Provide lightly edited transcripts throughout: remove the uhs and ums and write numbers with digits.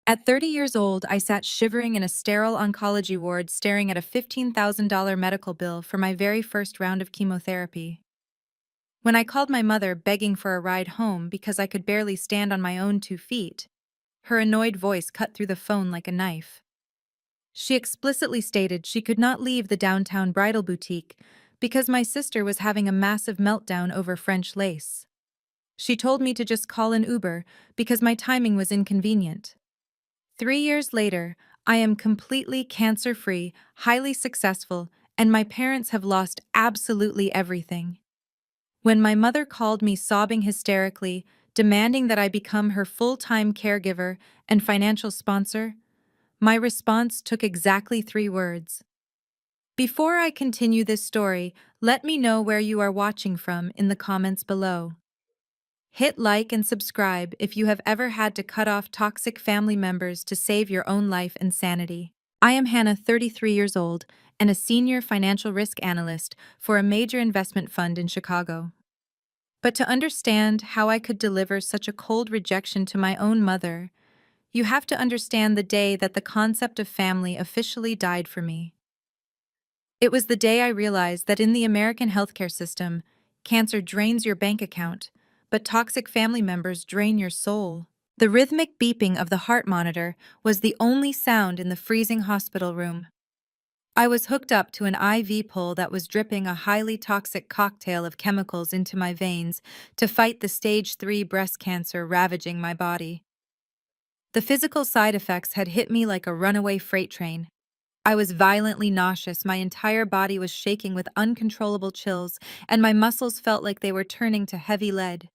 At 30 years old, I sat shivering in a sterile oncology ward staring at a $15,000 medical bill for my very first round of chemotherapy. When I called my mother begging for a ride home because I could barely stand on my own 2 feet, her annoyed voice cut through the phone like a knife. She explicitly stated she could not leave the downtown bridal boutique because my sister was having a massive meltdown over French lace. She told me to just call an Uber because my timing was inconvenient. 3 years later, I am completely cancer-free, highly successful, and my parents have lost absolutely everything. When my mother called me sobbing hysterically, demanding that I become her full-time caregiver and financial sponsor, my response took exactly 3 words. Before I continue this story, let me know where you are watching from in the comments below. Hit like and subscribe if you have ever had to cut off toxic family members to save your own life and sanity. I am Hannah, 33 years old, and a senior financial risk analyst for a major investment fund in Chicago. But to understand how I could deliver such a cold rejection to my own mother, you have to understand the day that the concept of family officially died for me. It was the day I realized that in the American healthcare system, cancer drains your bank account, but toxic family members drain your soul. The rhythmic beeping of the heart monitor was the only sound in the freezing hospital room. I was hooked up to an IV pole that was dripping a highly toxic cocktail of chemicals into my veins to fight the stage 3 breast cancer ravaging my body. The physical side effects had hit me like a runaway freight train. I was violently nauseous, my entire body was shaking with uncontrollable chills, and my muscles felt like they were turning to heavy lead.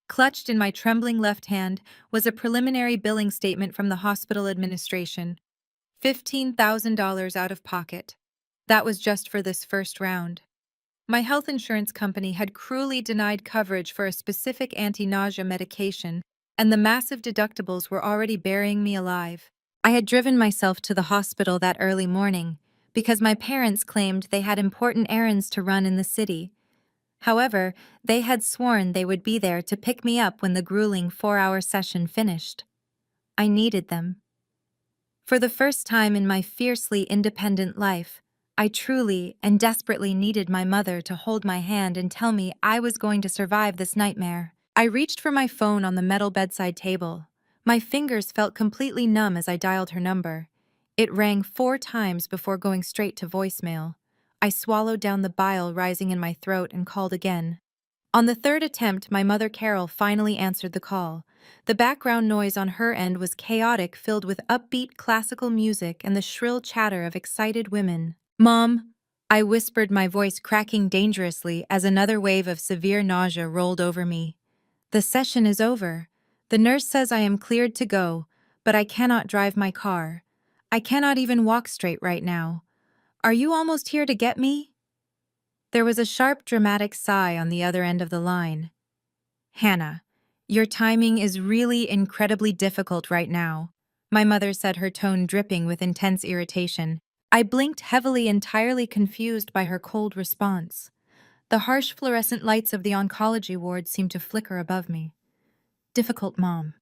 Clutched in my trembling left hand was a preliminary billing statement from the hospital administration. $15,000 out of pocket. That was just for this first round. My health insurance company had cruelly denied coverage for a specific anti-nausea medication, and the massive deductibles were already burying me alive. I had driven myself to the hospital that early morning because my parents claimed they had important errands to run in the city. However, they had sworn they would be there to pick me up when the grueling 4-hour session finished. I needed them. For the first time in my fiercely independent life, I truly and desperately needed my mother to hold my hand and tell me I was going to survive this nightmare. I reached for my phone on the metal bedside table. My fingers felt completely numb as I dialed her number. It rang 4 times before going straight to voicemail. I swallowed down the bile rising in my throat and called again. On the 3rd attempt, my mother Carol finally answered the call. The background noise on her end was chaotic, filled with upbeat classical music and the shrill chatter of excited women. "Mom," I whispered, my voice cracking dangerously as another wave of severe nausea rolled over me. "The session is over. The nurse says I am cleared to go, but I cannot drive my car. I cannot even walk straight right now. Are you almost here to get me?" There was a sharp, dramatic sigh on the other end of the line. "Hannah, your timing is really incredibly difficult right now," my mother said, her tone dripping with intense irritation. I blinked heavily, entirely confused by her cold response. The harsh fluorescent lights of the oncology ward seemed to flicker above me. "Difficult, Mom.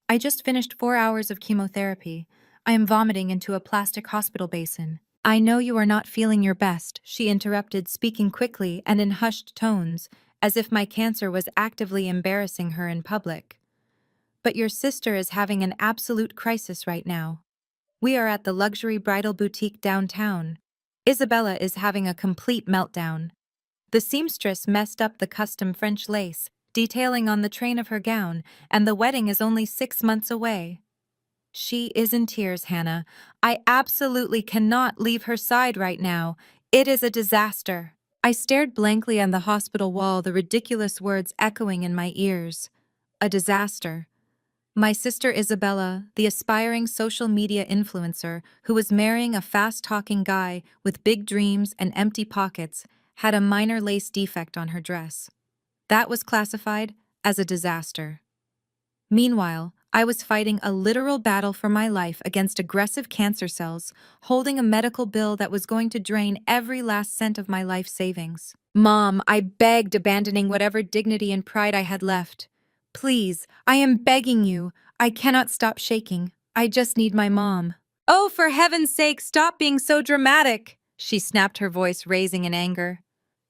I just finished 4 hours of chemotherapy. I am vomiting into a plastic hospital basin." "I know you are not feeling your best," she interrupted, speaking quickly and in hushed tones, as if my cancer was actively embarrassing her in public. "But your sister is having an absolute crisis right now. We are at the luxury bridal boutique downtown. Isabella is having a complete meltdown. The seamstress messed up the custom French lace, detailing on the train of her gown, and the wedding is only 6 months away." She is in tears, Hannah. "I absolutely cannot leave her side right now. It is a disaster." I stared blankly on the hospital wall, the ridiculous words echoing in my ears. A disaster. My sister Isabella, the aspiring social media influencer who was marrying a fast-talking guy with big dreams and empty pockets, had a minor lace defect on her dress. That was classified as a disaster. Meanwhile, I was fighting a literal battle for my life against aggressive cancer cells, holding a medical bill that was going to drain every last cent of my life savings. "Mom," I begged, abandoning whatever dignity and pride I had left. "Please, I am begging you. I cannot stop shaking. I just need my mom. Oh, for heaven's sake, stop being so dramatic, she snapped, her voice raising in anger.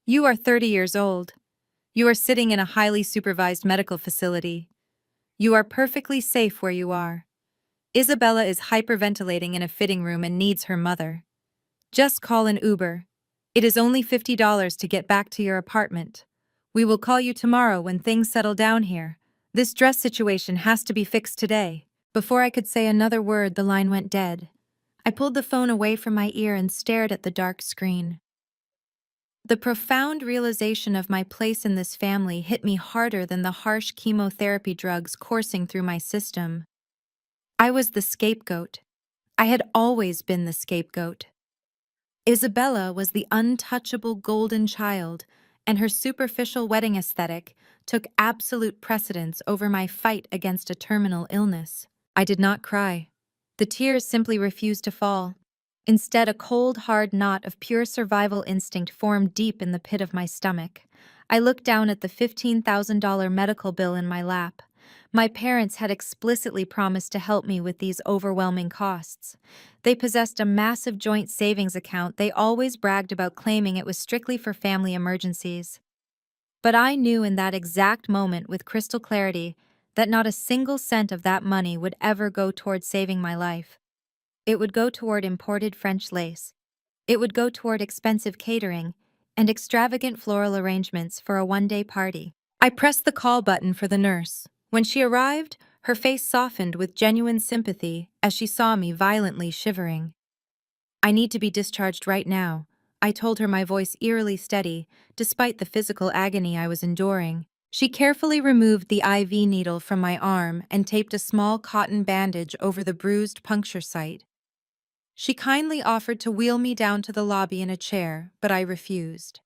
You are 30 years old. You are sitting in a highly supervised medical facility. You are perfectly safe where you are. Isabella is hyperventilating in a fitting room and needs her mother. Just call an Uber. It is only $50 to get back to your apartment. We will call you tomorrow when things settle down here. This dress situation has to be fixed today. Before I could say another word, the line went dead. I pulled the phone away from my ear and stared at the dark screen. The profound realization of my place in this family hit me harder than the harsh chemotherapy drugs coursing through my system. I was the scapegoat. I had always been the scapegoat. Isabella was the untouchable golden child, and her superficial wedding aesthetic took absolute precedence over my fight against a terminal illness. I did not cry. The tears simply refused to fall. Instead, a cold, hard knot of pure survival instinct formed deep in the pit of my stomach. I looked down at the $15,000 medical bill in my lap. My parents had explicitly promised to help me with these overwhelming costs. They possessed a massive joint savings account they always bragged about, claiming it was strictly for family emergencies. But I knew in that exact moment with crystal clarity that not a single cent of that money would ever go toward saving my life. It would go toward imported French lace. It would go toward expensive catering and extravagant floral arrangements for a one-day party. I pressed the call button for the nurse. When she arrived, her face softened with genuine sympathy as she saw me violently shivering. I need to be discharged right now, I told her, my voice eerily steady, despite the physical agony I was enduring. She carefully removed the IV needle from my arm and taped a small cotton bandage over the bruised puncture site. She kindly offered to wheel me down to the lobby in a chair, but I refused.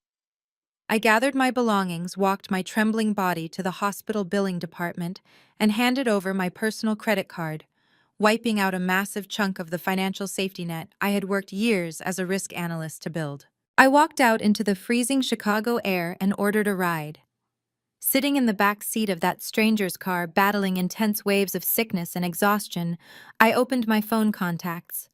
I gathered my belongings, walked my trembling body to the hospital billing department, and handed over my personal credit card, wiping out a massive chunk of the financial safety net I had worked years as a risk analyst to build. I walked out into the freezing Chicago air and ordered a ride. Sitting in the back seat of that stranger's car, battling intense waves of sickness and exhaustion, I opened my phone contacts.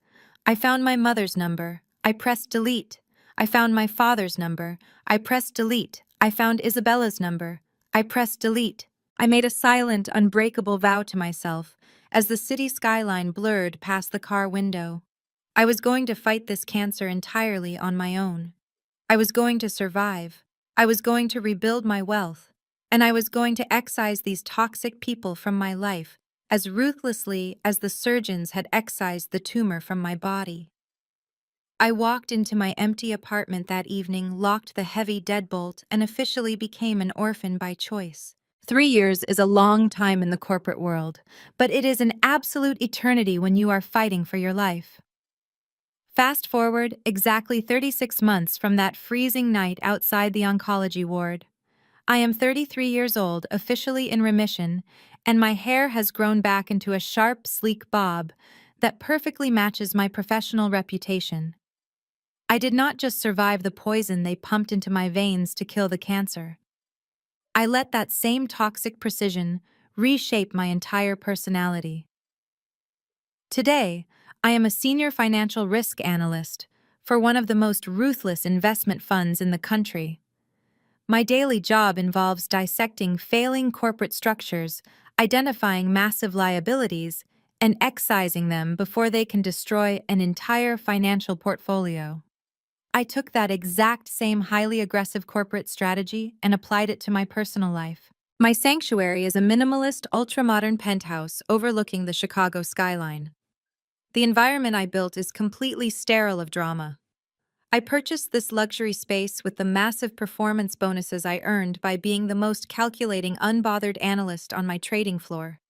I found my mother's number. I pressed delete. I found my father's number. I pressed delete. I found Isabella's number. I pressed delete. I made a silent, unbreakable vow to myself as the city skyline blurred past the car window. I was going to fight this cancer entirely on my own. I was going to survive. I was going to rebuild my wealth. And I was going to excise these toxic people from my life as ruthlessly as the surgeons had excised the tumor from my body. I walked into my empty apartment that evening, locked the heavy deadbolt, and officially became an orphan by choice. 3 years is a long time in the corporate world, but it is an absolute eternity when you are fighting for your life. Fast forward exactly 36 months from that freezing night outside the oncology ward. I am 33 years old, officially in remission, and my hair has grown back into a sharp, sleek bob that perfectly matches my professional reputation. I did not just survive the poison they pumped into my veins to kill the cancer. I let that same toxic precision reshape my entire personality. Today, I am a senior financial risk analyst for one of the most ruthless investment funds in the country. My daily job involves dissecting failing corporate structures, identifying massive liabilities, and excising them before they can destroy an entire financial portfolio. I took that exact same highly aggressive corporate strategy and applied it to my personal life. My sanctuary is a minimalist, ultra-modern penthouse overlooking the Chicago skyline. The environment I built is completely sterile of drama. I purchased this luxury space with the massive performance bonuses I earned by being the most calculating, unbothered analyst on my trading floor.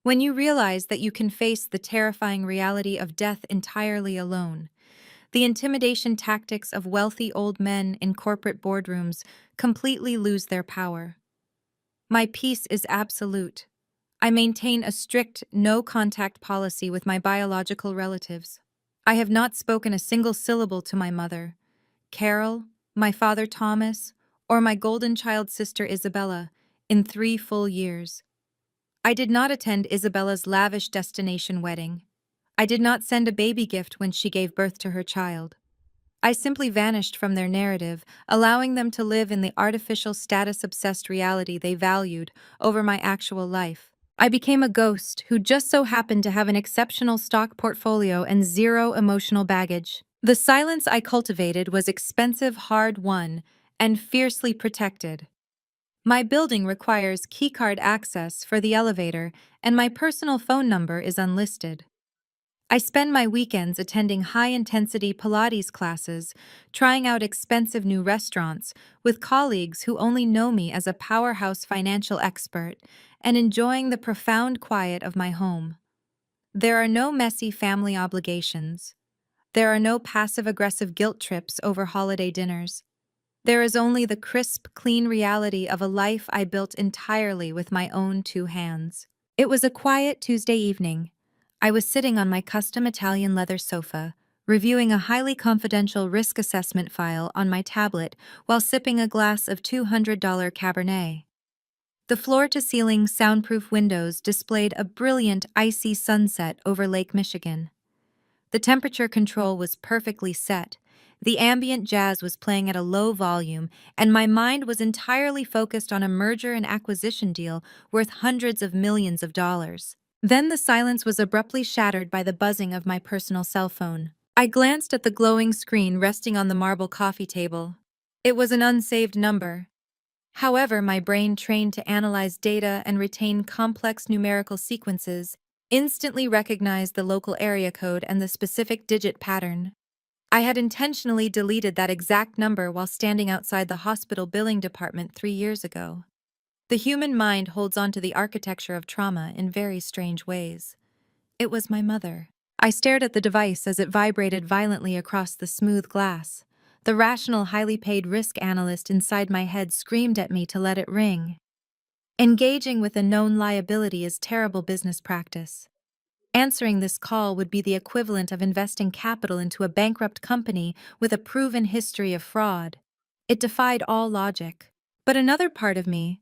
When you realize that you can face the terrifying reality of death entirely alone, the intimidation tactics of wealthy old men in corporate boardrooms completely lose their power. My peace is absolute. I maintain a strict no-contact policy with my biological relatives. I have not spoken a single syllable to my mother, Carol, my father Thomas, or my golden child sister Isabella in 3 full years. I did not attend Isabella's lavish destination wedding. I did not send a baby gift when she gave birth to her child. I simply vanished from their narrative, allowing them to live in the artificial status-obsessed reality they valued over my actual life. I became a ghost who just so happened to have an exceptional stock portfolio and zero emotional baggage. The silence I cultivated was expensive, hard-won, and fiercely protected. My building requires keycard access for the elevator, and my personal phone number is unlisted. I spend my weekends attending high-intensity Pilates classes, trying out expensive new restaurants with colleagues who only know me as a powerhouse financial expert, and enjoying the profound quiet of my home. There are no messy family obligations. There are no passive-aggressive guilt trips over holiday dinners. There is only the crisp, clean reality of a life I built entirely with my own two hands. It was a quiet Tuesday evening. I was sitting on my custom Italian leather sofa, reviewing a highly confidential risk assessment file on my tablet while sipping a glass of $200 Cabernet. The floor-to-ceiling soundproof windows displayed a brilliant icy sunset over Lake Michigan. The temperature control was perfectly set. The ambient jazz was playing at a low volume, and my mind was entirely focused on a merger and acquisition deal worth hundreds of millions of dollars. Then the silence was abruptly shattered by the buzzing of my personal cell phone. I glanced at the glowing screen resting on the marble coffee table. It was an unsaved number. However, my brain, trained to analyze data and retain complex numerical sequences, instantly recognized the local area code and the specific digit pattern. I had intentionally deleted that exact number while standing outside the hospital billing department 3 years ago. The human mind holds on to the architecture of trauma in very strange ways. It was my mother. I stared at the device as it vibrated violently across the smooth glass. The rational, highly paid risk analyst inside my head screamed at me to let it ring. Engaging with a known liability is terrible business practice. Answering this call would be the equivalent of investing capital into a bankrupt company with a proven history of fraud. It defied all logic. But another part of me,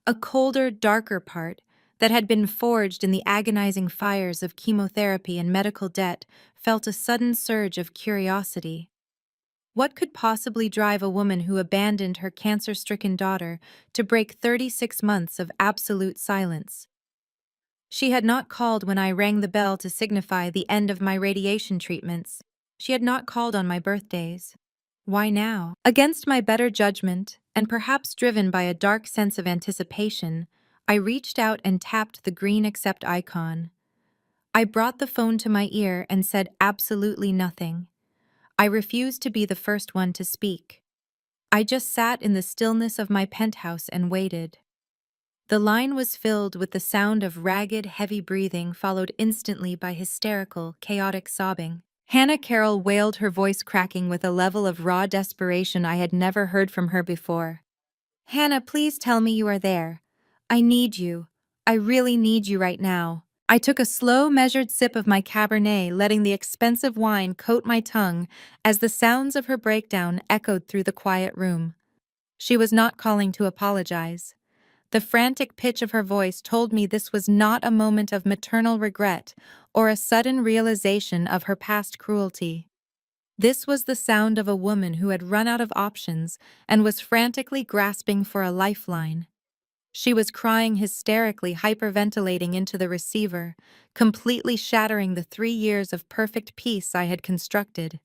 a colder, darker part, that had been forged in the agonizing fires of chemotherapy and medical debt, felt a sudden surge of curiosity. What could possibly drive a woman who abandoned her cancer-stricken daughter to break 36 months of absolute silence? She had not called when I rang the bell to signify the end of my radiation treatments. She had not called on my birthdays. Why now? Against my better judgment, and perhaps driven by a dark sense of anticipation, I reached out and tapped the green accept icon. I brought the phone to my ear and said absolutely nothing. I refused to be the first one to speak. I just sat in the stillness of my penthouse and waited. The line was filled with the sound of ragged, heavy breathing, followed instantly by hysterical, chaotic sobbing. Hannah Carroll wailed, her voice cracking with a level of raw desperation I had never heard from her before. "Hannah, please tell me you are there. I need you. I really need you right now." I took a slow, measured sip of my Cabernet, letting the expensive wine coat my tongue as the sounds of her breakdown echoed through the quiet room. She was not calling to apologize. The frantic pitch of her voice told me this was not a moment of maternal regret or a sudden realization of her past cruelty. This was the sound of a woman who had run out of options and was frantically grasping for a lifeline. She was crying hysterically, hyperventilating into the receiver, completely shattering the 3 years of perfect peace I had constructed.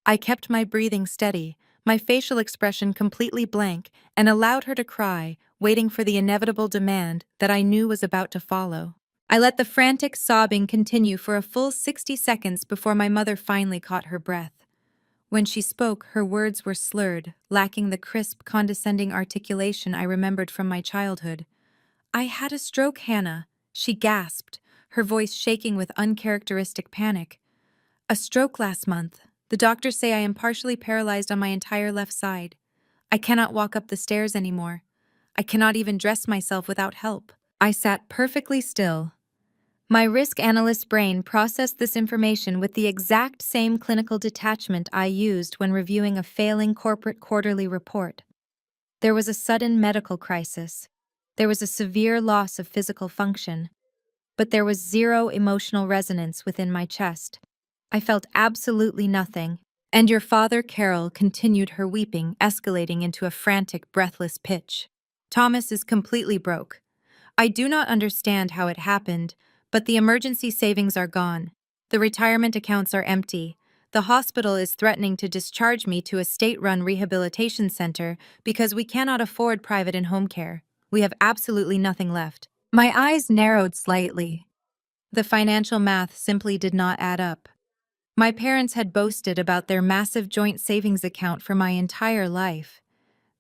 I kept my breathing steady, my facial expression completely blank, and allowed her to cry, waiting for the inevitable demand that I knew was about to follow. I let the frantic sobbing continue for a full 60 seconds before my mother finally caught her breath. When she spoke, her words were slurred, lacking the crisp, condescending articulation I remembered from my childhood. "I had a stroke, Hannah," she gasped, her voice shaking with uncharacteristic panic. "A stroke last month. The doctors say I am partially paralyzed on my entire left side. I cannot walk up the stairs anymore. I cannot even dress myself without help." I sat perfectly still. My risk analyst brain processed this information with the exact same clinical detachment I used when reviewing a failing corporate quarterly report. There was a sudden medical crisis. There was a severe loss of physical function. but there was zero emotional resonance within my chest. I felt absolutely nothing. And your father, Carol, continued her weeping, escalating into a frantic, breathless pitch. Thomas is completely broke. I do not understand how it happened, but the emergency savings are gone. The retirement accounts are empty. The hospital is threatening to discharge me to a state-run rehabilitation center because we cannot afford private and home care. We have absolutely nothing left. My eyes narrowed slightly. The financial math simply did not add up. My parents had boasted about their massive joint savings account for my entire life.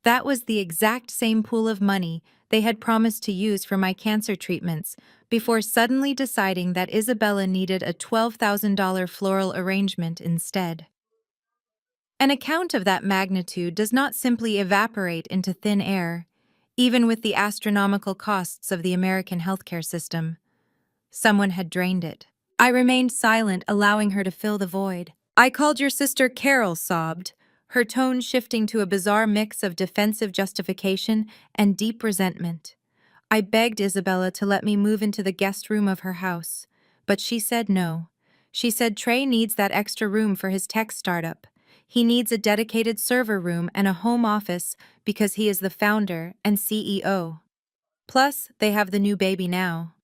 That was the exact same pool of money they had promised to use for my cancer treatments before suddenly deciding that Isabella needed a $12,000 floral arrangement instead. An account of that magnitude does not simply evaporate into thin air, even with the astronomical costs of the American healthcare system. Someone had drained it. I remained silent, allowing her to fill the void. I called your sister, Carol sobbed, her tone shifting to a bizarre mix of defensive justification and deep resentment. I begged Isabella to let me move into the guest room of her house, but she said no. She said Trey needs that extra room for his tech startup. He needs a dedicated server room and a home office because he is the founder and CEO. Plus, they have the new baby now.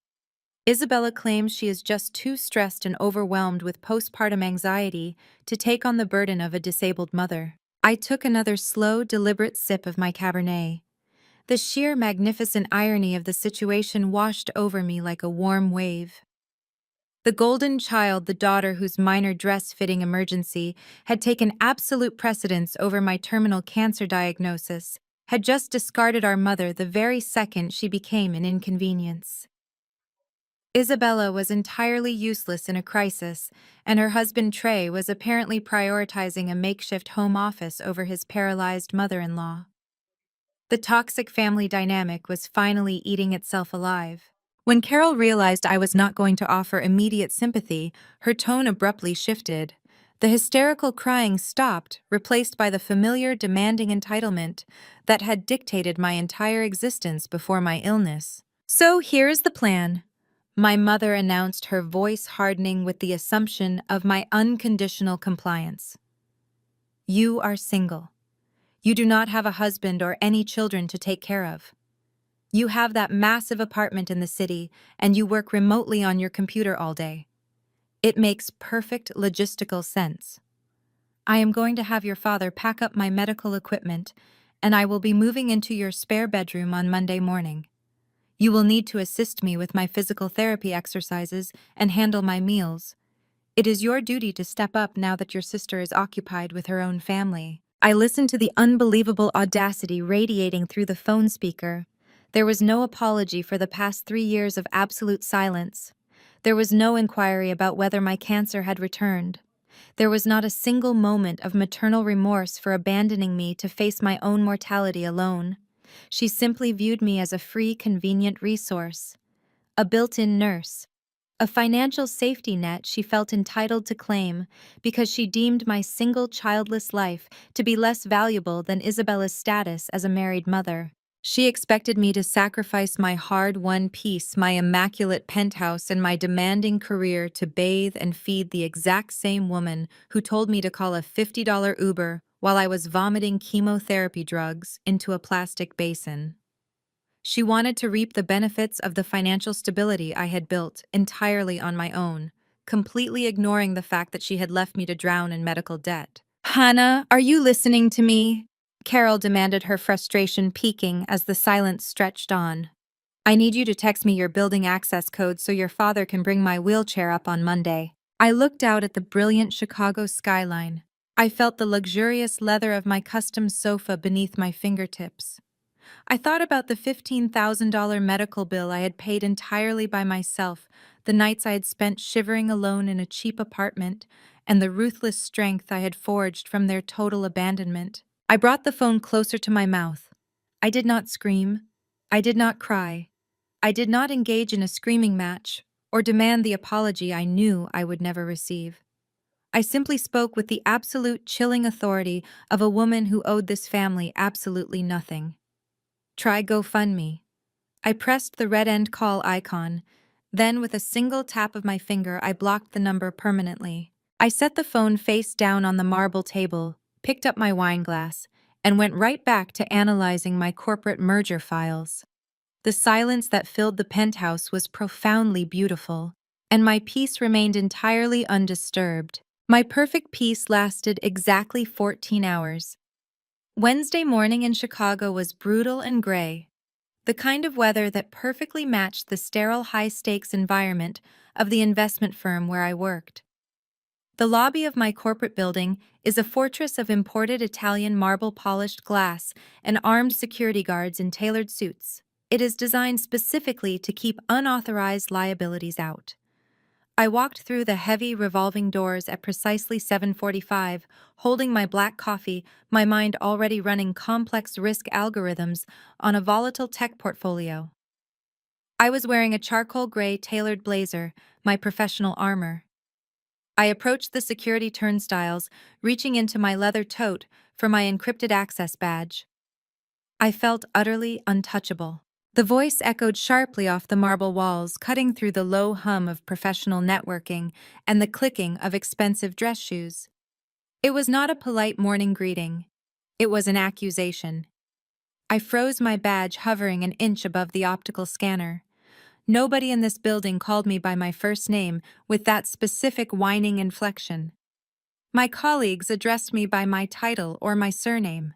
Isabella claims she is just too stressed and overwhelmed with postpartum anxiety to take on the burden of a disabled mother. I took another slow, deliberate sip of my Cabernet. The sheer magnificent irony of the situation washed over me like a warm wave. The golden child, the daughter whose minor dress-fitting emergency had taken absolute precedence over my terminal cancer diagnosis, had just discarded our mother the very second she became an inconvenience. Isabella was entirely useless in a crisis, and her husband Trey was apparently prioritizing a makeshift home office over his paralyzed mother-in-law. The toxic family dynamic was finally eating itself alive. When Carol realized I was not going to offer immediate sympathy, her tone abruptly shifted. The hysterical crying stopped, replaced by the familiar demanding entitlement that had dictated my entire existence before my illness. So here's the plan. My mother announced, her voice hardening with the assumption of my unconditional compliance. You are single. You do not have a husband or any children to take care of. You have that massive apartment in the city, and you work remotely on your computer all day. It makes perfect logistical sense. I am going to have your father pack up my medical equipment, and I will be moving into your spare bedroom on Monday morning. You will need to assist me with my physical therapy exercises and handle my meals. It is your duty to step up now that your sister is occupied with her own family. I listened to the unbelievable audacity radiating through the phone speaker. There was no apology for the past 3 years of absolute silence. There was no inquiry about whether my cancer had returned. There was not a single moment of maternal remorse for abandoning me to face my own mortality alone. She simply viewed me as a free, convenient resource, a built-in nurse, a financial safety net she felt entitled to claim because she deemed my single childless life to be less valuable than Isabella's status as a married mother. She expected me to sacrifice my hard-won peace, my immaculate penthouse, and my demanding career to bathe and feed the exact same woman who told me to call a $50 Uber while I was vomiting chemotherapy drugs into a plastic basin. She wanted to reap the benefits of the financial stability I had built entirely on my own, completely ignoring the fact that she had left me to drown in medical debt. Hannah, are you listening to me? Carol demanded, her frustration peaking as the silence stretched on. I need you to text me your building access code so your father can bring my wheelchair up on Monday. I looked out at the brilliant Chicago skyline. I felt the luxurious leather of my custom sofa beneath my fingertips. I thought about the $15,000 medical bill I had paid entirely by myself, the nights I had spent shivering alone in a cheap apartment, and the ruthless strength I had forged from their total abandonment. I brought the phone closer to my mouth. I did not scream. I did not cry. I did not engage in a screaming match or demand the apology I knew I would never receive. I simply spoke with the absolute chilling authority of a woman who owed this family absolutely nothing. Try GoFundMe. I pressed the red end call icon, Then, with a single tap of my finger, I blocked the number permanently. I set the phone face down on the marble table, picked up my wine glass, and went right back to analyzing my corporate merger files. The silence that filled the penthouse was profoundly beautiful, and my peace remained entirely undisturbed. My perfect peace lasted exactly 14 hours. Wednesday morning in Chicago was brutal and gray, the kind of weather that perfectly matched the sterile high-stakes environment of the investment firm where I worked. The lobby of my corporate building is a fortress of imported Italian marble-polished glass and armed security guards in tailored suits. It is designed specifically to keep unauthorized liabilities out. I walked through the heavy revolving doors at precisely 7:45, holding my black coffee, my mind already running complex risk algorithms on a volatile tech portfolio. I was wearing a charcoal gray tailored blazer, my professional armor. I approached the security turnstiles, reaching into my leather tote for my encrypted access badge. I felt utterly untouchable. The voice echoed sharply off the marble walls, cutting through the low hum of professional networking and the clicking of expensive dress shoes. It was not a polite morning greeting. It was an accusation. I froze, my badge hovering an inch above the optical scanner. Nobody in this building called me by my first name with that specific whining inflection. My colleagues addressed me by my title or my surname.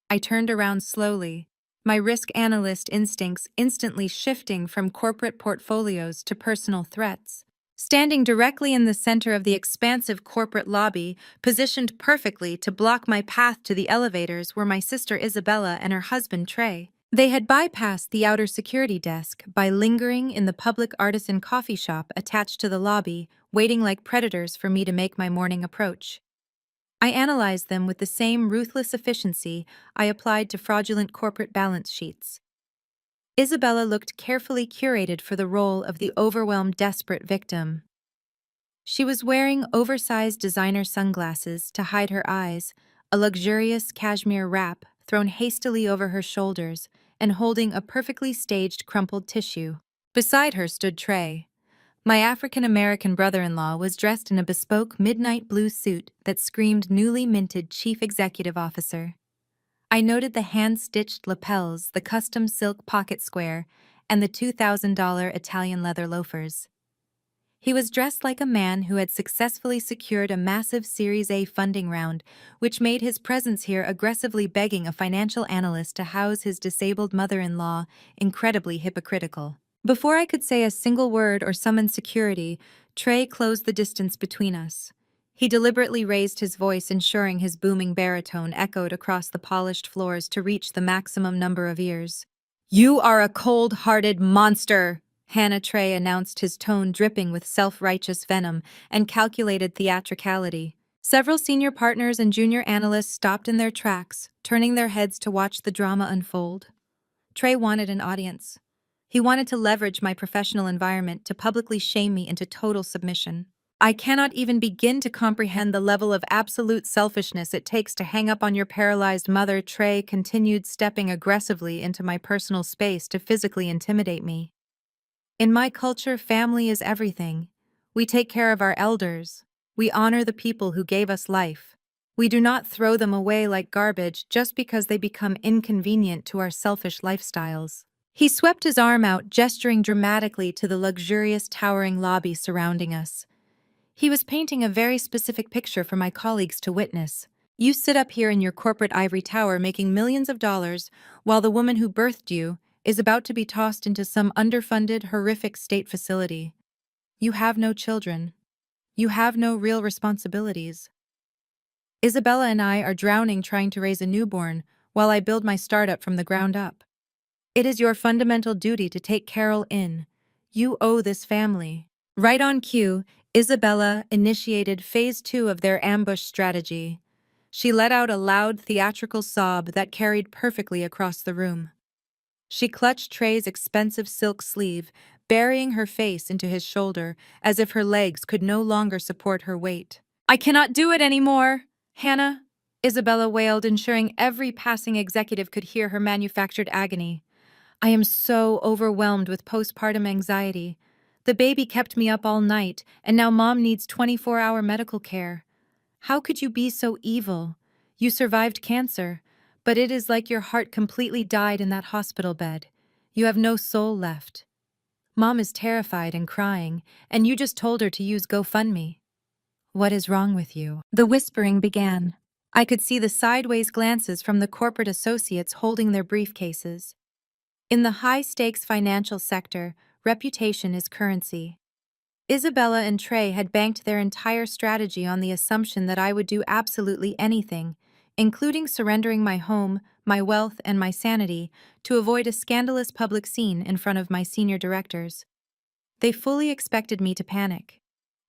I turned around slowly, my risk analyst instincts instantly shifting from corporate portfolios to personal threats. Standing directly in the center of the expansive corporate lobby, positioned perfectly to block my path to the elevators, were my sister Isabella and her husband Trey. They had bypassed the outer security desk by lingering in the public artisan coffee shop attached to the lobby, waiting like predators for me to make my morning approach. I analyzed them with the same ruthless efficiency I applied to fraudulent corporate balance sheets. Isabella looked carefully curated for the role of the overwhelmed, desperate victim. She was wearing oversized designer sunglasses to hide her eyes, a luxurious cashmere wrap thrown hastily over her shoulders, and holding a perfectly staged crumpled tissue. Beside her stood Trey. My African-American brother-in-law was dressed in a bespoke midnight blue suit that screamed newly minted chief executive officer. I noted the hand-stitched lapels, the custom silk pocket square, and the $2,000 Italian leather loafers. He was dressed like a man who had successfully secured a massive Series A funding round, which made his presence here aggressively begging a financial analyst to house his disabled mother-in-law incredibly hypocritical. Before I could say a single word or summon security, Trey closed the distance between us. He deliberately raised his voice, ensuring his booming baritone echoed across the polished floors to reach the maximum number of ears. "You are a cold-hearted monster!" Hannah Trey announced, his tone dripping with self-righteous venom and calculated theatricality. Several senior partners and junior analysts stopped in their tracks, turning their heads to watch the drama unfold. Trey wanted an audience. He wanted to leverage my professional environment to publicly shame me into total submission. "I cannot even begin to comprehend the level of absolute selfishness it takes to hang up on your paralyzed mother," Trey continued, stepping aggressively into my personal space to physically intimidate me. "In my culture, family is everything. We take care of our elders. We honor the people who gave us life. We do not throw them away like garbage just because they become inconvenient to our selfish lifestyles." He swept his arm out, gesturing dramatically to the luxurious, towering lobby surrounding us. He was painting a very specific picture for my colleagues to witness. "You sit up here in your corporate ivory tower making millions of dollars, while the woman who birthed you is about to be tossed into some underfunded, horrific state facility. You have no children. You have no real responsibilities. Isabella and I are drowning trying to raise a newborn while I build my startup from the ground up. It is your fundamental duty to take Carol in. You owe this family." Right on cue, Isabella initiated phase 2 of their ambush strategy. She let out a loud theatrical sob that carried perfectly across the room. She clutched Trey's expensive silk sleeve, burying her face into his shoulder as if her legs could no longer support her weight. "I cannot do it anymore, Hannah," Isabella wailed, ensuring every passing executive could hear her manufactured agony. "I am so overwhelmed with postpartum anxiety. The baby kept me up all night, and now Mom needs 24-hour medical care. How could you be so evil? You survived cancer, but it is like your heart completely died in that hospital bed. You have no soul left. Mom is terrified and crying, and you just told her to use GoFundMe. What is wrong with you? The whispering began. I could see the sideways glances from the corporate associates holding their briefcases. In the high-stakes financial sector, reputation is currency. Isabella and Trey had banked their entire strategy on the assumption that I would do absolutely anything, including surrendering my home, my wealth, and my sanity, to avoid a scandalous public scene in front of my senior directors. They fully expected me to panic.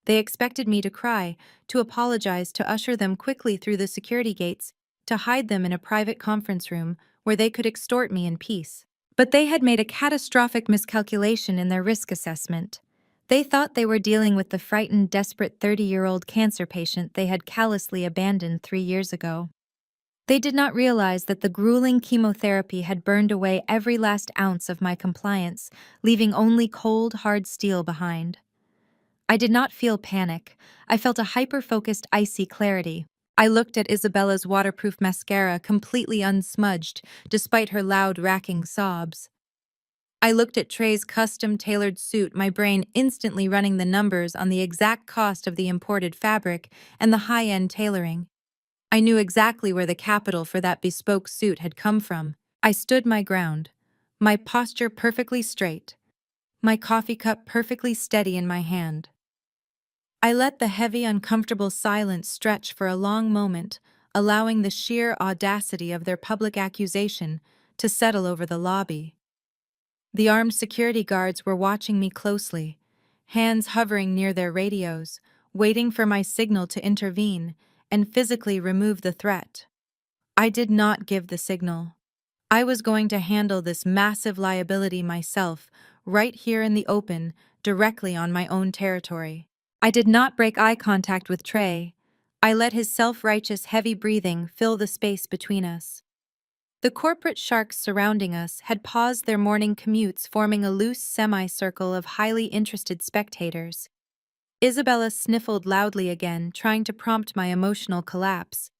They expected me to cry, to apologize, to usher them quickly through the security gates, to hide them in a private conference room where they could extort me in peace. But they had made a catastrophic miscalculation in their risk assessment. They thought they were dealing with the frightened, desperate 30-year-old cancer patient they had callously abandoned 3 years ago. They did not realize that the grueling chemotherapy had burned away every last ounce of my compliance, leaving only cold, hard steel behind. I did not feel panic. I felt a hyper-focused, icy clarity. I looked at Isabella's waterproof mascara completely unsmudged, despite her loud, racking sobs. I looked at Trey's custom-tailored suit, my brain instantly running the numbers on the exact cost of the imported fabric and the high-end tailoring. I knew exactly where the capital for that bespoke suit had come from. I stood my ground, my posture perfectly straight, my coffee cup perfectly steady in my hand. I let the heavy, uncomfortable silence stretch for a long moment, allowing the sheer audacity of their public accusation to settle over the lobby. The armed security guards were watching me closely, hands hovering near their radios, waiting for my signal to intervene and physically remove the threat. I did not give the signal. I was going to handle this massive liability myself, right here in the open, directly on my own territory. I did not break eye contact with Trey. I let his self-righteous heavy breathing fill the space between us. The corporate sharks surrounding us had paused their morning commutes, forming a loose semicircle of highly interested spectators. Isabella sniffled loudly again, trying to prompt my emotional collapse.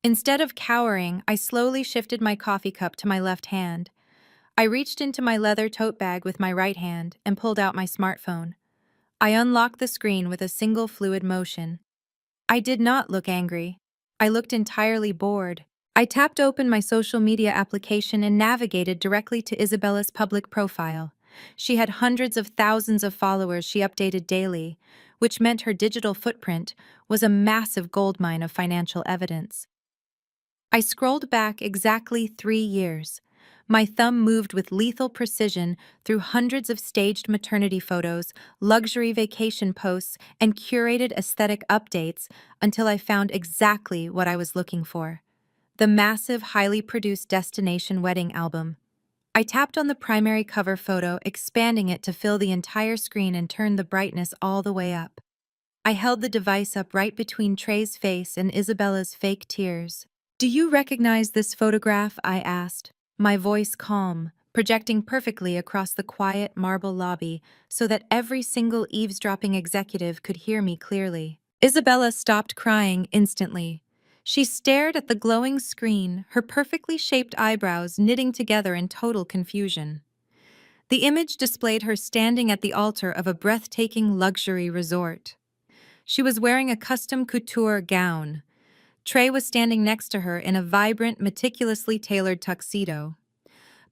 Instead of cowering, I slowly shifted my coffee cup to my left hand. I reached into my leather tote bag with my right hand and pulled out my smartphone. I unlocked the screen with a single fluid motion. I did not look angry. I looked entirely bored. I tapped open my social media application and navigated directly to Isabella's public profile. She had hundreds of thousands of followers she updated daily, which meant her digital footprint was a massive goldmine of financial evidence. I scrolled back exactly 3 years. My thumb moved with lethal precision through hundreds of staged maternity photos, luxury vacation posts, and curated aesthetic updates until I found exactly what I was looking for: the massive, highly produced destination wedding album. I tapped on the primary cover photo, expanding it to fill the entire screen and turned the brightness all the way up. I held the device up right between Trey's face and Isabella's fake tears. "Do you recognize this photograph?" I asked, my voice calm, projecting perfectly across the quiet marble lobby so that every single eavesdropping executive could hear me clearly. Isabella stopped crying instantly. She stared at the glowing screen, her perfectly shaped eyebrows knitting together in total confusion. The image displayed her standing at the altar of a breathtaking luxury resort. She was wearing a custom couture gown. Trey was standing next to her in a vibrant, meticulously tailored tuxedo.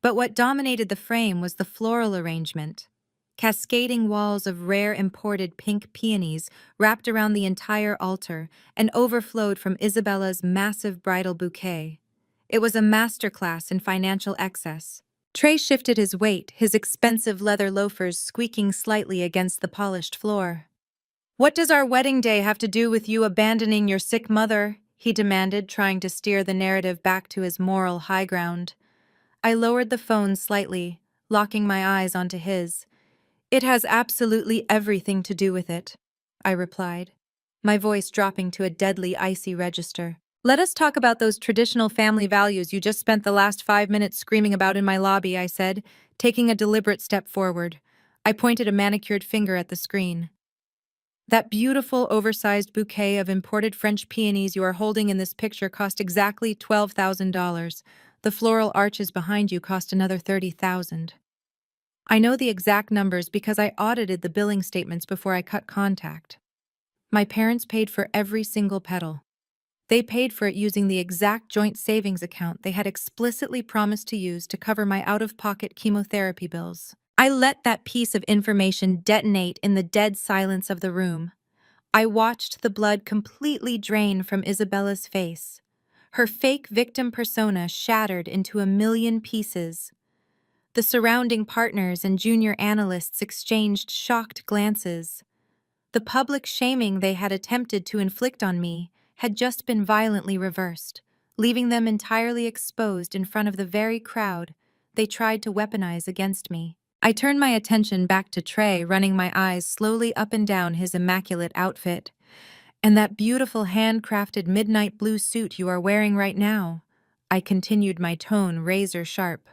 But what dominated the frame was the floral arrangement. Cascading walls of rare imported pink peonies wrapped around the entire altar and overflowed from Isabella's massive bridal bouquet. It was a masterclass in financial excess. Trey shifted his weight, his expensive leather loafers squeaking slightly against the polished floor. "What does our wedding day have to do with you abandoning your sick mother?" he demanded, trying to steer the narrative back to his moral high ground. I lowered the phone slightly, locking my eyes onto his. "It has absolutely everything to do with it," I replied, my voice dropping to a deadly, icy register. "Let us talk about those traditional family values you just spent the last 5 minutes screaming about in my lobby," I said, taking a deliberate step forward. I pointed a manicured finger at the screen. That beautiful, oversized bouquet of imported French peonies you are holding in this picture cost exactly $12,000. The floral arches behind you cost another $30,000. I know the exact numbers because I audited the billing statements before I cut contact. My parents paid for every single petal. They paid for it using the exact joint savings account they had explicitly promised to use to cover my out-of-pocket chemotherapy bills. I let that piece of information detonate in the dead silence of the room. I watched the blood completely drain from Isabella's face. Her fake victim persona shattered into a million pieces. The surrounding partners and junior analysts exchanged shocked glances. The public shaming they had attempted to inflict on me had just been violently reversed, leaving them entirely exposed in front of the very crowd they tried to weaponize against me. I turned my attention back to Trey, running my eyes slowly up and down his immaculate outfit. And that beautiful handcrafted midnight blue suit you are wearing right now. I continued, my tone razor sharp.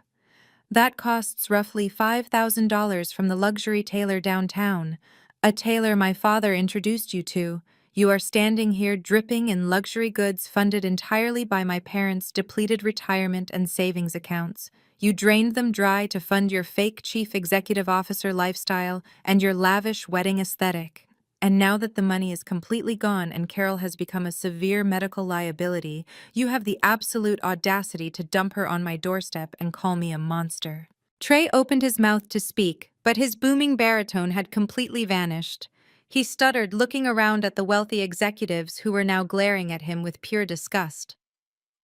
That costs roughly $5,000 from the luxury tailor downtown, a tailor my father introduced you to. You are standing here dripping in luxury goods funded entirely by my parents' depleted retirement and savings accounts. You drained them dry to fund your fake chief executive officer lifestyle and your lavish wedding aesthetic. And now that the money is completely gone and Carol has become a severe medical liability, you have the absolute audacity to dump her on my doorstep and call me a monster. Trey opened his mouth to speak, but his booming baritone had completely vanished. He stuttered, looking around at the wealthy executives who were now glaring at him with pure disgust.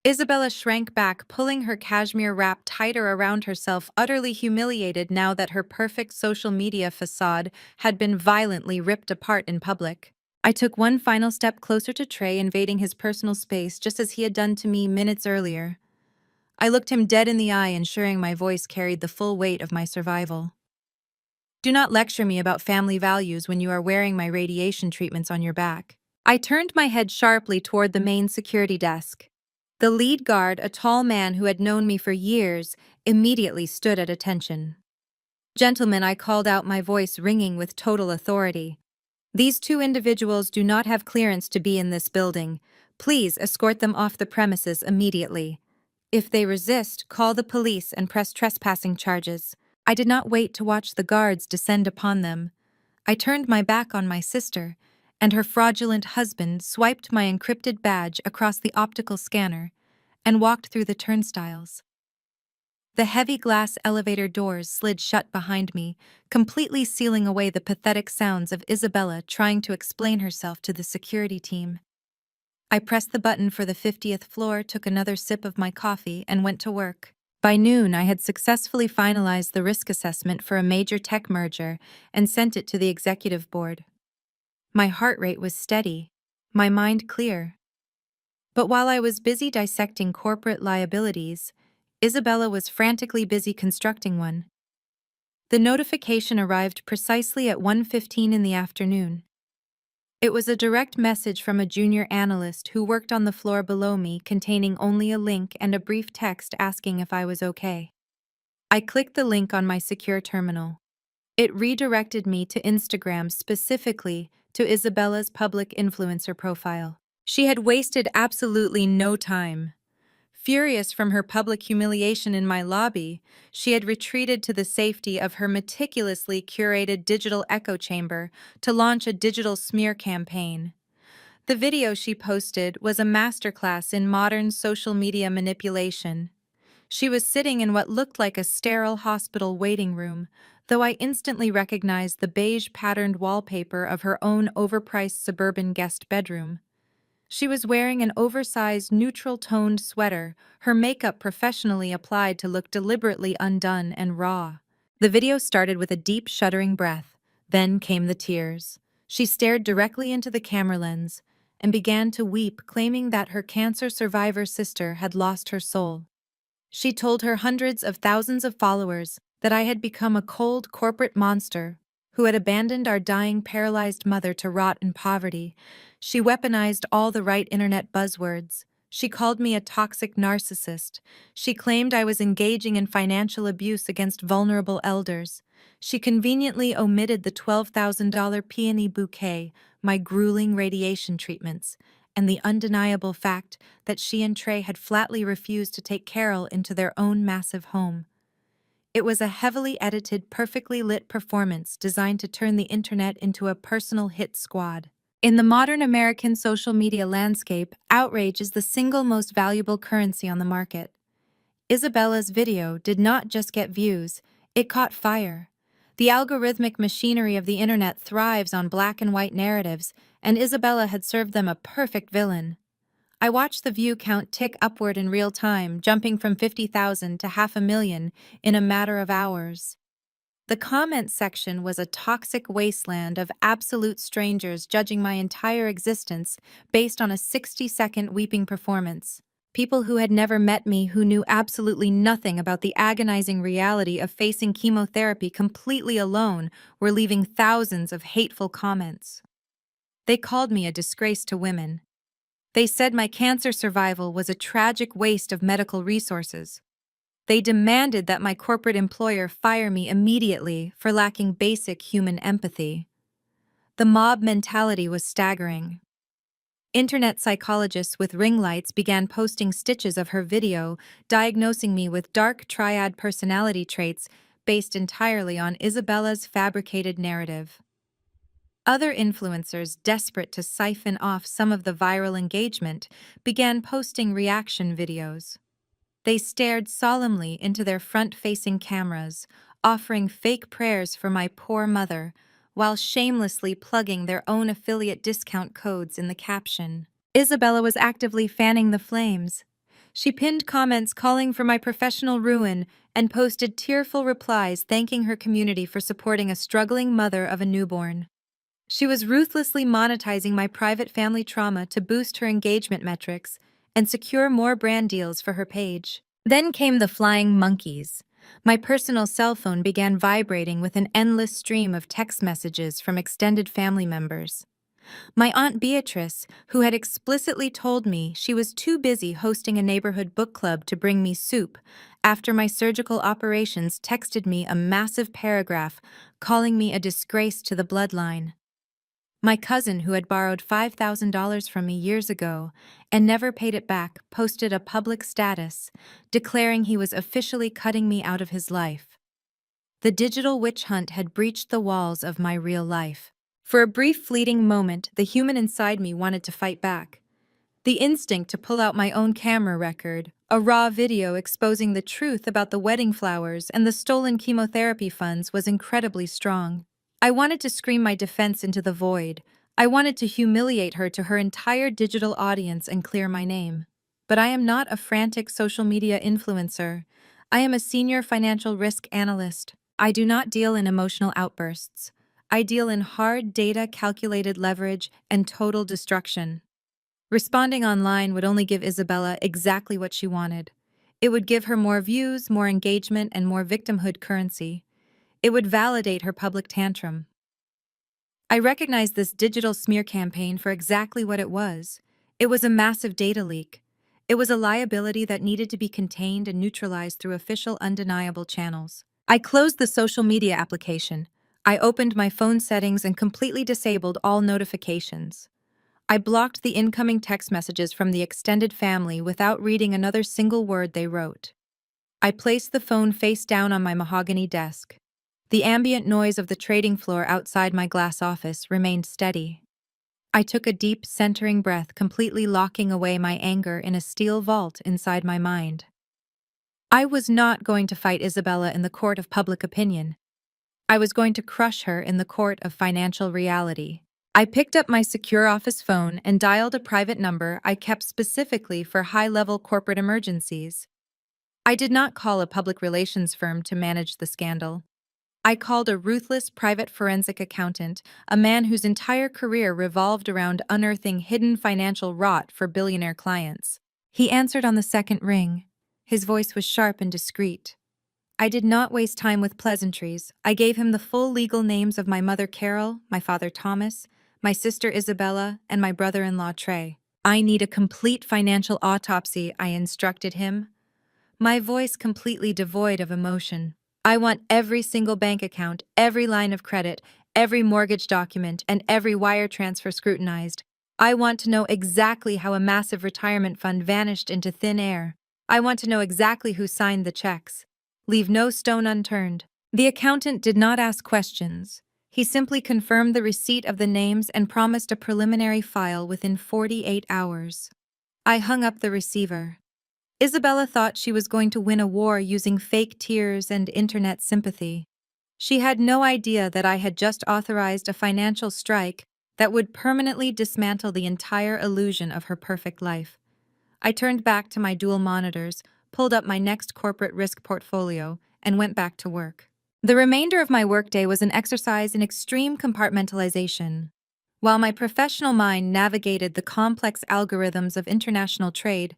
Isabella shrank back, pulling her cashmere wrap tighter around herself, utterly humiliated now that her perfect social media facade had been violently ripped apart in public. I took one final step closer to Trey, invading his personal space just as he had done to me minutes earlier. I looked him dead in the eye, ensuring my voice carried the full weight of my survival. Do not lecture me about family values when you are wearing my radiation treatments on your back. I turned my head sharply toward the main security desk. The lead guard, a tall man who had known me for years, immediately stood at attention. Gentlemen, I called out, my voice ringing with total authority. These two individuals do not have clearance to be in this building. Please escort them off the premises immediately. If they resist, call the police and press trespassing charges. I did not wait to watch the guards descend upon them. I turned my back on my sister, and her fraudulent husband swiped my encrypted badge across the optical scanner and walked through the turnstiles. The heavy glass elevator doors slid shut behind me, completely sealing away the pathetic sounds of Isabella trying to explain herself to the security team. I pressed the button for the 50th floor, took another sip of my coffee, and went to work. By noon, I had successfully finalized the risk assessment for a major tech merger and sent it to the executive board. My heart rate was steady, my mind clear. But while I was busy dissecting corporate liabilities, Isabella was frantically busy constructing one. The notification arrived precisely at 1:15 in the afternoon. It was a direct message from a junior analyst who worked on the floor below me, containing only a link and a brief text asking if I was okay. I clicked the link on my secure terminal. It redirected me to Instagram, specifically to Isabella's public influencer profile. She had wasted absolutely no time. Furious from her public humiliation in my lobby, she had retreated to the safety of her meticulously curated digital echo chamber to launch a digital smear campaign. The video she posted was a masterclass in modern social media manipulation. She was sitting in what looked like a sterile hospital waiting room, though I instantly recognized the beige-patterned wallpaper of her own overpriced suburban guest bedroom. She was wearing an oversized, neutral-toned sweater, her makeup professionally applied to look deliberately undone and raw. The video started with a deep, shuddering breath. Then came the tears. She stared directly into the camera lens and began to weep, claiming that her cancer survivor sister had lost her soul. She told her hundreds of thousands of followers that I had become a cold corporate monster who had abandoned our dying, paralyzed mother to rot in poverty. She weaponized all the right internet buzzwords. She called me a toxic narcissist. She claimed I was engaging in financial abuse against vulnerable elders. She conveniently omitted the $12,000 peony bouquet, my grueling radiation treatments, and the undeniable fact that she and Trey had flatly refused to take Carol into their own massive home. It was a heavily edited, perfectly lit performance designed to turn the internet into a personal hit squad. In the modern American social media landscape, outrage is the single most valuable currency on the market. Isabella's video did not just get views, it caught fire. The algorithmic machinery of the internet thrives on black and white narratives, and Isabella had served them a perfect villain. I watched the view count tick upward in real time, jumping from 50,000 to 500,000 in a matter of hours. The comment section was a toxic wasteland of absolute strangers judging my entire existence based on a 60-second weeping performance. People who had never met me, who knew absolutely nothing about the agonizing reality of facing chemotherapy completely alone, were leaving thousands of hateful comments. They called me a disgrace to women. They said my cancer survival was a tragic waste of medical resources. They demanded that my corporate employer fire me immediately for lacking basic human empathy. The mob mentality was staggering. Internet psychologists with ring lights began posting stitches of her video, diagnosing me with dark triad personality traits based entirely on Isabella's fabricated narrative. Other influencers, desperate to siphon off some of the viral engagement, began posting reaction videos. They stared solemnly into their front-facing cameras, offering fake prayers for my poor mother, while shamelessly plugging their own affiliate discount codes in the caption. Isabella was actively fanning the flames. She pinned comments calling for my professional ruin and posted tearful replies thanking her community for supporting a struggling mother of a newborn. She was ruthlessly monetizing my private family trauma to boost her engagement metrics and secure more brand deals for her page. Then came the flying monkeys. My personal cell phone began vibrating with an endless stream of text messages from extended family members. My Aunt Beatrice, who had explicitly told me she was too busy hosting a neighborhood book club to bring me soup, after my surgical operations texted me a massive paragraph calling me a disgrace to the bloodline. My cousin, who had borrowed $5,000 from me years ago and never paid it back, posted a public status declaring he was officially cutting me out of his life. The digital witch hunt had breached the walls of my real life. For a brief fleeting moment, the human inside me wanted to fight back. The instinct to pull out my own camera record, a raw video exposing the truth about the wedding flowers and the stolen chemotherapy funds, was incredibly strong. I wanted to scream my defense into the void. I wanted to humiliate her to her entire digital audience and clear my name. But I am not a frantic social media influencer. I am a senior financial risk analyst. I do not deal in emotional outbursts. I deal in hard data, calculated leverage, and total destruction. Responding online would only give Isabella exactly what she wanted. It would give her more views, more engagement, and more victimhood currency. It would validate her public tantrum. I recognized this digital smear campaign for exactly what it was. It was a massive data leak. It was a liability that needed to be contained and neutralized through official, undeniable channels. I closed the social media application. I opened my phone settings and completely disabled all notifications. I blocked the incoming text messages from the extended family without reading another single word they wrote. I placed the phone face down on my mahogany desk. The ambient noise of the trading floor outside my glass office remained steady. I took a deep, centering breath, completely locking away my anger in a steel vault inside my mind. I was not going to fight Isabella in the court of public opinion. I was going to crush her in the court of financial reality. I picked up my secure office phone and dialed a private number I kept specifically for high-level corporate emergencies. I did not call a public relations firm to manage the scandal. I called a ruthless private forensic accountant, a man whose entire career revolved around unearthing hidden financial rot for billionaire clients. He answered on the second ring. His voice was sharp and discreet. I did not waste time with pleasantries. I gave him the full legal names of my mother Carol, my father Thomas, my sister Isabella, and my brother-in-law Trey. I need a complete financial autopsy, I instructed him, my voice completely devoid of emotion. I want every single bank account, every line of credit, every mortgage document, and every wire transfer scrutinized. I want to know exactly how a massive retirement fund vanished into thin air. I want to know exactly who signed the checks. Leave no stone unturned. The accountant did not ask questions. He simply confirmed the receipt of the names and promised a preliminary file within 48 hours. I hung up the receiver. Isabella thought she was going to win a war using fake tears and internet sympathy. She had no idea that I had just authorized a financial strike that would permanently dismantle the entire illusion of her perfect life. I turned back to my dual monitors, pulled up my next corporate risk portfolio, and went back to work. The remainder of my workday was an exercise in extreme compartmentalization. While my professional mind navigated the complex algorithms of international trade,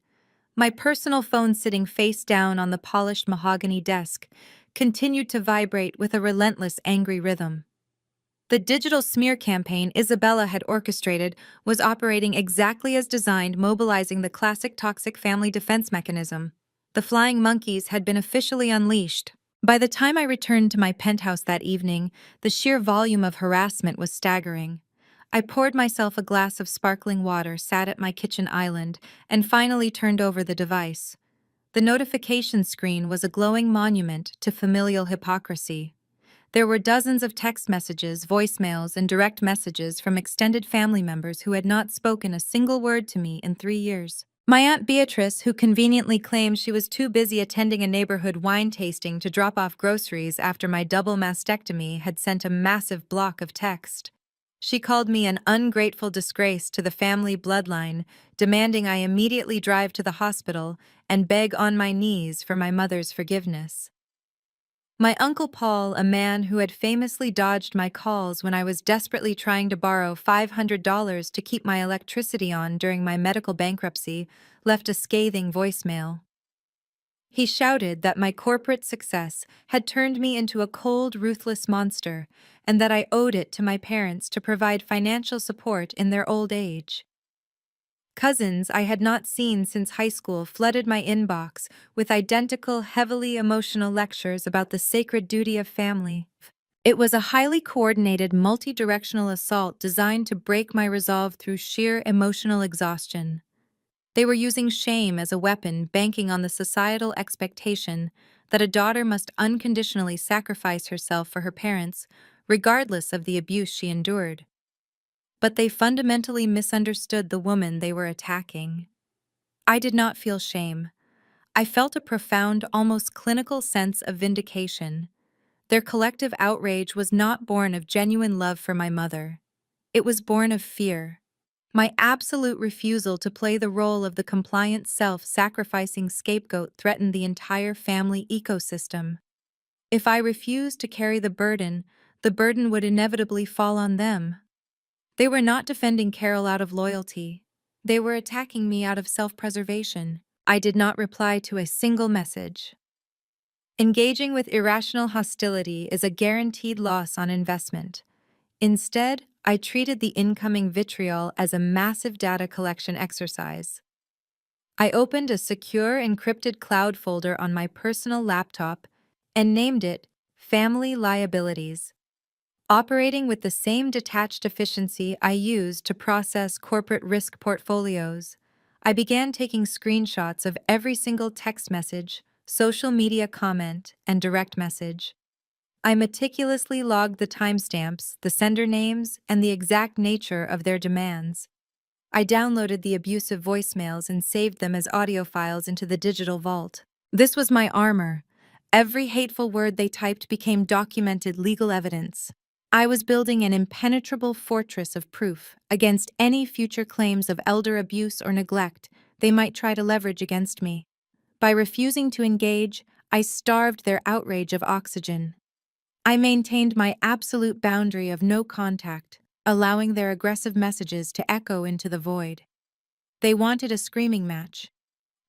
my personal phone sitting face down on the polished mahogany desk continued to vibrate with a relentless angry rhythm. The digital smear campaign Isabella had orchestrated was operating exactly as designed, mobilizing the classic toxic family defense mechanism. The flying monkeys had been officially unleashed. By the time I returned to my penthouse that evening, the sheer volume of harassment was staggering. I poured myself a glass of sparkling water, sat at my kitchen island, and finally turned over the device. The notification screen was a glowing monument to familial hypocrisy. There were dozens of text messages, voicemails, and direct messages from extended family members who had not spoken a single word to me in 3 years. My Aunt Beatrice, who conveniently claimed she was too busy attending a neighborhood wine tasting to drop off groceries after my double mastectomy, had sent a massive block of text. She called me an ungrateful disgrace to the family bloodline, demanding I immediately drive to the hospital and beg on my knees for my mother's forgiveness. My Uncle Paul, a man who had famously dodged my calls when I was desperately trying to borrow $500 to keep my electricity on during my medical bankruptcy, left a scathing voicemail. He shouted that my corporate success had turned me into a cold, ruthless monster, and that I owed it to my parents to provide financial support in their old age. Cousins I had not seen since high school flooded my inbox with identical, heavily emotional lectures about the sacred duty of family. It was a highly coordinated, multi-directional assault designed to break my resolve through sheer emotional exhaustion. They were using shame as a weapon, banking on the societal expectation that a daughter must unconditionally sacrifice herself for her parents, regardless of the abuse she endured. But they fundamentally misunderstood the woman they were attacking. I did not feel shame. I felt a profound, almost clinical sense of vindication. Their collective outrage was not born of genuine love for my mother. It was born of fear. My absolute refusal to play the role of the compliant self-sacrificing scapegoat threatened the entire family ecosystem. If I refused to carry the burden would inevitably fall on them. They were not defending Carol out of loyalty. They were attacking me out of self-preservation. I did not reply to a single message. Engaging with irrational hostility is a guaranteed loss on investment. Instead, I treated the incoming vitriol as a massive data collection exercise. I opened a secure encrypted cloud folder on my personal laptop and named it Family Liabilities. Operating with the same detached efficiency I used to process corporate risk portfolios, I began taking screenshots of every single text message, social media comment, and direct message. I meticulously logged the timestamps, the sender names, and the exact nature of their demands. I downloaded the abusive voicemails and saved them as audio files into the digital vault. This was my armor. Every hateful word they typed became documented legal evidence. I was building an impenetrable fortress of proof against any future claims of elder abuse or neglect they might try to leverage against me. By refusing to engage, I starved their outrage of oxygen. I maintained my absolute boundary of no contact, allowing their aggressive messages to echo into the void. They wanted a screaming match.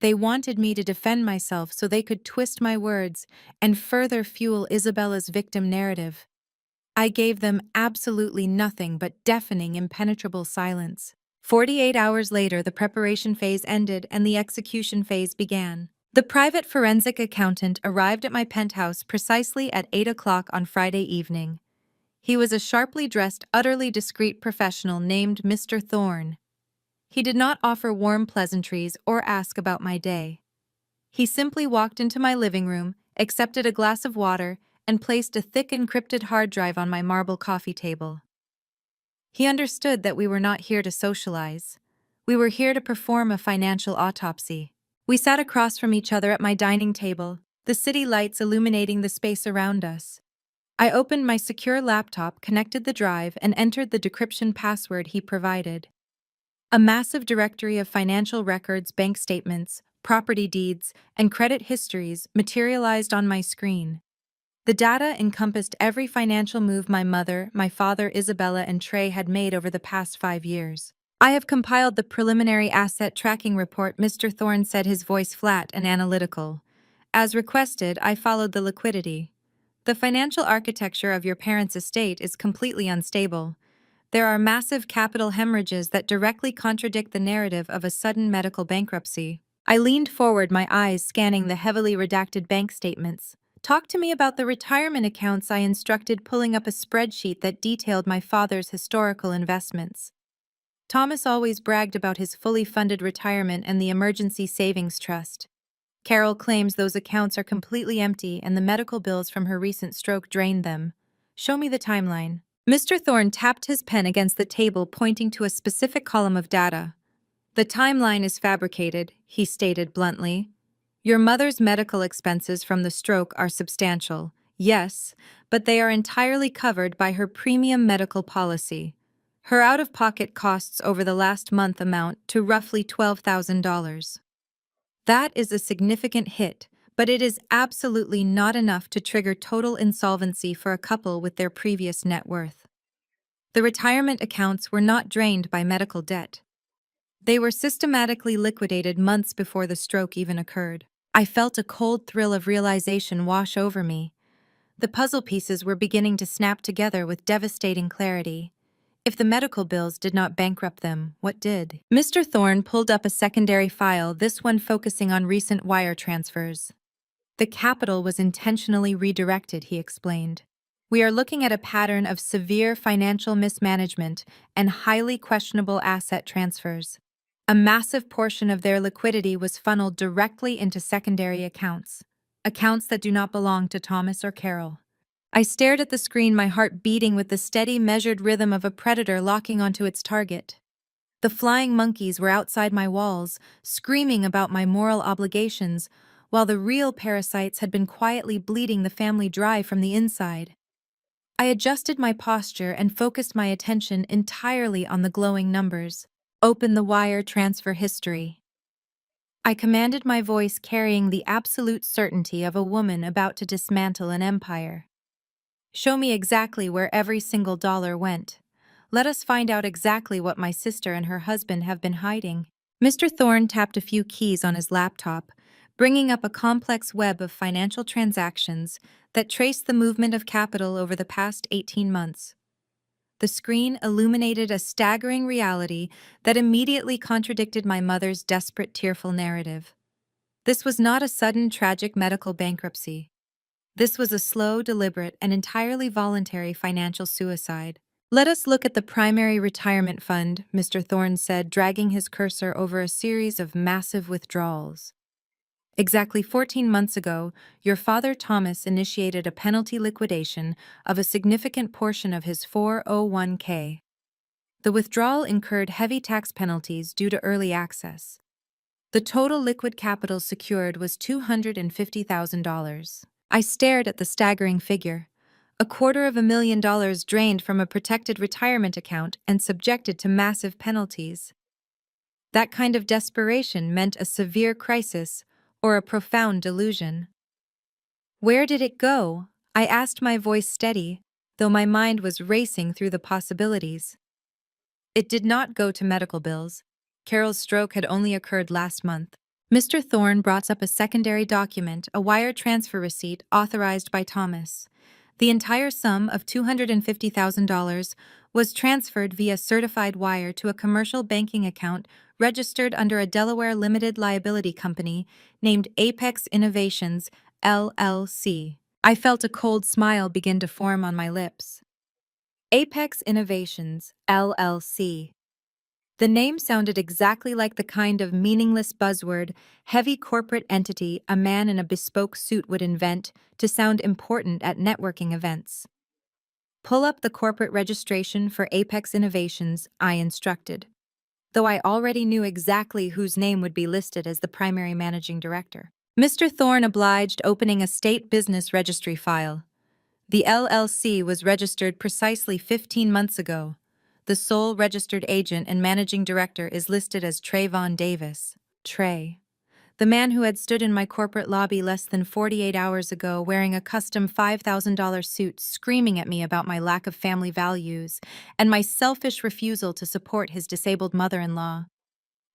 They wanted me to defend myself so they could twist my words and further fuel Isabella's victim narrative. I gave them absolutely nothing but deafening, impenetrable silence. 48 hours later, the preparation phase ended and the execution phase began. The private forensic accountant arrived at my penthouse precisely at 8 o'clock on Friday evening. He was a sharply dressed, utterly discreet professional named Mr. Thorne. He did not offer warm pleasantries or ask about my day. He simply walked into my living room, accepted a glass of water, and placed a thick encrypted hard drive on my marble coffee table. He understood that we were not here to socialize. We were here to perform a financial autopsy. We sat across from each other at my dining table, the city lights illuminating the space around us. I opened my secure laptop, connected the drive, and entered the decryption password he provided. A massive directory of financial records, bank statements, property deeds, and credit histories materialized on my screen. The data encompassed every financial move my mother, my father, Isabella, and Trey had made over the past 5 years. "I have compiled the preliminary asset tracking report," Mr. Thorne said, his voice flat and analytical. "As requested, I followed the liquidity. The financial architecture of your parents' estate is completely unstable. There are massive capital hemorrhages that directly contradict the narrative of a sudden medical bankruptcy." I leaned forward, my eyes scanning the heavily redacted bank statements. "Talk to me about the retirement accounts," I instructed, pulling up a spreadsheet that detailed my father's historical investments. Thomas always bragged about his fully funded retirement and the emergency savings trust. Carol claims those accounts are completely empty and the medical bills from her recent stroke drained them. "Show me the timeline." Mr. Thorne tapped his pen against the table, pointing to a specific column of data. "The timeline is fabricated," he stated bluntly. "Your mother's medical expenses from the stroke are substantial, yes, but they are entirely covered by her premium medical policy. Her out-of-pocket costs over the last month amount to roughly $12,000. That is a significant hit, but it is absolutely not enough to trigger total insolvency for a couple with their previous net worth. The retirement accounts were not drained by medical debt. They were systematically liquidated months before the stroke even occurred." I felt a cold thrill of realization wash over me. The puzzle pieces were beginning to snap together with devastating clarity. If the medical bills did not bankrupt them, what did? Mr. Thorne pulled up a secondary file, this one focusing on recent wire transfers. "The capital was intentionally redirected," he explained. "We are looking at a pattern of severe financial mismanagement and highly questionable asset transfers. A massive portion of their liquidity was funneled directly into secondary accounts that do not belong to Thomas or Carol." I stared at the screen, my heart beating with the steady, measured rhythm of a predator locking onto its target. The flying monkeys were outside my walls, screaming about my moral obligations, while the real parasites had been quietly bleeding the family dry from the inside. I adjusted my posture and focused my attention entirely on the glowing numbers. "Open the wire transfer history." I commanded, my voice carrying the absolute certainty of a woman about to dismantle an empire. "Show me exactly where every single dollar went. Let us find out exactly what my sister and her husband have been hiding." Mr. Thorne tapped a few keys on his laptop, bringing up a complex web of financial transactions that traced the movement of capital over the past 18 months. The screen illuminated a staggering reality that immediately contradicted my mother's desperate, tearful narrative. This was not a sudden, tragic medical bankruptcy. This was a slow, deliberate, and entirely voluntary financial suicide. "Let us look at the primary retirement fund," Mr. Thorne said, dragging his cursor over a series of massive withdrawals. "Exactly 14 months ago, your father Thomas initiated a penalty liquidation of a significant portion of his 401k. The withdrawal incurred heavy tax penalties due to early access. The total liquid capital secured was $250,000. I stared at the staggering figure. $250,000 drained from a protected retirement account and subjected to massive penalties. That kind of desperation meant a severe crisis or a profound delusion. "Where did it go?" I asked, my voice steady, though my mind was racing through the possibilities. "It did not go to medical bills. Carol's stroke had only occurred last month." Mr. Thorne brought up a secondary document, a wire transfer receipt authorized by Thomas. The entire sum of $250,000 was transferred via certified wire to a commercial banking account registered under a Delaware limited liability company named Apex Innovations, LLC. I felt a cold smile begin to form on my lips. Apex Innovations, LLC. The name sounded exactly like the kind of meaningless buzzword, heavy corporate entity a man in a bespoke suit would invent to sound important at networking events. Pull up the corporate registration for Apex Innovations, I instructed, though I already knew exactly whose name would be listed as the primary managing director. Mr. Thorne obliged, opening a state business registry file. The LLC was registered precisely 15 months ago. The sole registered agent and managing director is listed as Trayvon Davis. Trey. The man who had stood in my corporate lobby less than 48 hours ago wearing a custom $5,000 suit screaming at me about my lack of family values and my selfish refusal to support his disabled mother-in-law.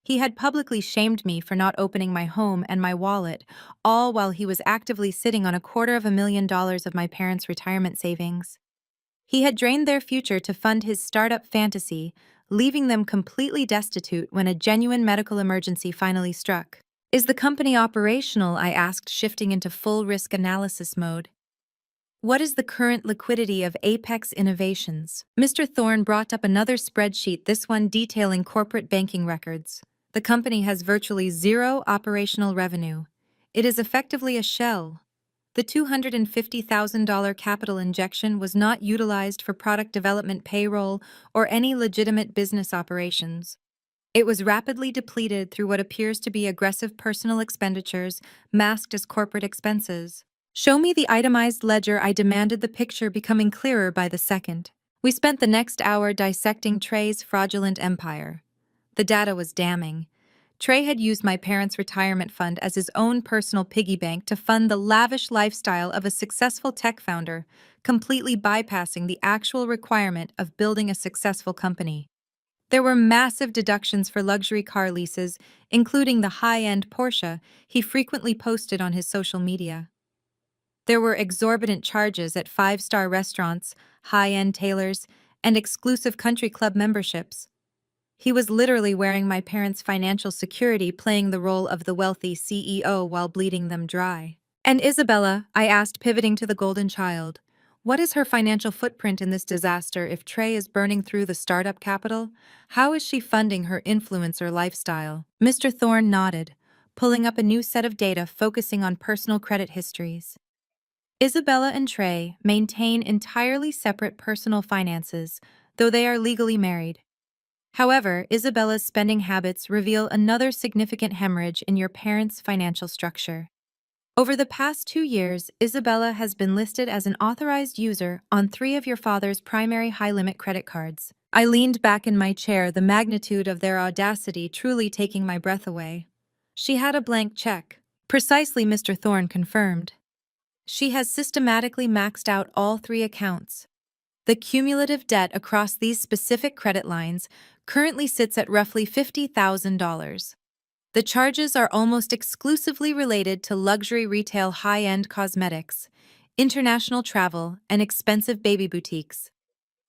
He had publicly shamed me for not opening my home and my wallet, all while he was actively sitting on $250,000 of my parents' retirement savings. He had drained their future to fund his startup fantasy, leaving them completely destitute when a genuine medical emergency finally struck. Is the company operational? I asked, shifting into full risk analysis mode. What is the current liquidity of Apex Innovations? Mr. Thorne brought up another spreadsheet, this one detailing corporate banking records. The company has virtually zero operational revenue. It is effectively a shell. The $250,000 capital injection was not utilized for product development, payroll, or any legitimate business operations. It was rapidly depleted through what appears to be aggressive personal expenditures masked as corporate expenses. Show me the itemized ledger, I demanded, the picture becoming clearer by the second. We spent the next hour dissecting Trey's fraudulent empire. The data was damning. Trey had used my parents' retirement fund as his own personal piggy bank to fund the lavish lifestyle of a successful tech founder, completely bypassing the actual requirement of building a successful company. There were massive deductions for luxury car leases, including the high-end Porsche he frequently posted on his social media. There were exorbitant charges at five-star restaurants, high-end tailors, and exclusive country club memberships. He was literally wearing my parents' financial security, playing the role of the wealthy CEO while bleeding them dry. And Isabella, I asked, pivoting to the golden child, what is her financial footprint in this disaster? If Trey is burning through the startup capital, how is she funding her influencer lifestyle? Mr. Thorne nodded, pulling up a new set of data focusing on personal credit histories. Isabella and Trey maintain entirely separate personal finances, though they are legally married. However, Isabella's spending habits reveal another significant hemorrhage in your parents' financial structure. Over the past 2 years, Isabella has been listed as an authorized user on 3 of your father's primary high-limit credit cards. I leaned back in my chair, the magnitude of their audacity truly taking my breath away. She had a blank check. Precisely, Mr. Thorne confirmed. She has systematically maxed out all 3 accounts. The cumulative debt across these specific credit lines currently sits at roughly $50,000. The charges are almost exclusively related to luxury retail, high-end cosmetics, international travel, and expensive baby boutiques.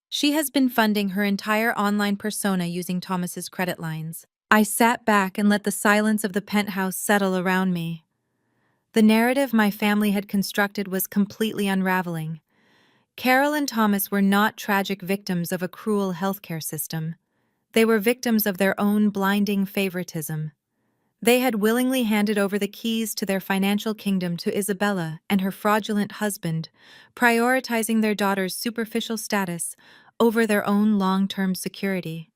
She has been funding her entire online persona using Thomas's credit lines. I sat back and let the silence of the penthouse settle around me. The narrative my family had constructed was completely unraveling. Carol and Thomas were not tragic victims of a cruel healthcare system. They were victims of their own blinding favoritism. They had willingly handed over the keys to their financial kingdom to Isabella and her fraudulent husband, prioritizing their daughter's superficial status over their own long-term security.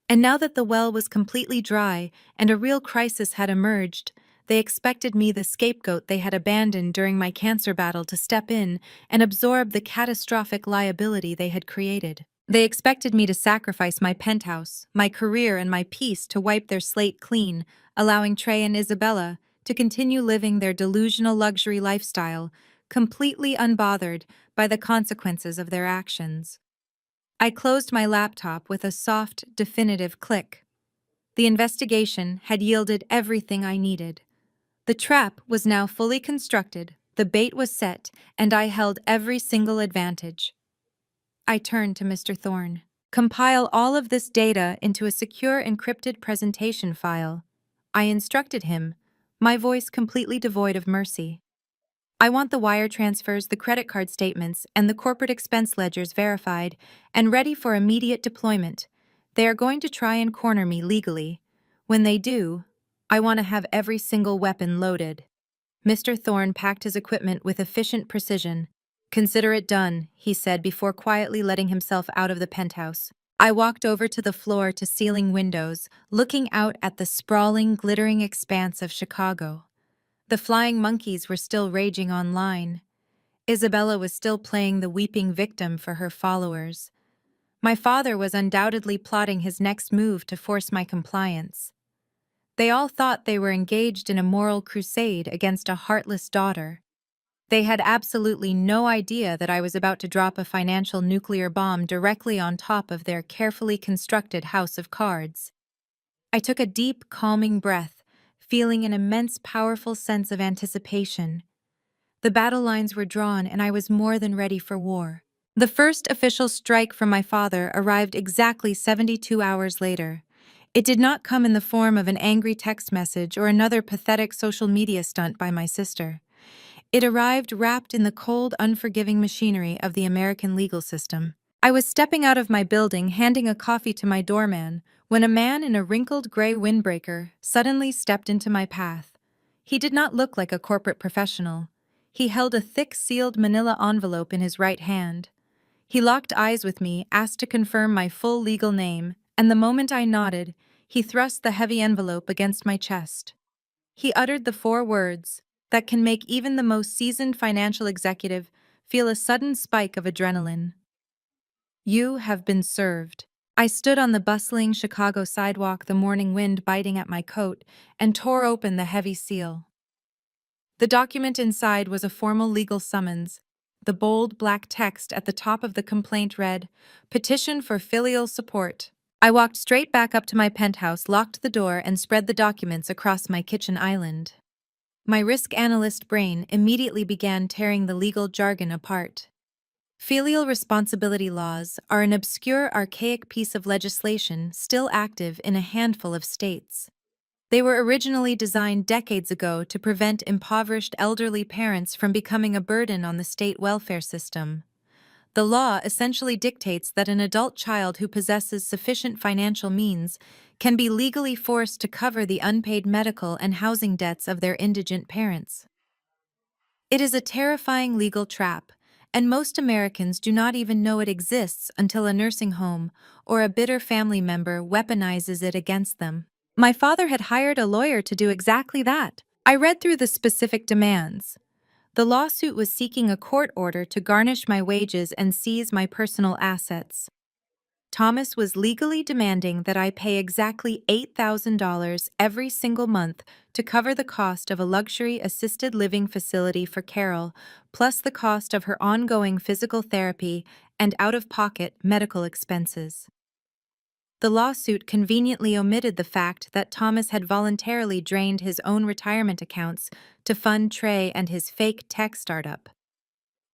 And now that the well was completely dry and a real crisis had emerged, they expected me, the scapegoat they had abandoned during my cancer battle, to step in and absorb the catastrophic liability they had created. They expected me to sacrifice my penthouse, my career, and my peace to wipe their slate clean, allowing Trey and Isabella to continue living their delusional luxury lifestyle, completely unbothered by the consequences of their actions. I closed my laptop with a soft, definitive click. The investigation had yielded everything I needed. The trap was now fully constructed, the bait was set, and I held every single advantage. I turned to Mr. Thorne. Compile all of this data into a secure encrypted presentation file. I instructed him, my voice completely devoid of mercy. I want the wire transfers, the credit card statements, and the corporate expense ledgers verified and ready for immediate deployment. They are going to try and corner me legally. When they do, I want to have every single weapon loaded. Mr. Thorne packed his equipment with efficient precision. Consider it done, he said before quietly letting himself out of the penthouse. I walked over to the floor-to-ceiling windows, looking out at the sprawling, glittering expanse of Chicago. The flying monkeys were still raging online. Isabella was still playing the weeping victim for her followers. My father was undoubtedly plotting his next move to force my compliance. They all thought they were engaged in a moral crusade against a heartless daughter. They had absolutely no idea that I was about to drop a financial nuclear bomb directly on top of their carefully constructed house of cards. I took a deep, calming breath, feeling an immense, powerful sense of anticipation. The battle lines were drawn, and I was more than ready for war. The first official strike from my father arrived exactly 72 hours later. It did not come in the form of an angry text message or another pathetic social media stunt by my sister. It arrived wrapped in the cold, unforgiving machinery of the American legal system. I was stepping out of my building, handing a coffee to my doorman, when a man in a wrinkled gray windbreaker suddenly stepped into my path. He did not look like a corporate professional. He held a thick, sealed manila envelope in his right hand. He locked eyes with me, asked to confirm my full legal name, and the moment I nodded, he thrust the heavy envelope against my chest. He uttered the 4 words that can make even the most seasoned financial executive feel a sudden spike of adrenaline. You have been served. I stood on the bustling Chicago sidewalk, the morning wind biting at my coat, and tore open the heavy seal. The document inside was a formal legal summons. The bold black text at the top of the complaint read, "Petition for filial support." I walked straight back up to my penthouse, locked the door, and spread the documents across my kitchen island. My risk analyst brain immediately began tearing the legal jargon apart. Filial responsibility laws are an obscure, archaic piece of legislation still active in a handful of states. They were originally designed decades ago to prevent impoverished elderly parents from becoming a burden on the state welfare system. The law essentially dictates that an adult child who possesses sufficient financial means can be legally forced to cover the unpaid medical and housing debts of their indigent parents. It is a terrifying legal trap, and most Americans do not even know it exists until a nursing home or a bitter family member weaponizes it against them. My father had hired a lawyer to do exactly that. I read through the specific demands. The lawsuit was seeking a court order to garnish my wages and seize my personal assets. Thomas was legally demanding that I pay exactly $8,000 every single month to cover the cost of a luxury assisted living facility for Carol, plus the cost of her ongoing physical therapy and out-of-pocket medical expenses. The lawsuit conveniently omitted the fact that Thomas had voluntarily drained his own retirement accounts to fund Trey and his fake tech startup.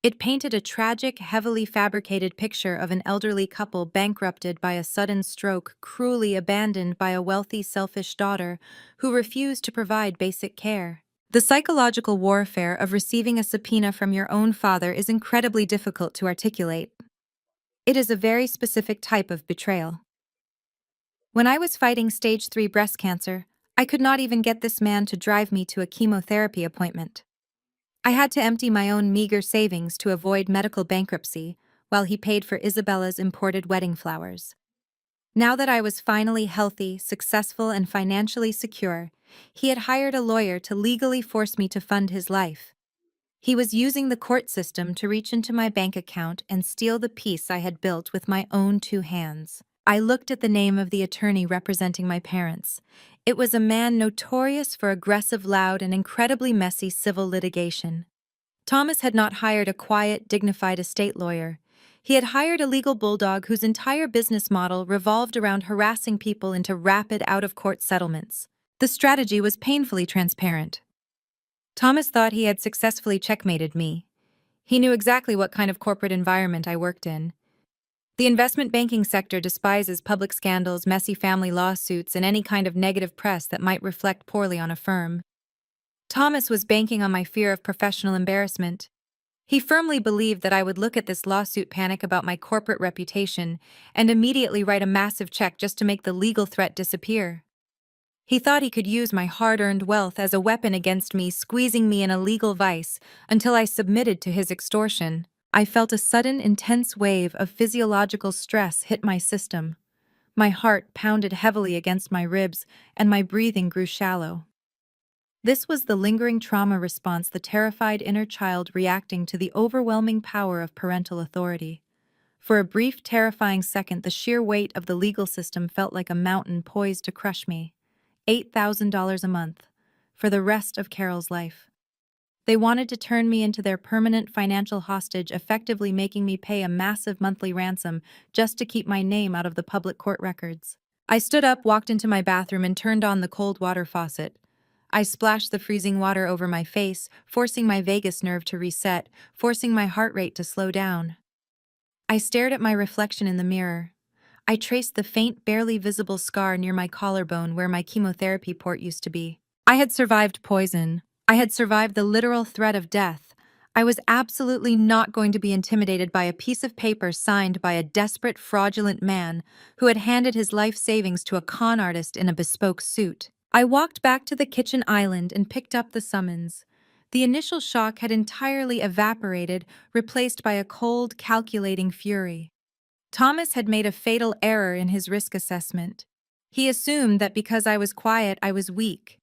It painted a tragic, heavily fabricated picture of an elderly couple bankrupted by a sudden stroke, cruelly abandoned by a wealthy, selfish daughter who refused to provide basic care. The psychological warfare of receiving a subpoena from your own father is incredibly difficult to articulate. It is a very specific type of betrayal. When I was fighting stage 3 breast cancer, I could not even get this man to drive me to a chemotherapy appointment. I had to empty my own meager savings to avoid medical bankruptcy, while he paid for Isabella's imported wedding flowers. Now that I was finally healthy, successful, and financially secure, he had hired a lawyer to legally force me to fund his life. He was using the court system to reach into my bank account and steal the peace I had built with my own 2 hands. I looked at the name of the attorney representing my parents. It was a man notorious for aggressive, loud, and incredibly messy civil litigation. Thomas had not hired a quiet, dignified estate lawyer. He had hired a legal bulldog whose entire business model revolved around harassing people into rapid, out-of-court settlements. The strategy was painfully transparent. Thomas thought he had successfully checkmated me. He knew exactly what kind of corporate environment I worked in. The investment banking sector despises public scandals, messy family lawsuits, and any kind of negative press that might reflect poorly on a firm. Thomas was banking on my fear of professional embarrassment. He firmly believed that I would look at this lawsuit, panic about my corporate reputation, and immediately write a massive check just to make the legal threat disappear. He thought he could use my hard-earned wealth as a weapon against me, squeezing me in a legal vice until I submitted to his extortion. I felt a sudden, intense wave of physiological stress hit my system. My heart pounded heavily against my ribs, and my breathing grew shallow. This was the lingering trauma response, the terrified inner child reacting to the overwhelming power of parental authority. For a brief, terrifying second, the sheer weight of the legal system felt like a mountain poised to crush me. $8,000 a month, for the rest of Carol's life. They wanted to turn me into their permanent financial hostage, effectively making me pay a massive monthly ransom just to keep my name out of the public court records. I stood up, walked into my bathroom, and turned on the cold water faucet. I splashed the freezing water over my face, forcing my vagus nerve to reset, forcing my heart rate to slow down. I stared at my reflection in the mirror. I traced the faint, barely visible scar near my collarbone where my chemotherapy port used to be. I had survived poison. I had survived the literal threat of death. I was absolutely not going to be intimidated by a piece of paper signed by a desperate, fraudulent man who had handed his life savings to a con artist in a bespoke suit. I walked back to the kitchen island and picked up the summons. The initial shock had entirely evaporated, replaced by a cold, calculating fury. Thomas had made a fatal error in his risk assessment. He assumed that because I was quiet, I was weak.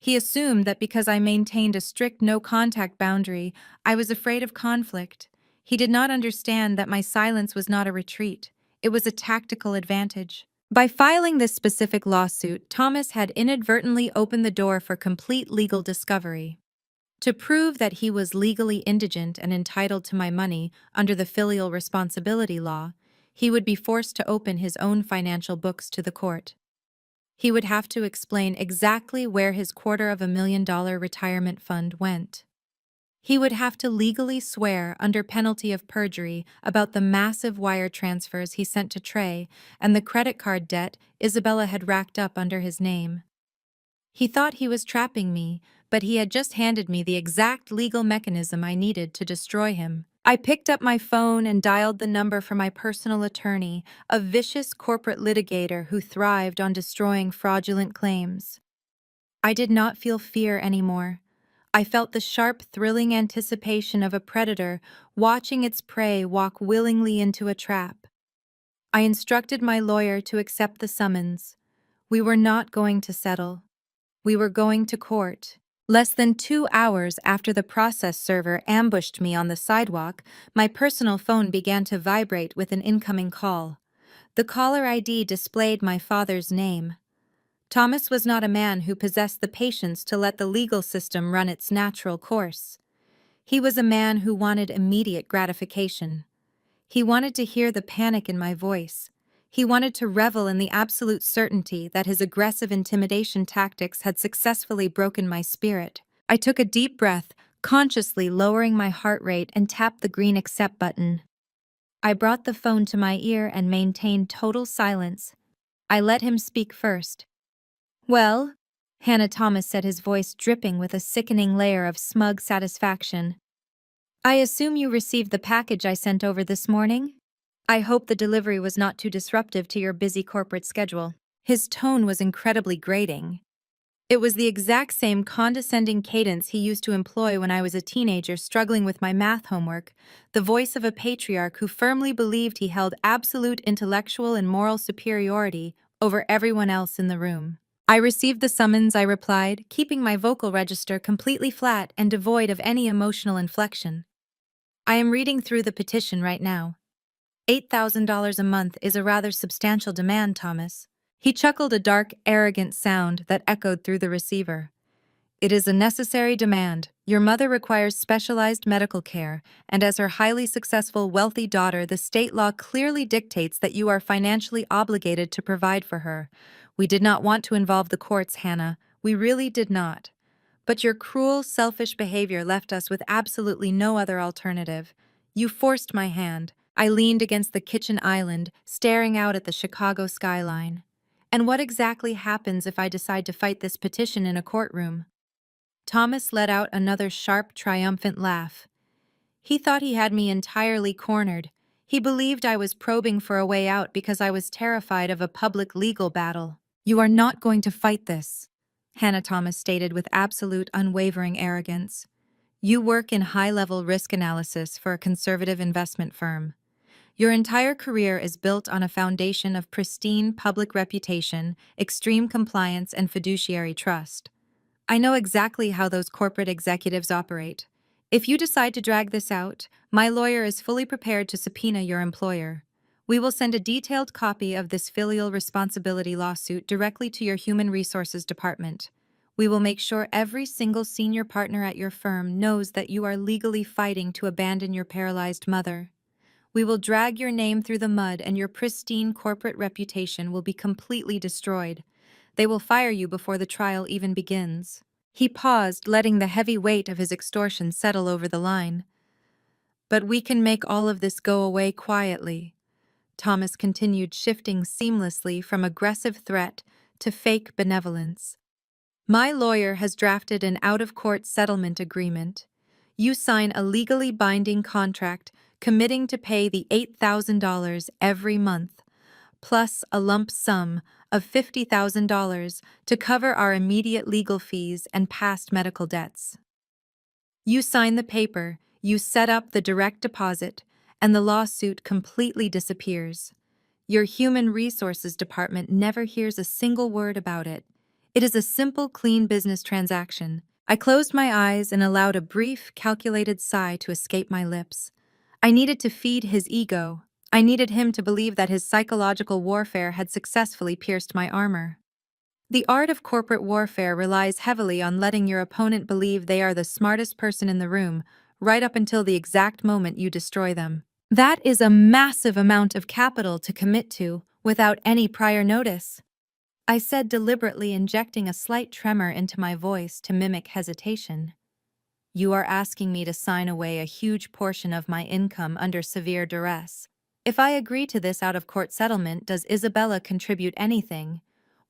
He assumed that because I maintained a strict no-contact boundary, I was afraid of conflict. He did not understand that my silence was not a retreat. It was a tactical advantage. By filing this specific lawsuit, Thomas had inadvertently opened the door for complete legal discovery. To prove that he was legally indigent and entitled to my money under the filial responsibility law, he would be forced to open his own financial books to the court. He would have to explain exactly where his $250,000 retirement fund went. He would have to legally swear under penalty of perjury about the massive wire transfers he sent to Trey and the credit card debt Isabella had racked up under his name. He thought he was trapping me, but he had just handed me the exact legal mechanism I needed to destroy him. I picked up my phone and dialed the number for my personal attorney, a vicious corporate litigator who thrived on destroying fraudulent claims. I did not feel fear anymore. I felt the sharp, thrilling anticipation of a predator watching its prey walk willingly into a trap. I instructed my lawyer to accept the summons. We were not going to settle. We were going to court. Less than 2 hours after the process server ambushed me on the sidewalk, my personal phone began to vibrate with an incoming call. The caller ID displayed my father's name. Thomas was not a man who possessed the patience to let the legal system run its natural course. He was a man who wanted immediate gratification. He wanted to hear the panic in my voice. He wanted to revel in the absolute certainty that his aggressive intimidation tactics had successfully broken my spirit. I took a deep breath, consciously lowering my heart rate, and tapped the green accept button. I brought the phone to my ear and maintained total silence. I let him speak first. "Well," Hannah Thomas said, his voice dripping with a sickening layer of smug satisfaction. "I assume you received the package I sent over this morning? I hope the delivery was not too disruptive to your busy corporate schedule." His tone was incredibly grating. It was the exact same condescending cadence he used to employ when I was a teenager struggling with my math homework, the voice of a patriarch who firmly believed he held absolute intellectual and moral superiority over everyone else in the room. "I received the summons," I replied, keeping my vocal register completely flat and devoid of any emotional inflection. "I am reading through the petition right now. $8,000 a month is a rather substantial demand, Thomas." He chuckled, a dark, arrogant sound that echoed through the receiver. "It is a necessary demand. Your mother requires specialized medical care, and as her highly successful, wealthy daughter, the state law clearly dictates that you are financially obligated to provide for her. We did not want to involve the courts, Hannah. We really did not. But your cruel, selfish behavior left us with absolutely no other alternative. You forced my hand. I leaned against the kitchen island, staring out at the Chicago skyline. And what exactly happens if I decide to fight this petition in a courtroom? Thomas let out another sharp, triumphant laugh. He thought he had me entirely cornered. He believed I was probing for a way out because I was terrified of a public legal battle. "You are not going to fight this," Hannah Thomas stated with absolute unwavering arrogance. "You work in high-level risk analysis for a conservative investment firm. Your entire career is built on a foundation of pristine public reputation, extreme compliance, and fiduciary trust. I know exactly how those corporate executives operate. If you decide to drag this out, my lawyer is fully prepared to subpoena your employer. We will send a detailed copy of this filial responsibility lawsuit directly to your Human Resources Department. We will make sure every single senior partner at your firm knows that you are legally fighting to abandon your paralyzed mother. We will drag your name through the mud and your pristine corporate reputation will be completely destroyed. They will fire you before the trial even begins." He paused, letting the heavy weight of his extortion settle over the line. "But we can make all of this go away quietly," Thomas continued, shifting seamlessly from aggressive threat to fake benevolence. "My lawyer has drafted an out-of-court settlement agreement. You sign a legally binding contract committing to pay the $8,000 every month, plus a lump sum of $50,000 to cover our immediate legal fees and past medical debts. You sign the paper, you set up the direct deposit, and the lawsuit completely disappears. Your Human Resources Department never hears a single word about it. It is a simple, clean business transaction." I closed my eyes and allowed a brief, calculated sigh to escape my lips. I needed to feed his ego. I needed him to believe that his psychological warfare had successfully pierced my armor. The art of corporate warfare relies heavily on letting your opponent believe they are the smartest person in the room, right up until the exact moment you destroy them. That is a massive amount of capital to commit to without any prior notice, I said, deliberately injecting a slight tremor into my voice to mimic hesitation. "You are asking me to sign away a huge portion of my income under severe duress. If I agree to this out-of-court settlement, does Isabella contribute anything?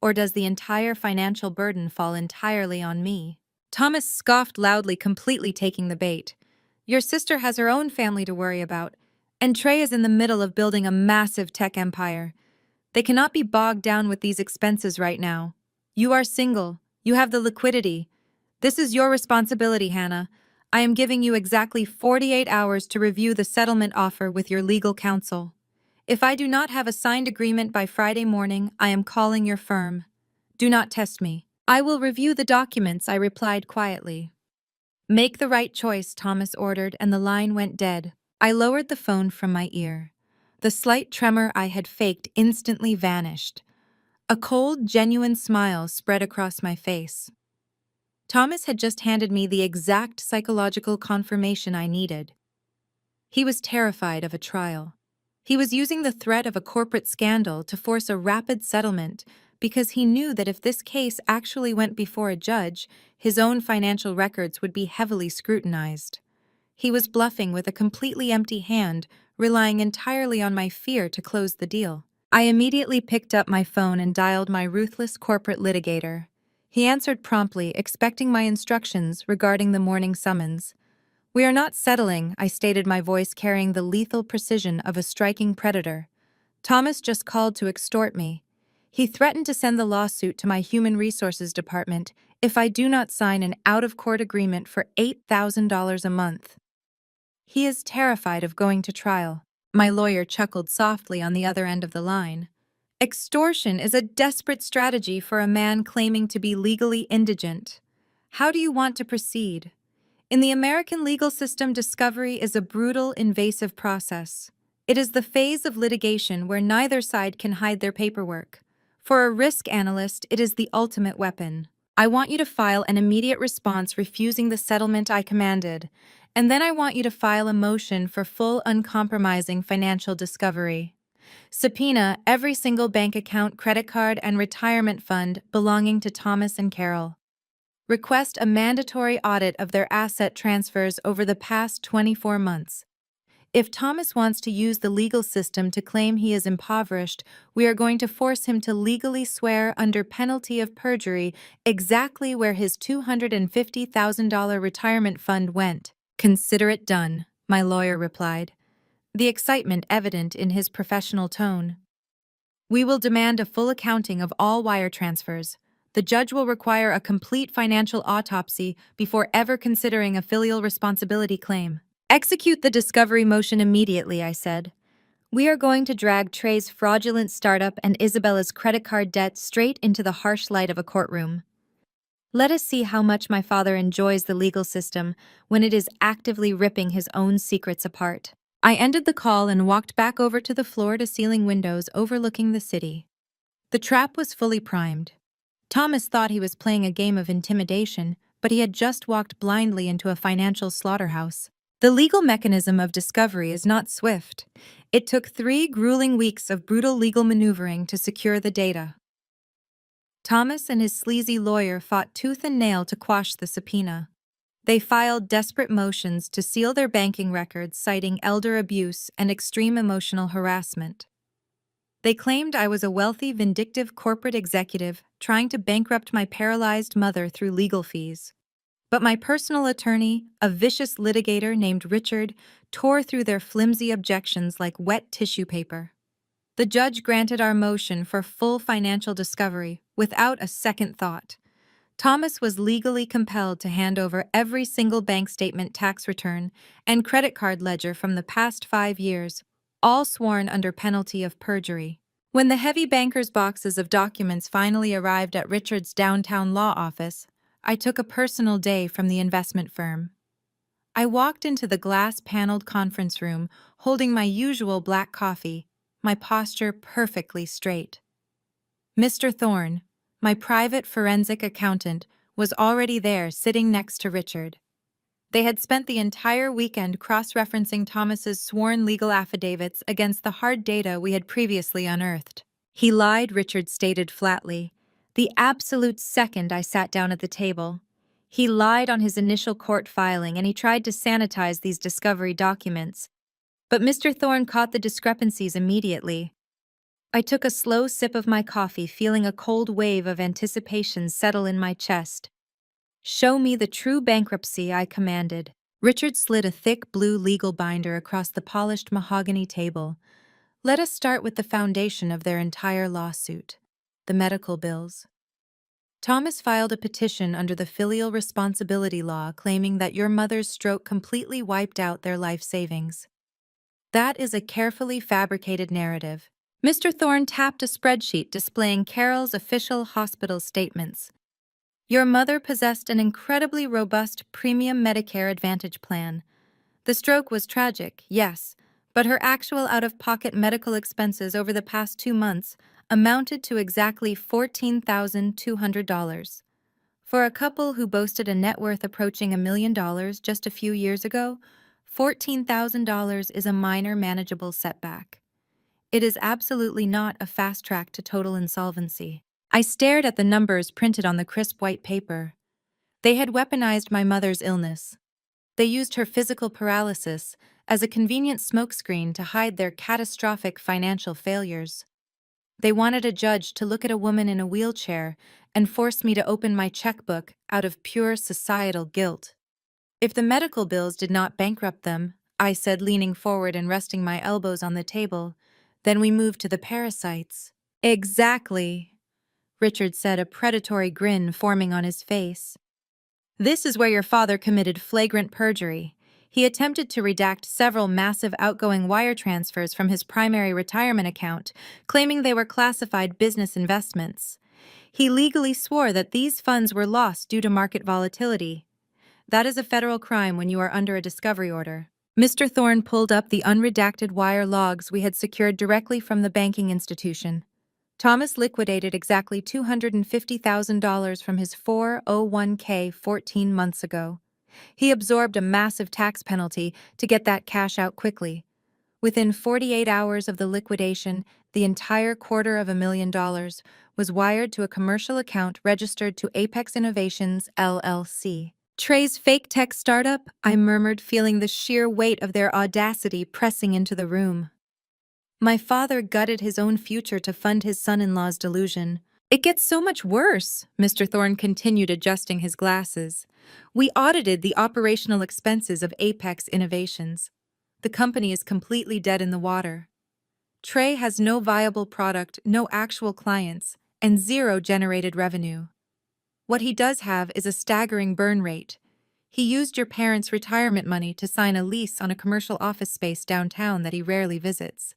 Or does the entire financial burden fall entirely on me?" Thomas scoffed loudly, completely taking the bait. "Your sister has her own family to worry about, and Trey is in the middle of building a massive tech empire. They cannot be bogged down with these expenses right now. You are single. You have the liquidity. This is your responsibility, Hannah. I am giving you exactly 48 hours to review the settlement offer with your legal counsel. If I do not have a signed agreement by Friday morning, I am calling your firm. Do not test me." "I will review the documents," I replied quietly. "Make the right choice," Thomas ordered, and the line went dead. I lowered the phone from my ear. The slight tremor I had faked instantly vanished. A cold, genuine smile spread across my face. Thomas had just handed me the exact psychological confirmation I needed. He was terrified of a trial. He was using the threat of a corporate scandal to force a rapid settlement because he knew that if this case actually went before a judge, his own financial records would be heavily scrutinized. He was bluffing with a completely empty hand, relying entirely on my fear to close the deal. I immediately picked up my phone and dialed my ruthless corporate litigator. He answered promptly, expecting my instructions regarding the morning summons. "We are not settling," I stated, my voice carrying the lethal precision of a striking predator. "Thomas just called to extort me. He threatened to send the lawsuit to my Human Resources Department if I do not sign an out-of-court agreement for $8,000 a month. He is terrified of going to trial." My lawyer chuckled softly on the other end of the line. "Extortion is a desperate strategy for a man claiming to be legally indigent. How do you want to proceed? In the American legal system, discovery is a brutal, invasive process. It is the phase of litigation where neither side can hide their paperwork. For a risk analyst, it is the ultimate weapon. I want you to file an immediate response refusing the settlement I commanded, and then I want you to file a motion for full, uncompromising financial discovery. Subpoena every single bank account, credit card, and retirement fund belonging to Thomas and Carol. Request a mandatory audit of their asset transfers over the past 24 months. If Thomas wants to use the legal system to claim he is impoverished, we are going to force him to legally swear under penalty of perjury exactly where his $250,000 retirement fund went. Consider it done, my lawyer replied, the excitement evident in his professional tone. We will demand a full accounting of all wire transfers. The judge will require a complete financial autopsy before ever considering a filial responsibility claim. Execute the discovery motion immediately, I said. We are going to drag Trey's fraudulent startup and Isabella's credit card debt straight into the harsh light of a courtroom. Let us see how much my father enjoys the legal system when it is actively ripping his own secrets apart. I ended the call and walked back over to the floor-to-ceiling windows overlooking the city. The trap was fully primed. Thomas thought he was playing a game of intimidation, but he had just walked blindly into a financial slaughterhouse. The legal mechanism of discovery is not swift. It took 3 grueling weeks of brutal legal maneuvering to secure the data. Thomas and his sleazy lawyer fought tooth and nail to quash the subpoena. They filed desperate motions to seal their banking records, citing elder abuse and extreme emotional harassment. They claimed I was a wealthy, vindictive corporate executive trying to bankrupt my paralyzed mother through legal fees. But my personal attorney, a vicious litigator named Richard, tore through their flimsy objections like wet tissue paper. The judge granted our motion for full financial discovery without a second thought. Thomas was legally compelled to hand over every single bank statement, tax return, and credit card ledger from the past 5 years, all sworn under penalty of perjury. When the heavy banker's boxes of documents finally arrived at Richard's downtown law office, I took a personal day from the investment firm. I walked into the glass-paneled conference room, holding my usual black coffee, my posture perfectly straight. Mr. Thorne, my private forensic accountant, was already there sitting next to Richard. They had spent the entire weekend cross-referencing Thomas's sworn legal affidavits against the hard data we had previously unearthed. He lied, Richard stated flatly, the absolute second I sat down at the table. He lied on his initial court filing, and he tried to sanitize these discovery documents. But Mr. Thorne caught the discrepancies immediately. I took a slow sip of my coffee, feeling a cold wave of anticipation settle in my chest. Show me the true bankruptcy, I commanded. Richard slid a thick blue legal binder across the polished mahogany table. Let us start with the foundation of their entire lawsuit, the medical bills. Thomas filed a petition under the filial responsibility law claiming that your mother's stroke completely wiped out their life savings. That is a carefully fabricated narrative. Mr. Thorne tapped a spreadsheet displaying Carol's official hospital statements. Your mother possessed an incredibly robust premium Medicare Advantage plan. The stroke was tragic, yes, but her actual out-of-pocket medical expenses over the past 2 months amounted to exactly $14,200. For a couple who boasted a net worth approaching $1 million just a few years ago, $14,000 is a minor manageable setback. It is absolutely not a fast track to total insolvency. I stared at the numbers printed on the crisp white paper. They had weaponized my mother's illness. They used her physical paralysis as a convenient smokescreen to hide their catastrophic financial failures. They wanted a judge to look at a woman in a wheelchair and force me to open my checkbook out of pure societal guilt. If the medical bills did not bankrupt them, I said, leaning forward and resting my elbows on the table, then we moved to the parasites. Exactly, Richard said, a predatory grin forming on his face. This is where your father committed flagrant perjury. He attempted to redact several massive outgoing wire transfers from his primary retirement account, claiming they were classified business investments. He legally swore that these funds were lost due to market volatility. That is a federal crime when you are under a discovery order. Mr. Thorne pulled up the unredacted wire logs we had secured directly from the banking institution. Thomas liquidated exactly $250,000 from his 401k 14 months ago. He absorbed a massive tax penalty to get that cash out quickly. Within 48 hours of the liquidation, the entire $250,000 was wired to a commercial account registered to Apex Innovations, LLC. Trey's fake tech startup, I murmured, feeling the sheer weight of their audacity pressing into the room. My father gutted his own future to fund his son-in-law's delusion. It gets so much worse, Mr. Thorne continued, adjusting his glasses. We audited the operational expenses of Apex Innovations. The company is completely dead in the water. Trey has no viable product, no actual clients, and zero generated revenue. What he does have is a staggering burn rate. He used your parents' retirement money to sign a lease on a commercial office space downtown that he rarely visits.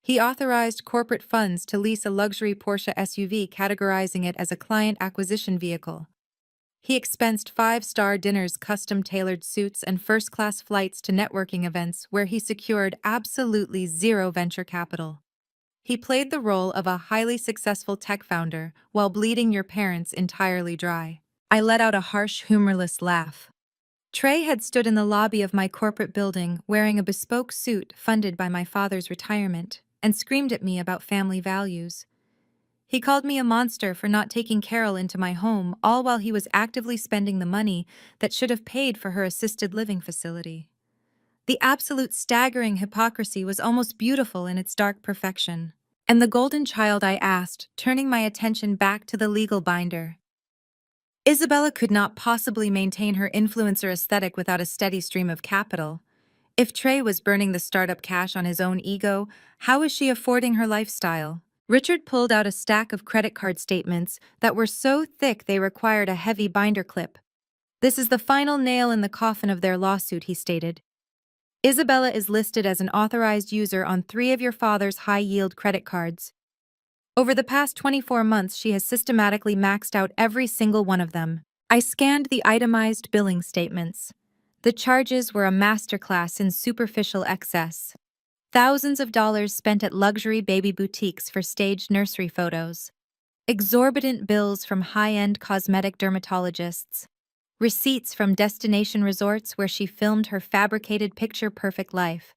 He authorized corporate funds to lease a luxury Porsche SUV, categorizing it as a client acquisition vehicle. He expensed five-star dinners, custom-tailored suits, and first-class flights to networking events where he secured absolutely zero venture capital. He played the role of a highly successful tech founder while bleeding your parents entirely dry. I let out a harsh, humorless laugh. Trey had stood in the lobby of my corporate building wearing a bespoke suit funded by my father's retirement and screamed at me about family values. He called me a monster for not taking Carol into my home, all while he was actively spending the money that should have paid for her assisted living facility. The absolute staggering hypocrisy was almost beautiful in its dark perfection. And the golden child, I asked, turning my attention back to the legal binder. Isabella could not possibly maintain her influencer aesthetic without a steady stream of capital. If Trey was burning the startup cash on his own ego, how was she affording her lifestyle? Richard pulled out a stack of credit card statements that were so thick they required a heavy binder clip. This is the final nail in the coffin of their lawsuit, he stated. Isabella is listed as an authorized user on 3 of your father's high-yield credit cards. Over the past 24 months, she has systematically maxed out every single one of them. I scanned the itemized billing statements. The charges were a masterclass in superficial excess. Thousands of dollars spent at luxury baby boutiques for staged nursery photos. Exorbitant bills from high-end cosmetic dermatologists. Receipts from destination resorts where she filmed her fabricated picture-perfect life.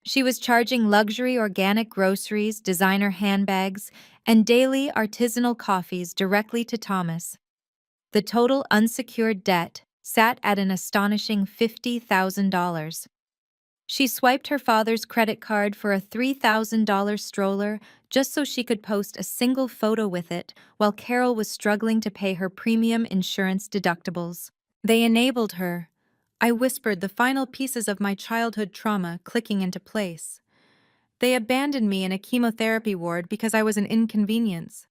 She was charging luxury organic groceries, designer handbags, and daily artisanal coffees directly to Thomas. The total unsecured debt sat at an astonishing $50,000. She swiped her father's credit card for a $3,000 stroller just so she could post a single photo with it while Carol was struggling to pay her premium insurance deductibles. They enabled her. I whispered, the final pieces of my childhood trauma clicking into place. They abandoned me in a chemotherapy ward because I was an inconvenience.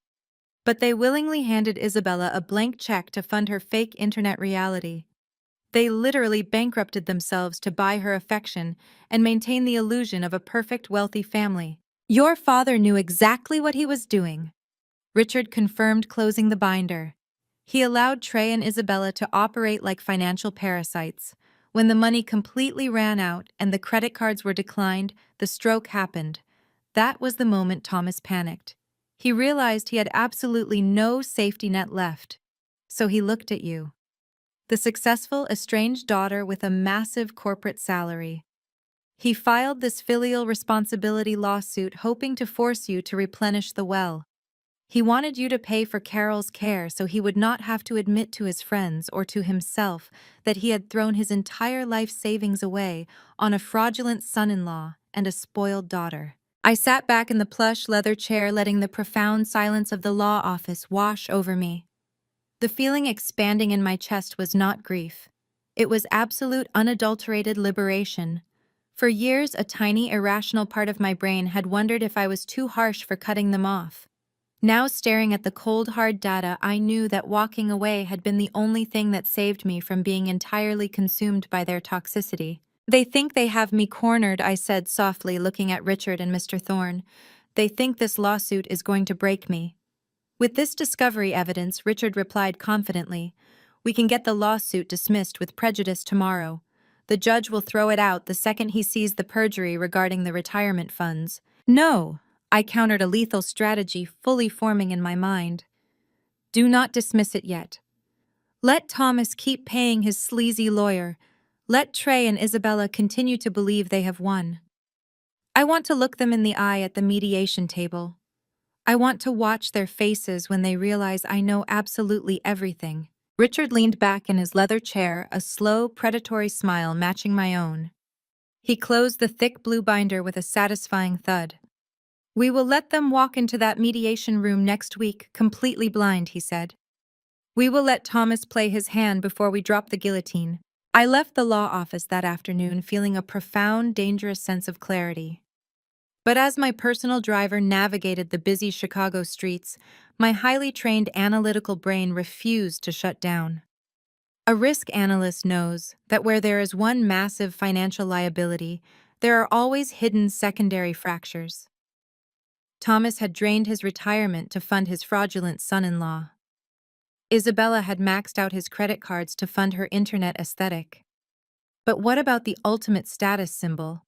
But they willingly handed Isabella a blank check to fund her fake internet reality. They literally bankrupted themselves to buy her affection and maintain the illusion of a perfect, wealthy family. Your father knew exactly what he was doing, Richard confirmed, closing the binder. He allowed Trey and Isabella to operate like financial parasites. When the money completely ran out and the credit cards were declined, the stroke happened. That was the moment Thomas panicked. He realized he had absolutely no safety net left. So he looked at you. The successful, estranged daughter with a massive corporate salary. He filed this filial responsibility lawsuit hoping to force you to replenish the well. He wanted you to pay for Carol's care so he would not have to admit to his friends or to himself that he had thrown his entire life savings away on a fraudulent son-in-law and a spoiled daughter. I sat back in the plush leather chair, letting the profound silence of the law office wash over me. The feeling expanding in my chest was not grief. It was absolute, unadulterated liberation. For years, a tiny, irrational part of my brain had wondered if I was too harsh for cutting them off. Now, staring at the cold, hard data, I knew that walking away had been the only thing that saved me from being entirely consumed by their toxicity. They think they have me cornered, I said softly, looking at Richard and Mr. Thorne. They think this lawsuit is going to break me. With this discovery evidence, Richard replied confidently, we can get the lawsuit dismissed with prejudice tomorrow. The judge will throw it out the second he sees the perjury regarding the retirement funds. No, I countered, a lethal strategy fully forming in my mind. Do not dismiss it yet. Let Thomas keep paying his sleazy lawyer. Let Trey and Isabella continue to believe they have won. I want to look them in the eye at the mediation table. I want to watch their faces when they realize I know absolutely everything. Richard leaned back in his leather chair, a slow, predatory smile matching my own. He closed the thick blue binder with a satisfying thud. "We will let them walk into that mediation room next week, completely blind," he said. "We will let Thomas play his hand before we drop the guillotine." I left the law office that afternoon feeling a profound, dangerous sense of clarity. But as my personal driver navigated the busy Chicago streets, my highly trained analytical brain refused to shut down. A risk analyst knows that where there is one massive financial liability, there are always hidden secondary fractures. Thomas had drained his retirement to fund his fraudulent son-in-law. Isabella had maxed out his credit cards to fund her internet aesthetic. But what about the ultimate status symbol?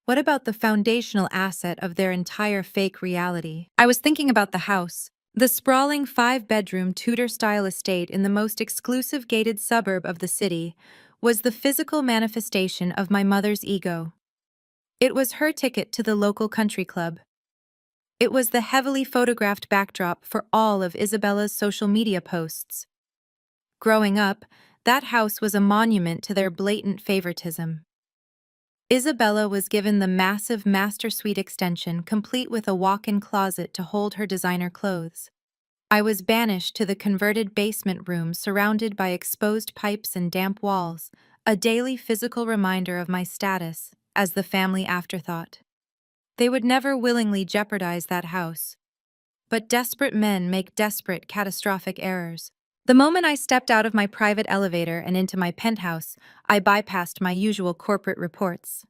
What about the foundational asset of their entire fake reality? I was thinking about the house. The sprawling 5-bedroom Tudor-style estate in the most exclusive gated suburb of the city was the physical manifestation of my mother's ego. It was her ticket to the local country club. It was the heavily photographed backdrop for all of Isabella's social media posts. Growing up, that house was a monument to their blatant favoritism. Isabella was given the massive master suite extension, complete with a walk-in closet to hold her designer clothes. I was banished to the converted basement room surrounded by exposed pipes and damp walls, a daily physical reminder of my status as the family afterthought. They would never willingly jeopardize that house. But desperate men make desperate, catastrophic errors. The moment I stepped out of my private elevator and into my penthouse, I bypassed my usual corporate reports.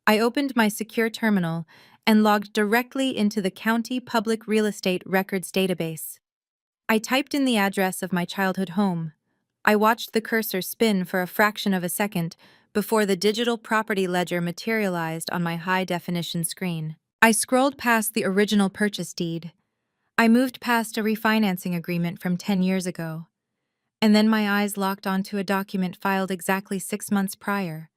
I opened my secure terminal and logged directly into the County Public Real Estate Records database. I typed in the address of my childhood home. I watched the cursor spin for a fraction of a second before the digital property ledger materialized on my high-definition screen. I scrolled past the original purchase deed. I moved past a refinancing agreement from 10 years ago. And then my eyes locked onto a document filed exactly 6 months prior.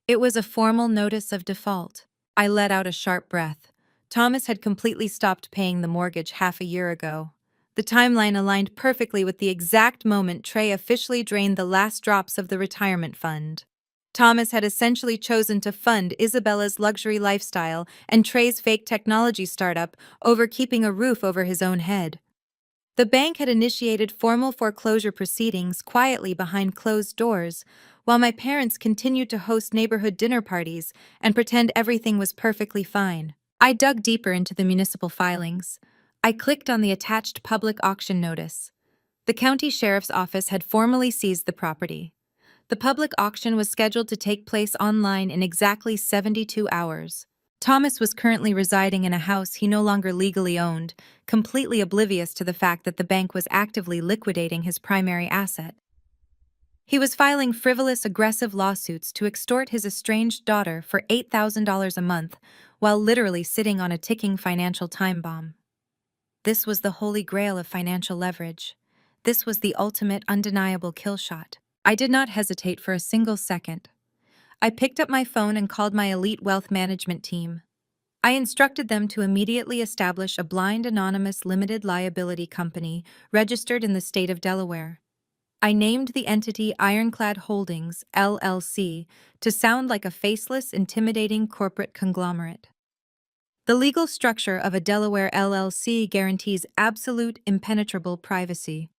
It was a formal notice of default. I let out a sharp breath. Thomas had completely stopped paying the mortgage half a year ago. The timeline aligned perfectly with the exact moment Trey officially drained the last drops of the retirement fund. Thomas had essentially chosen to fund Isabella's luxury lifestyle and Trey's fake technology startup over keeping a roof over his own head. The bank had initiated formal foreclosure proceedings quietly behind closed doors, while my parents continued to host neighborhood dinner parties and pretend everything was perfectly fine. I dug deeper into the municipal filings. I clicked on the attached public auction notice. The county sheriff's office had formally seized the property. The public auction was scheduled to take place online in exactly 72 hours. Thomas was currently residing in a house he no longer legally owned, completely oblivious to the fact that the bank was actively liquidating his primary asset. He was filing frivolous, aggressive lawsuits to extort his estranged daughter for $8,000 a month, while literally sitting on a ticking financial time bomb. This was the holy grail of financial leverage. This was the ultimate, undeniable kill shot. I did not hesitate for a single second. I picked up my phone and called my elite wealth management team. I instructed them to immediately establish a blind, anonymous, limited liability company registered in the state of Delaware. I named the entity Ironclad Holdings, LLC, to sound like a faceless, intimidating corporate conglomerate. The legal structure of a Delaware LLC guarantees absolute, impenetrable privacy.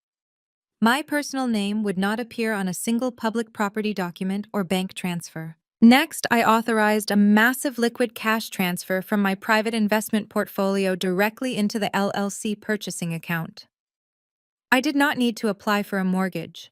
My personal name would not appear on a single public property document or bank transfer. Next, I authorized a massive liquid cash transfer from my private investment portfolio directly into the LLC purchasing account. I did not need to apply for a mortgage.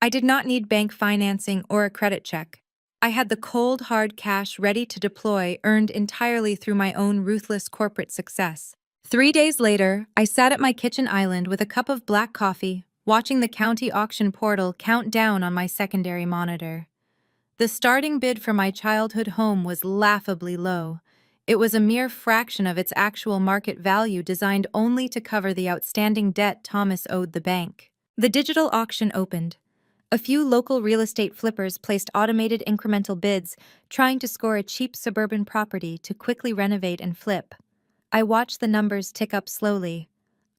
I did not need bank financing or a credit check. I had the cold, hard cash ready to deploy, earned entirely through my own ruthless corporate success. 3 days later, I sat at my kitchen island with a cup of black coffee, watching the county auction portal count down on my secondary monitor. The starting bid for my childhood home was laughably low. It was a mere fraction of its actual market value, designed only to cover the outstanding debt Thomas owed the bank. The digital auction opened. A few local real estate flippers placed automated incremental bids, trying to score a cheap suburban property to quickly renovate and flip. I watched the numbers tick up slowly.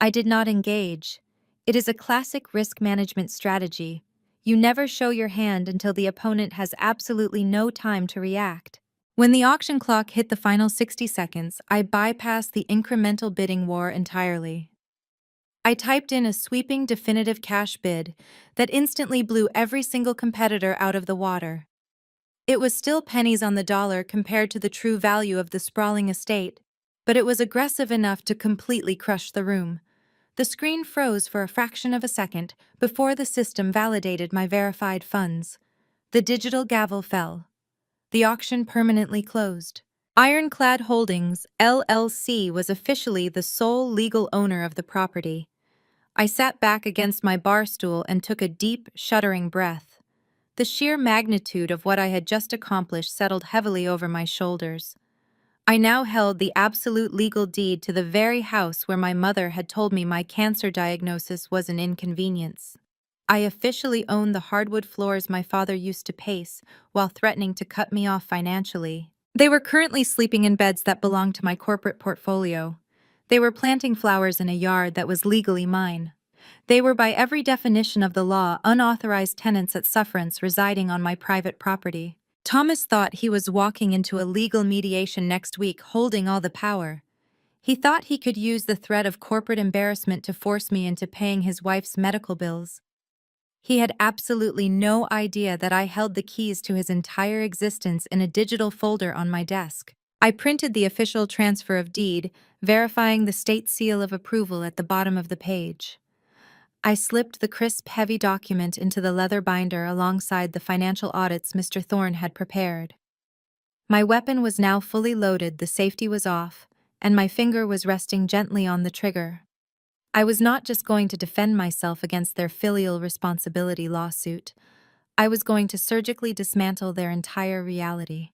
I did not engage. It is a classic risk management strategy. You never show your hand until the opponent has absolutely no time to react. When the auction clock hit the final 60 seconds, I bypassed the incremental bidding war entirely. I typed in a sweeping definitive cash bid that instantly blew every single competitor out of the water. It was still pennies on the dollar compared to the true value of the sprawling estate, but it was aggressive enough to completely crush the room. The screen froze for a fraction of a second before the system validated my verified funds. The digital gavel fell. The auction permanently closed. Ironclad Holdings, LLC, was officially the sole legal owner of the property. I sat back against my bar stool and took a deep, shuddering breath. The sheer magnitude of what I had just accomplished settled heavily over my shoulders. I now held the absolute legal deed to the very house where my mother had told me my cancer diagnosis was an inconvenience. I officially owned the hardwood floors my father used to pace while threatening to cut me off financially. They were currently sleeping in beds that belonged to my corporate portfolio. They were planting flowers in a yard that was legally mine. They were, by every definition of the law, unauthorized tenants at sufferance residing on my private property. Thomas thought he was walking into a legal mediation next week holding all the power. He thought he could use the threat of corporate embarrassment to force me into paying his wife's medical bills. He had absolutely no idea that I held the keys to his entire existence in a digital folder on my desk. I printed the official transfer of deed, verifying the state seal of approval at the bottom of the page. I slipped the crisp, heavy document into the leather binder alongside the financial audits Mr. Thorne had prepared. My weapon was now fully loaded, the safety was off, and my finger was resting gently on the trigger. I was not just going to defend myself against their filial responsibility lawsuit. I was going to surgically dismantle their entire reality.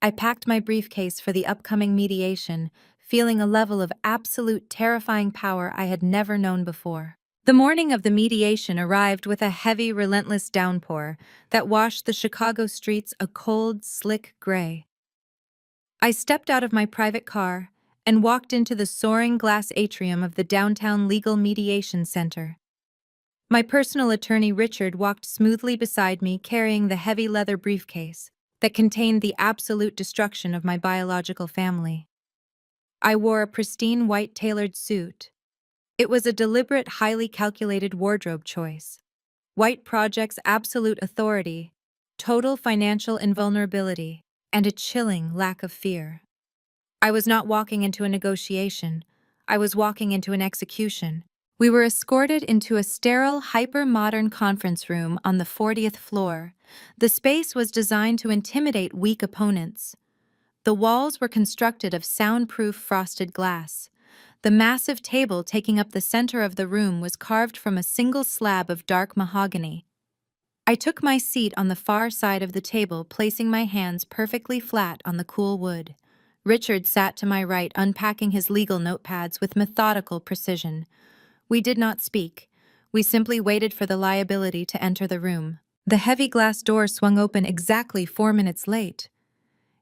I packed my briefcase for the upcoming mediation, feeling a level of absolute terrifying power I had never known before. The morning of the mediation arrived with a heavy, relentless downpour that washed the Chicago streets a cold, slick gray. I stepped out of my private car and walked into the soaring glass atrium of the downtown Legal Mediation Center. My personal attorney Richard walked smoothly beside me, carrying the heavy leather briefcase that contained the absolute destruction of my biological family. I wore a pristine white tailored suit. It was a deliberate, highly calculated wardrobe choice. White projects absolute authority, total financial invulnerability, and a chilling lack of fear. I was not walking into a negotiation. I was walking into an execution. We were escorted into a sterile, hyper-modern conference room on the 40th floor. The space was designed to intimidate weak opponents. The walls were constructed of soundproof frosted glass. The massive table taking up the center of the room was carved from a single slab of dark mahogany. I took my seat on the far side of the table, placing my hands perfectly flat on the cool wood. Richard sat to my right, unpacking his legal notepads with methodical precision. We did not speak. We simply waited for the liability to enter the room. The heavy glass door swung open exactly 4 minutes late.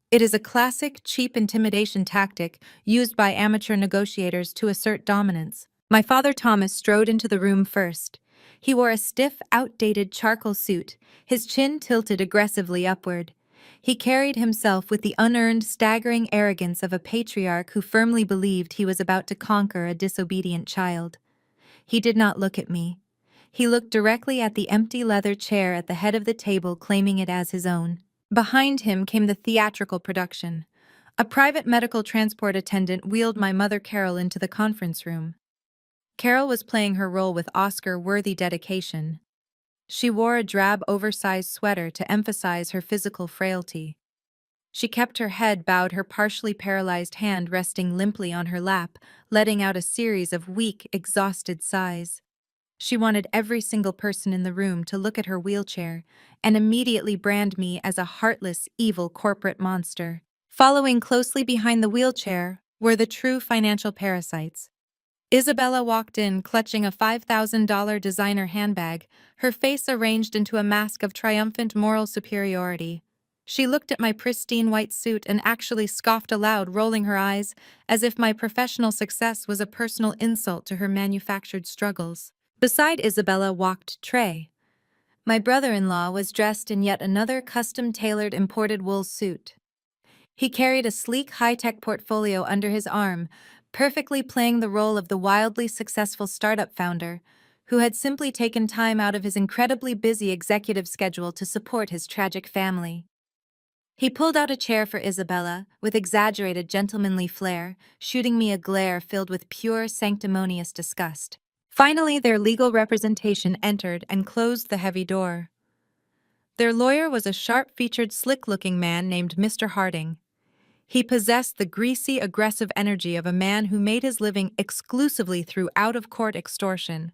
It is a classic, cheap intimidation tactic used by amateur negotiators to assert dominance. My father Thomas strode into the room first. He wore a stiff, outdated charcoal suit, his chin tilted aggressively upward. He carried himself with the unearned, staggering arrogance of a patriarch who firmly believed he was about to conquer a disobedient child. He did not look at me. He looked directly at the empty leather chair at the head of the table, claiming it as his own. Behind him came the theatrical production. A private medical transport attendant wheeled my mother Carol into the conference room. Carol was playing her role with Oscar-worthy dedication. She wore a drab, oversized sweater to emphasize her physical frailty. She kept her head bowed, her partially paralyzed hand resting limply on her lap, letting out a series of weak, exhausted sighs. She wanted every single person in the room to look at her wheelchair and immediately brand me as a heartless, evil corporate monster. Following closely behind the wheelchair were the true financial parasites. Isabella walked in, clutching a $5,000 designer handbag, her face arranged into a mask of triumphant moral superiority. She looked at my pristine white suit and actually scoffed aloud, rolling her eyes, as if my professional success was a personal insult to her manufactured struggles. Beside Isabella walked Trey. My brother-in-law was dressed in yet another custom-tailored imported wool suit. He carried a sleek high-tech portfolio under his arm, perfectly playing the role of the wildly successful startup founder, who had simply taken time out of his incredibly busy executive schedule to support his tragic family. He pulled out a chair for Isabella, with exaggerated gentlemanly flair, shooting me a glare filled with pure sanctimonious disgust. Finally, their legal representation entered and closed the heavy door. Their lawyer was a sharp-featured, slick-looking man named Mr. Harding. He possessed the greasy, aggressive energy of a man who made his living exclusively through out-of-court extortion.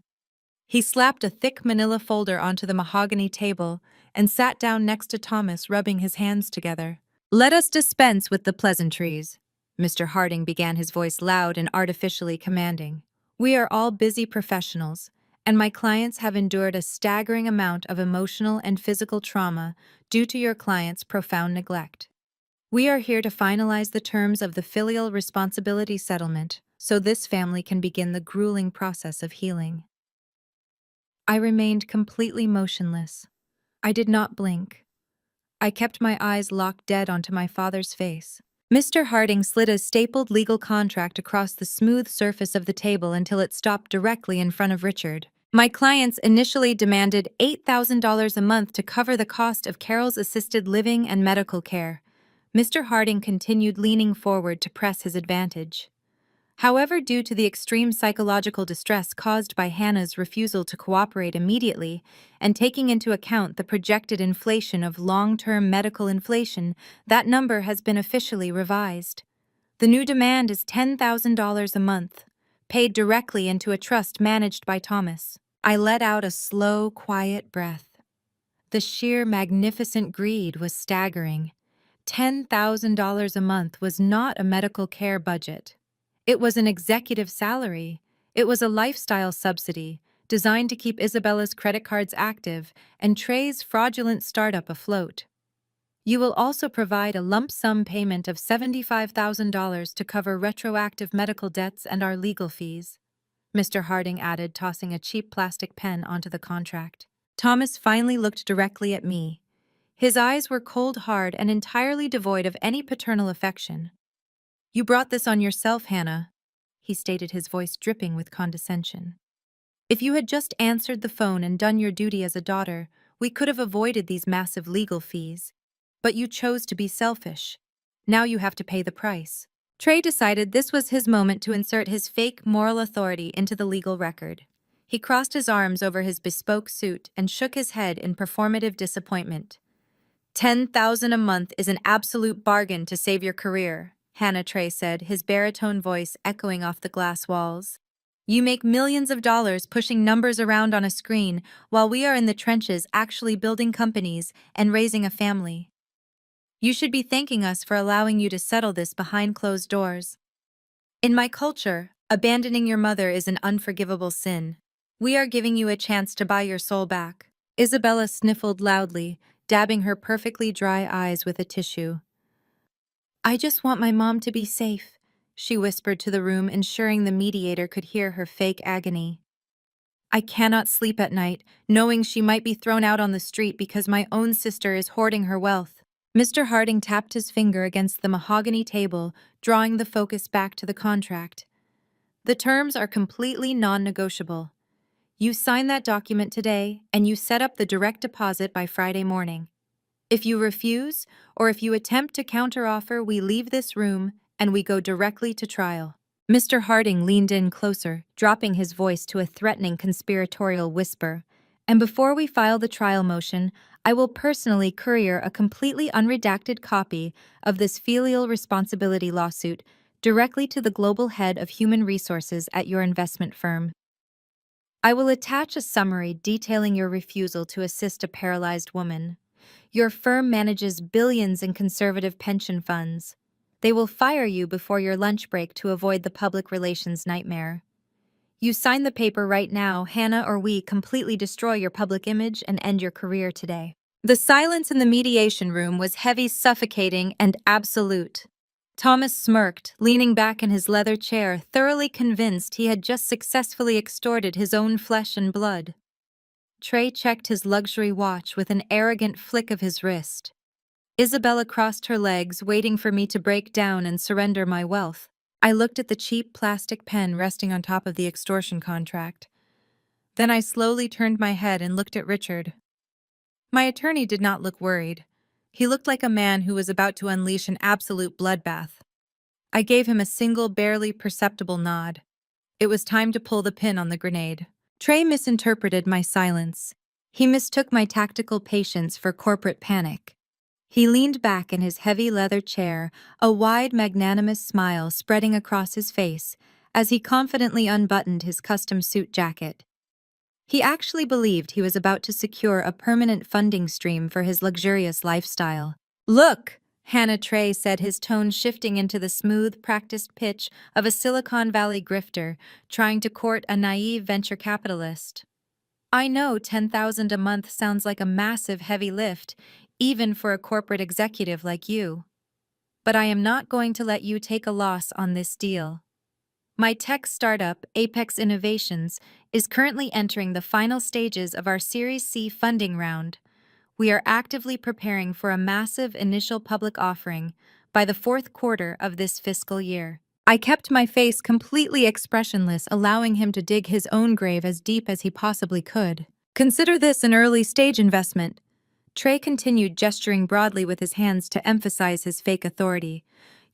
He slapped a thick manila folder onto the mahogany table and sat down next to Thomas, rubbing his hands together. "Let us dispense with the pleasantries," Mr. Harding began, his voice loud and artificially commanding. "We are all busy professionals, and my clients have endured a staggering amount of emotional and physical trauma due to your client's profound neglect. We are here to finalize the terms of the filial responsibility settlement so this family can begin the grueling process of healing." I remained completely motionless. I did not blink. I kept my eyes locked dead onto my father's face. Mr. Harding slid a stapled legal contract across the smooth surface of the table until it stopped directly in front of Richard. My clients initially demanded $8,000 a month to cover the cost of Carol's assisted living and medical care. Mr. Harding continued, leaning forward to press his advantage. However, due to the extreme psychological distress caused by Hannah's refusal to cooperate immediately, and taking into account the projected inflation of long-term medical inflation, that number has been officially revised. The new demand is $10,000 a month, paid directly into a trust managed by Thomas. I let out a slow, quiet breath. The sheer magnificent greed was staggering. $10,000 a month was not a medical care budget. It was an executive salary. It was a lifestyle subsidy designed to keep Isabella's credit cards active and Trey's fraudulent startup afloat. You will also provide a lump sum payment of $75,000 to cover retroactive medical debts and our legal fees, Mr. Harding added, tossing a cheap plastic pen onto the contract. Thomas finally looked directly at me. His eyes were cold, hard, and entirely devoid of any paternal affection. "You brought this on yourself, Hannah," he stated, his voice dripping with condescension. "If you had just answered the phone and done your duty as a daughter, we could have avoided these massive legal fees. But you chose to be selfish. Now you have to pay the price." Trey decided this was his moment to insert his fake moral authority into the legal record. He crossed his arms over his bespoke suit and shook his head in performative disappointment. $10,000 a month is an absolute bargain to save your career," Hannah Trey said, his baritone voice echoing off the glass walls. "You make millions of dollars pushing numbers around on a screen, while we are in the trenches actually building companies and raising a family. You should be thanking us for allowing you to settle this behind closed doors. In my culture, abandoning your mother is an unforgivable sin. We are giving you a chance to buy your soul back." Isabella sniffled loudly, dabbing her perfectly dry eyes with a tissue. "I just want my mom to be safe," she whispered to the room, ensuring the mediator could hear her fake agony. "I cannot sleep at night, knowing she might be thrown out on the street because my own sister is hoarding her wealth." Mr. Harding tapped his finger against the mahogany table, drawing the focus back to the contract. "The terms are completely non-negotiable. You sign that document today, and you set up the direct deposit by Friday morning. If you refuse, or if you attempt to counteroffer, we leave this room and we go directly to trial." Mr. Harding leaned in closer, dropping his voice to a threatening conspiratorial whisper. "And before we file the trial motion, I will personally courier a completely unredacted copy of this filial responsibility lawsuit directly to the global head of human resources at your investment firm. I will attach a summary detailing your refusal to assist a paralyzed woman. Your firm manages billions in conservative pension funds. They will fire you before your lunch break to avoid the public relations nightmare. You sign the paper right now, Hannah, or we completely destroy your public image and end your career today." The silence in the mediation room was heavy, suffocating, and absolute. Thomas smirked, leaning back in his leather chair, thoroughly convinced he had just successfully extorted his own flesh and blood. Trey checked his luxury watch with an arrogant flick of his wrist. Isabella crossed her legs, waiting for me to break down and surrender my wealth. I looked at the cheap plastic pen resting on top of the extortion contract. Then I slowly turned my head and looked at Richard. My attorney did not look worried. He looked like a man who was about to unleash an absolute bloodbath. I gave him a single, barely perceptible nod. It was time to pull the pin on the grenade. Trey misinterpreted my silence. He mistook my tactical patience for corporate panic. He leaned back in his heavy leather chair, a wide, magnanimous smile spreading across his face as he confidently unbuttoned his custom suit jacket. He actually believed he was about to secure a permanent funding stream for his luxurious lifestyle. "Look," Hannah Trey said, his tone shifting into the smooth, practiced pitch of a Silicon Valley grifter trying to court a naive venture capitalist. "I know 10,000 a month sounds like a massive heavy lift, even for a corporate executive like you. But I am not going to let you take a loss on this deal. My tech startup, Apex Innovations, is currently entering the final stages of our Series C funding round. We are actively preparing for a massive initial public offering by the fourth quarter of this fiscal year." I kept my face completely expressionless, allowing him to dig his own grave as deep as he possibly could. "Consider this an early-stage investment." Trey continued, gesturing broadly with his hands to emphasize his fake authority.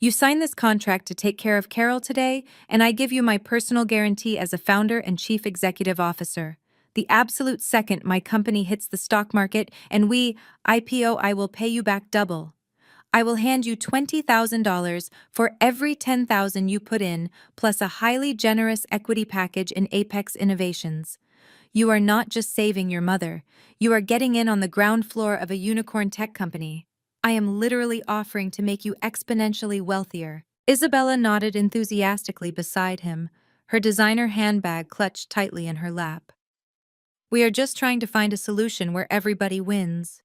"You signed this contract to take care of Carol today, and I give you my personal guarantee as a founder and chief executive officer. The absolute second my company hits the stock market and we IPO, I will pay you back double. I will hand you $20,000 for every $10,000 you put in, plus a highly generous equity package in Apex Innovations. You are not just saving your mother, you are getting in on the ground floor of a unicorn tech company. I am literally offering to make you exponentially wealthier." Isabella nodded enthusiastically beside him, her designer handbag clutched tightly in her lap. "We are just trying to find a solution where everybody wins."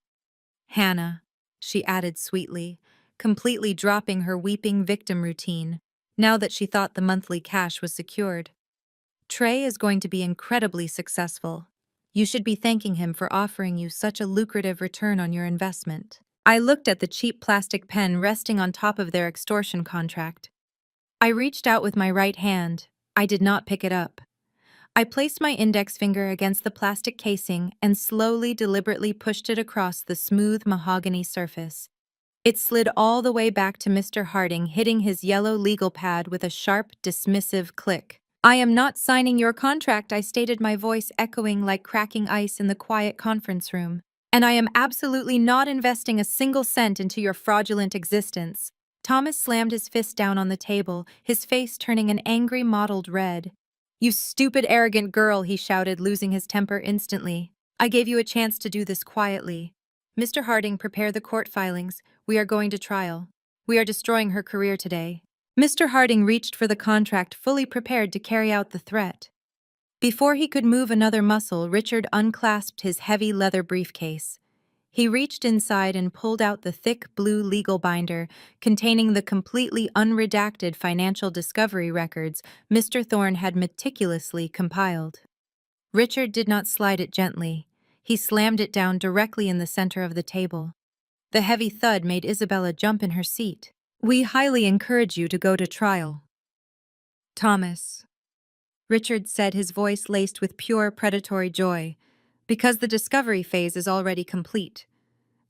"Hannah," she added sweetly, completely dropping her weeping victim routine, now that she thought the monthly cash was secured. "Trey is going to be incredibly successful. You should be thanking him for offering you such a lucrative return on your investment." I looked at the cheap plastic pen resting on top of their extortion contract. I reached out with my right hand. I did not pick it up. I placed my index finger against the plastic casing and slowly, deliberately pushed it across the smooth mahogany surface. It slid all the way back to Mr. Harding, hitting his yellow legal pad with a sharp, dismissive click. "I am not signing your contract," I stated, my voice echoing like cracking ice in the quiet conference room. "And I am absolutely not investing a single cent into your fraudulent existence." Thomas slammed his fist down on the table, his face turning an angry mottled red. "You stupid, arrogant girl," he shouted, losing his temper instantly. "I gave you a chance to do this quietly. Mr. Harding, prepare the court filings. We are going to trial. We are destroying her career today." Mr. Harding reached for the contract, fully prepared to carry out the threat. Before he could move another muscle, Richard unclasped his heavy leather briefcase. He reached inside and pulled out the thick blue legal binder containing the completely unredacted financial discovery records Mr. Thorne had meticulously compiled. Richard did not slide it gently. He slammed it down directly in the center of the table. The heavy thud made Isabella jump in her seat. "We highly encourage you to go to trial." "Thomas," Richard said, his voice laced with pure predatory joy, "because the discovery phase is already complete,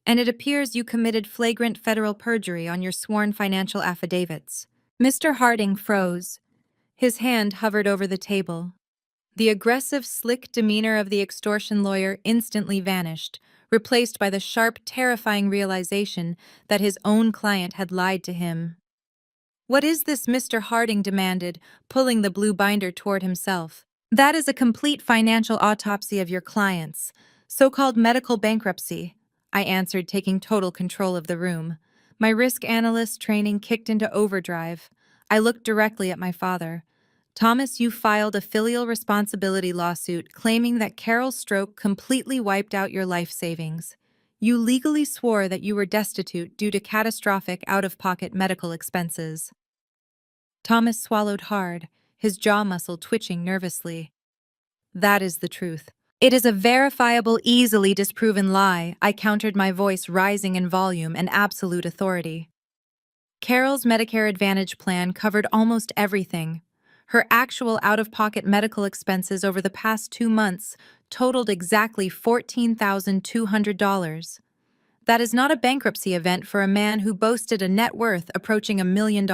and it appears you committed flagrant federal perjury on your sworn financial affidavits." Mr. Harding froze. His hand hovered over the table. The aggressive, slick demeanor of the extortion lawyer instantly vanished, replaced by the sharp, terrifying realization that his own client had lied to him. "What is this?" Mr. Harding demanded, pulling the blue binder toward himself. "That is a complete financial autopsy of your client's so-called medical bankruptcy," I answered, taking total control of the room. My risk analyst training kicked into overdrive. I looked directly at my father. "Thomas, you filed a filial responsibility lawsuit claiming that Carol's stroke completely wiped out your life savings. You legally swore that you were destitute due to catastrophic out-of-pocket medical expenses. Thomas swallowed hard, his jaw muscle twitching nervously. That is the truth. It is a verifiable, easily disproven lie, I countered, my voice rising in volume and absolute authority. Carol's Medicare Advantage plan covered almost everything. Her actual out-of-pocket medical expenses over the past 2 months totaled exactly $14,200. That is not a bankruptcy event for a man who boasted a net worth approaching $1 million.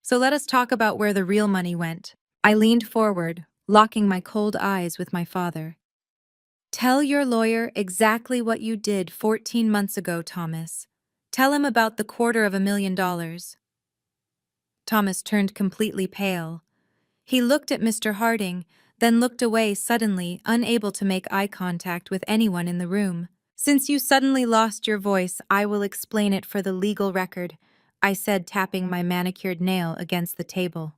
So let us talk about where the real money went. I leaned forward, locking my cold eyes with my father. Tell your lawyer exactly what you did 14 months ago, Thomas. Tell him about the $250,000. Thomas turned completely pale. He looked at Mr. Harding, then looked away suddenly, unable to make eye contact with anyone in the room. Since you suddenly lost your voice, I will explain it for the legal record, I said, tapping my manicured nail against the table.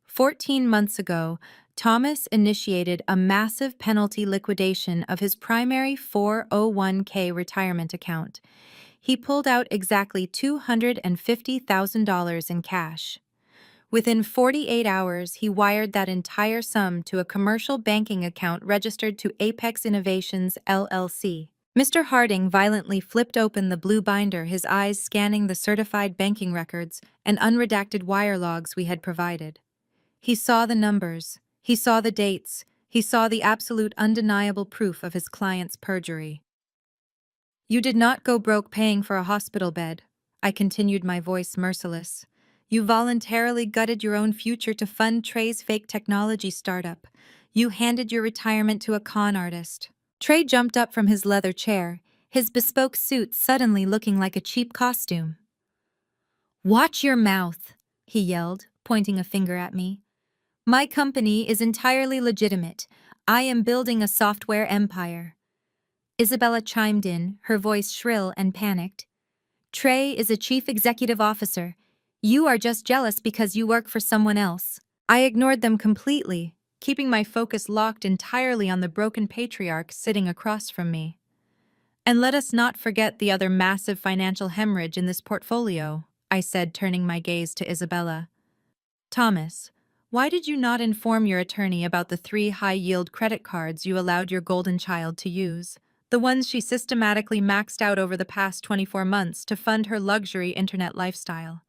14 months ago, Thomas initiated a massive penalty liquidation of his primary 401k retirement account. He pulled out exactly $250,000 in cash. Within 48 hours, he wired that entire sum to a commercial banking account registered to Apex Innovations, LLC. Mr. Harding violently flipped open the blue binder, his eyes scanning the certified banking records and unredacted wire logs we had provided. He saw the numbers, he saw the dates, he saw the absolute undeniable proof of his client's perjury. You did not go broke paying for a hospital bed, I continued, my voice merciless. You voluntarily gutted your own future to fund Trey's fake technology startup. You handed your retirement to a con artist. Trey jumped up from his leather chair, his bespoke suit suddenly looking like a cheap costume. Watch your mouth, he yelled, pointing a finger at me. My company is entirely legitimate. I am building a software empire. Isabella chimed in, her voice shrill and panicked. Trey is a chief executive officer. You are just jealous because you work for someone else. I ignored them completely, keeping my focus locked entirely on the broken patriarch sitting across from me. And let us not forget the other massive financial hemorrhage in this portfolio, I said, turning my gaze to Isabella. Thomas, why did you not inform your attorney about the 3 high-yield credit cards you allowed your golden child to use? The ones she systematically maxed out over the past 24 months to fund her luxury internet lifestyle.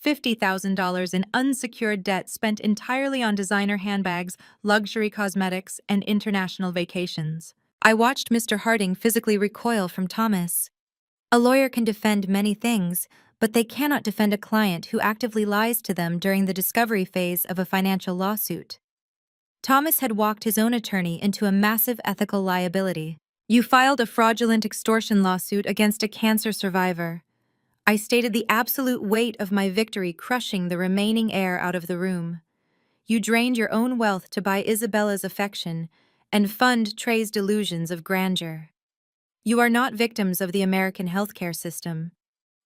$50,000 in unsecured debt spent entirely on designer handbags, luxury cosmetics, and international vacations. I watched Mr. Harding physically recoil from Thomas. A lawyer can defend many things, but they cannot defend a client who actively lies to them during the discovery phase of a financial lawsuit. Thomas had walked his own attorney into a massive ethical liability. You filed a fraudulent extortion lawsuit against a cancer survivor. I stated, the absolute weight of my victory crushing the remaining air out of the room. You drained your own wealth to buy Isabella's affection and fund Trey's delusions of grandeur. You are not victims of the American healthcare system.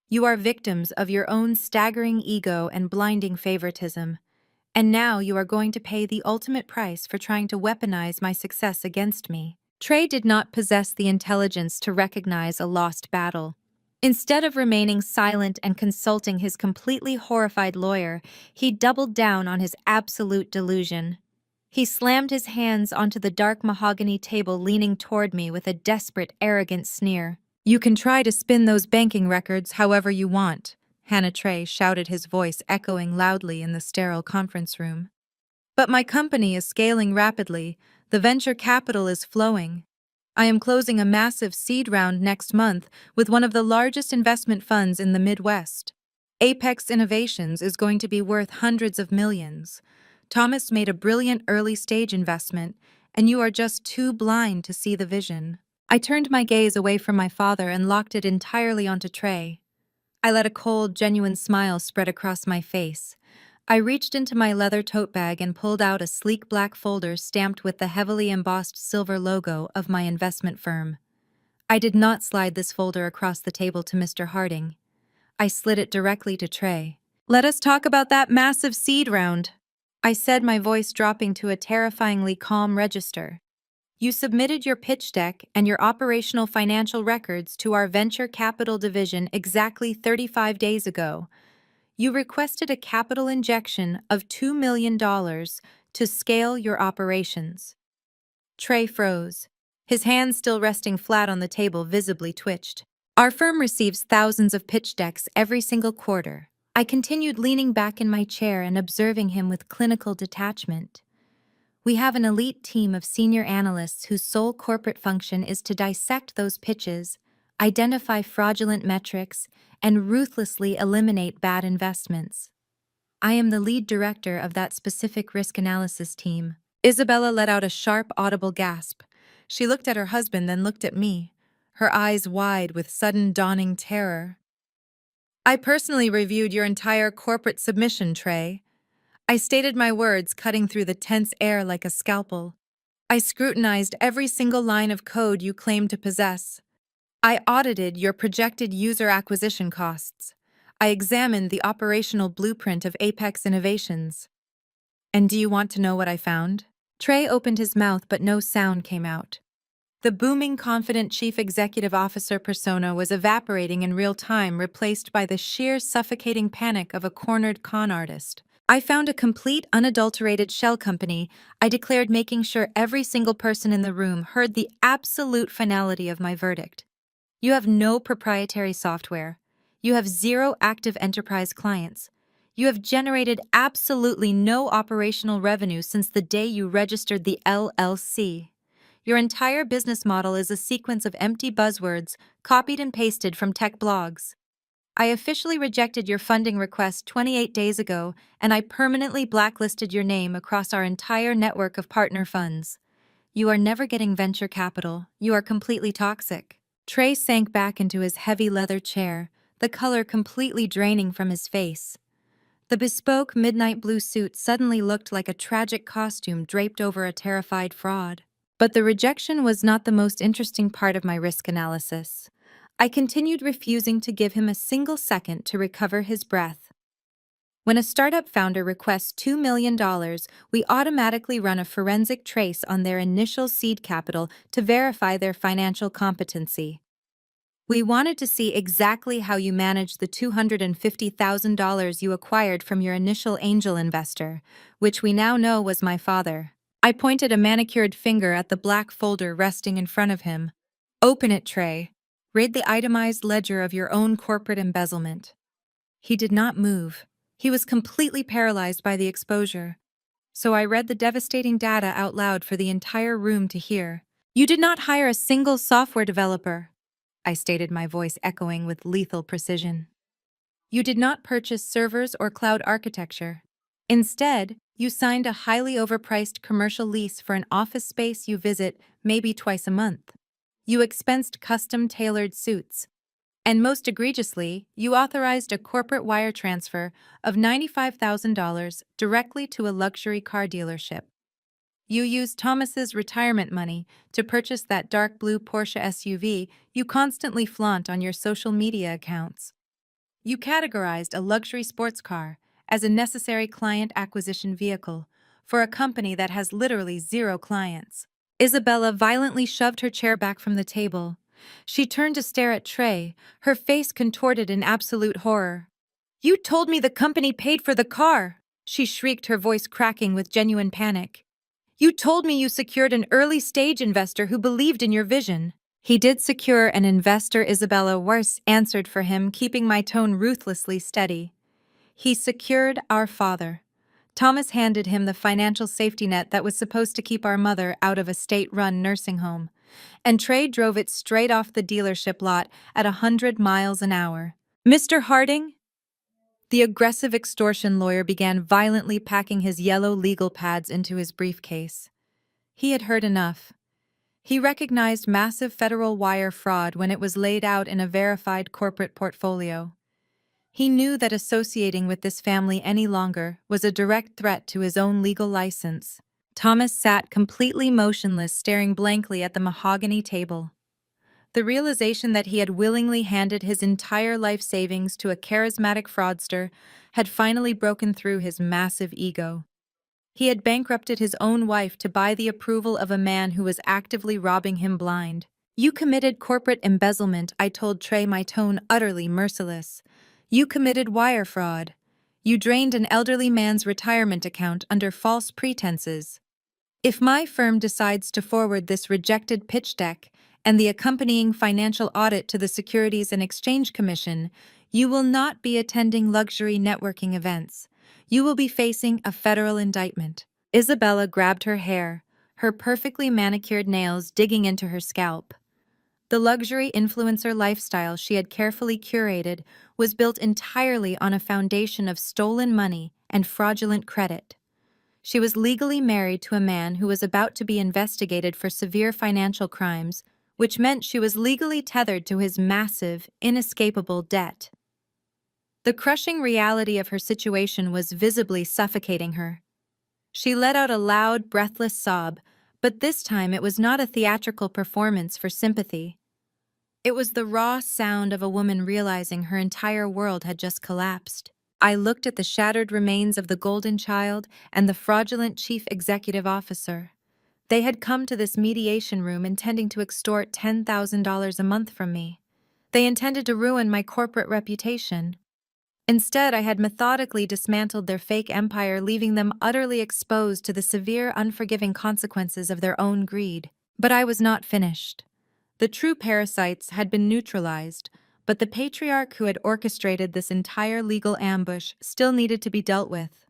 You are victims of your own staggering ego and blinding favoritism. And now you are going to pay the ultimate price for trying to weaponize my success against me. Trey did not possess the intelligence to recognize a lost battle. Instead of remaining silent and consulting his completely horrified lawyer, he doubled down on his absolute delusion. He slammed his hands onto the dark mahogany table, leaning toward me with a desperate, arrogant sneer. You can try to spin those banking records however you want, Hannah Trey shouted, his voice echoing loudly in the sterile conference room. But my company is scaling rapidly. The venture capital is flowing. I am closing a massive seed round next month with one of the largest investment funds in the Midwest. Apex Innovations is going to be worth hundreds of millions. Thomas made a brilliant early-stage investment, and you are just too blind to see the vision. I turned my gaze away from my father and locked it entirely onto Trey. I let a cold, genuine smile spread across my face. I reached into my leather tote bag and pulled out a sleek black folder stamped with the heavily embossed silver logo of my investment firm. I did not slide this folder across the table to Mr. Harding. I slid it directly to Trey. Let us talk about that massive seed round, I said, my voice dropping to a terrifyingly calm register. You submitted your pitch deck and your operational financial records to our venture capital division exactly 35 days ago. You requested a capital injection of $2 million to scale your operations. Trey froze. His hands still resting flat on the table visibly twitched. Our firm receives thousands of pitch decks every single quarter. I continued leaning back in my chair and observing him with clinical detachment. We have an elite team of senior analysts whose sole corporate function is to dissect those pitches, identify fraudulent metrics, and ruthlessly eliminate bad investments. I am the lead director of that specific risk analysis team. Isabella let out a sharp, audible gasp. She looked at her husband, then looked at me, her eyes wide with sudden dawning terror. I personally reviewed your entire corporate submission, Trey. I stated my words, cutting through the tense air like a scalpel. I scrutinized every single line of code you claim to possess. I audited your projected user acquisition costs. I examined the operational blueprint of Apex Innovations. And do you want to know what I found? Trey opened his mouth, but no sound came out. The booming, confident chief executive officer persona was evaporating in real time, replaced by the sheer, suffocating panic of a cornered con artist. I found a complete, unadulterated shell company, I declared, making sure every single person in the room heard the absolute finality of my verdict. You have no proprietary software. You have 0 active enterprise clients. You have generated absolutely no operational revenue since the day you registered the LLC. Your entire business model is a sequence of empty buzzwords copied and pasted from tech blogs. I officially rejected your funding request 28 days ago, and I permanently blacklisted your name across our entire network of partner funds. You are never getting venture capital. You are completely toxic. Trey sank back into his heavy leather chair, the color completely draining from his face. The bespoke midnight blue suit suddenly looked like a tragic costume draped over a terrified fraud. But the rejection was not the most interesting part of my risk analysis. I continued refusing to give him a single second to recover his breath. When a startup founder requests $2 million, we automatically run a forensic trace on their initial seed capital to verify their financial competency. We wanted to see exactly how you managed the $250,000 you acquired from your initial angel investor, which we now know was my father. I pointed a manicured finger at the black folder resting in front of him. Open it, Trey. Read the itemized ledger of your own corporate embezzlement. He did not move. He was completely paralyzed by the exposure. So I read the devastating data out loud for the entire room to hear. You did not hire a single software developer, I stated, my voice echoing with lethal precision. You did not purchase servers or cloud architecture. Instead, you signed a highly overpriced commercial lease for an office space you visit maybe twice a month. You expensed custom-tailored suits. And most egregiously, you authorized a corporate wire transfer of $95,000 directly to a luxury car dealership. You used Thomas's retirement money to purchase that dark blue Porsche SUV you constantly flaunt on your social media accounts. You categorized a luxury sports car as a necessary client acquisition vehicle for a company that has literally 0 clients. Isabella violently shoved her chair back from the table. She turned to stare at Trey, her face contorted in absolute horror. You told me the company paid for the car, she shrieked, her voice cracking with genuine panic. You told me you secured an early-stage investor who believed in your vision. He did secure an investor, Isabella Worse answered for him, keeping my tone ruthlessly steady. He secured our father. Thomas handed him the financial safety net that was supposed to keep our mother out of a state-run nursing home, and Trey drove it straight off the dealership lot at 100 miles an hour. Mr. Harding? The aggressive extortion lawyer began violently packing his yellow legal pads into his briefcase. He had heard enough. He recognized massive federal wire fraud when it was laid out in a verified corporate portfolio. He knew that associating with this family any longer was a direct threat to his own legal license. Thomas sat completely motionless, staring blankly at the mahogany table. The realization that he had willingly handed his entire life savings to a charismatic fraudster had finally broken through his massive ego. He had bankrupted his own wife to buy the approval of a man who was actively robbing him blind. You committed corporate embezzlement, I told Trey, my tone utterly merciless. You committed wire fraud. You drained an elderly man's retirement account under false pretenses. If my firm decides to forward this rejected pitch deck and the accompanying financial audit to the Securities and Exchange Commission, you will not be attending luxury networking events. You will be facing a federal indictment. Isabella grabbed her hair, her perfectly manicured nails digging into her scalp. The luxury influencer lifestyle she had carefully curated was built entirely on a foundation of stolen money and fraudulent credit. She was legally married to a man who was about to be investigated for severe financial crimes, which meant she was legally tethered to his massive, inescapable debt. The crushing reality of her situation was visibly suffocating her. She let out a loud, breathless sob, but this time it was not a theatrical performance for sympathy. It was the raw sound of a woman realizing her entire world had just collapsed. I looked at the shattered remains of the golden child and the fraudulent chief executive officer. They had come to this mediation room intending to extort $10,000 a month from me. They intended to ruin my corporate reputation. Instead, I had methodically dismantled their fake empire, leaving them utterly exposed to the severe, unforgiving consequences of their own greed. But I was not finished. The true parasites had been neutralized, but the patriarch who had orchestrated this entire legal ambush still needed to be dealt with.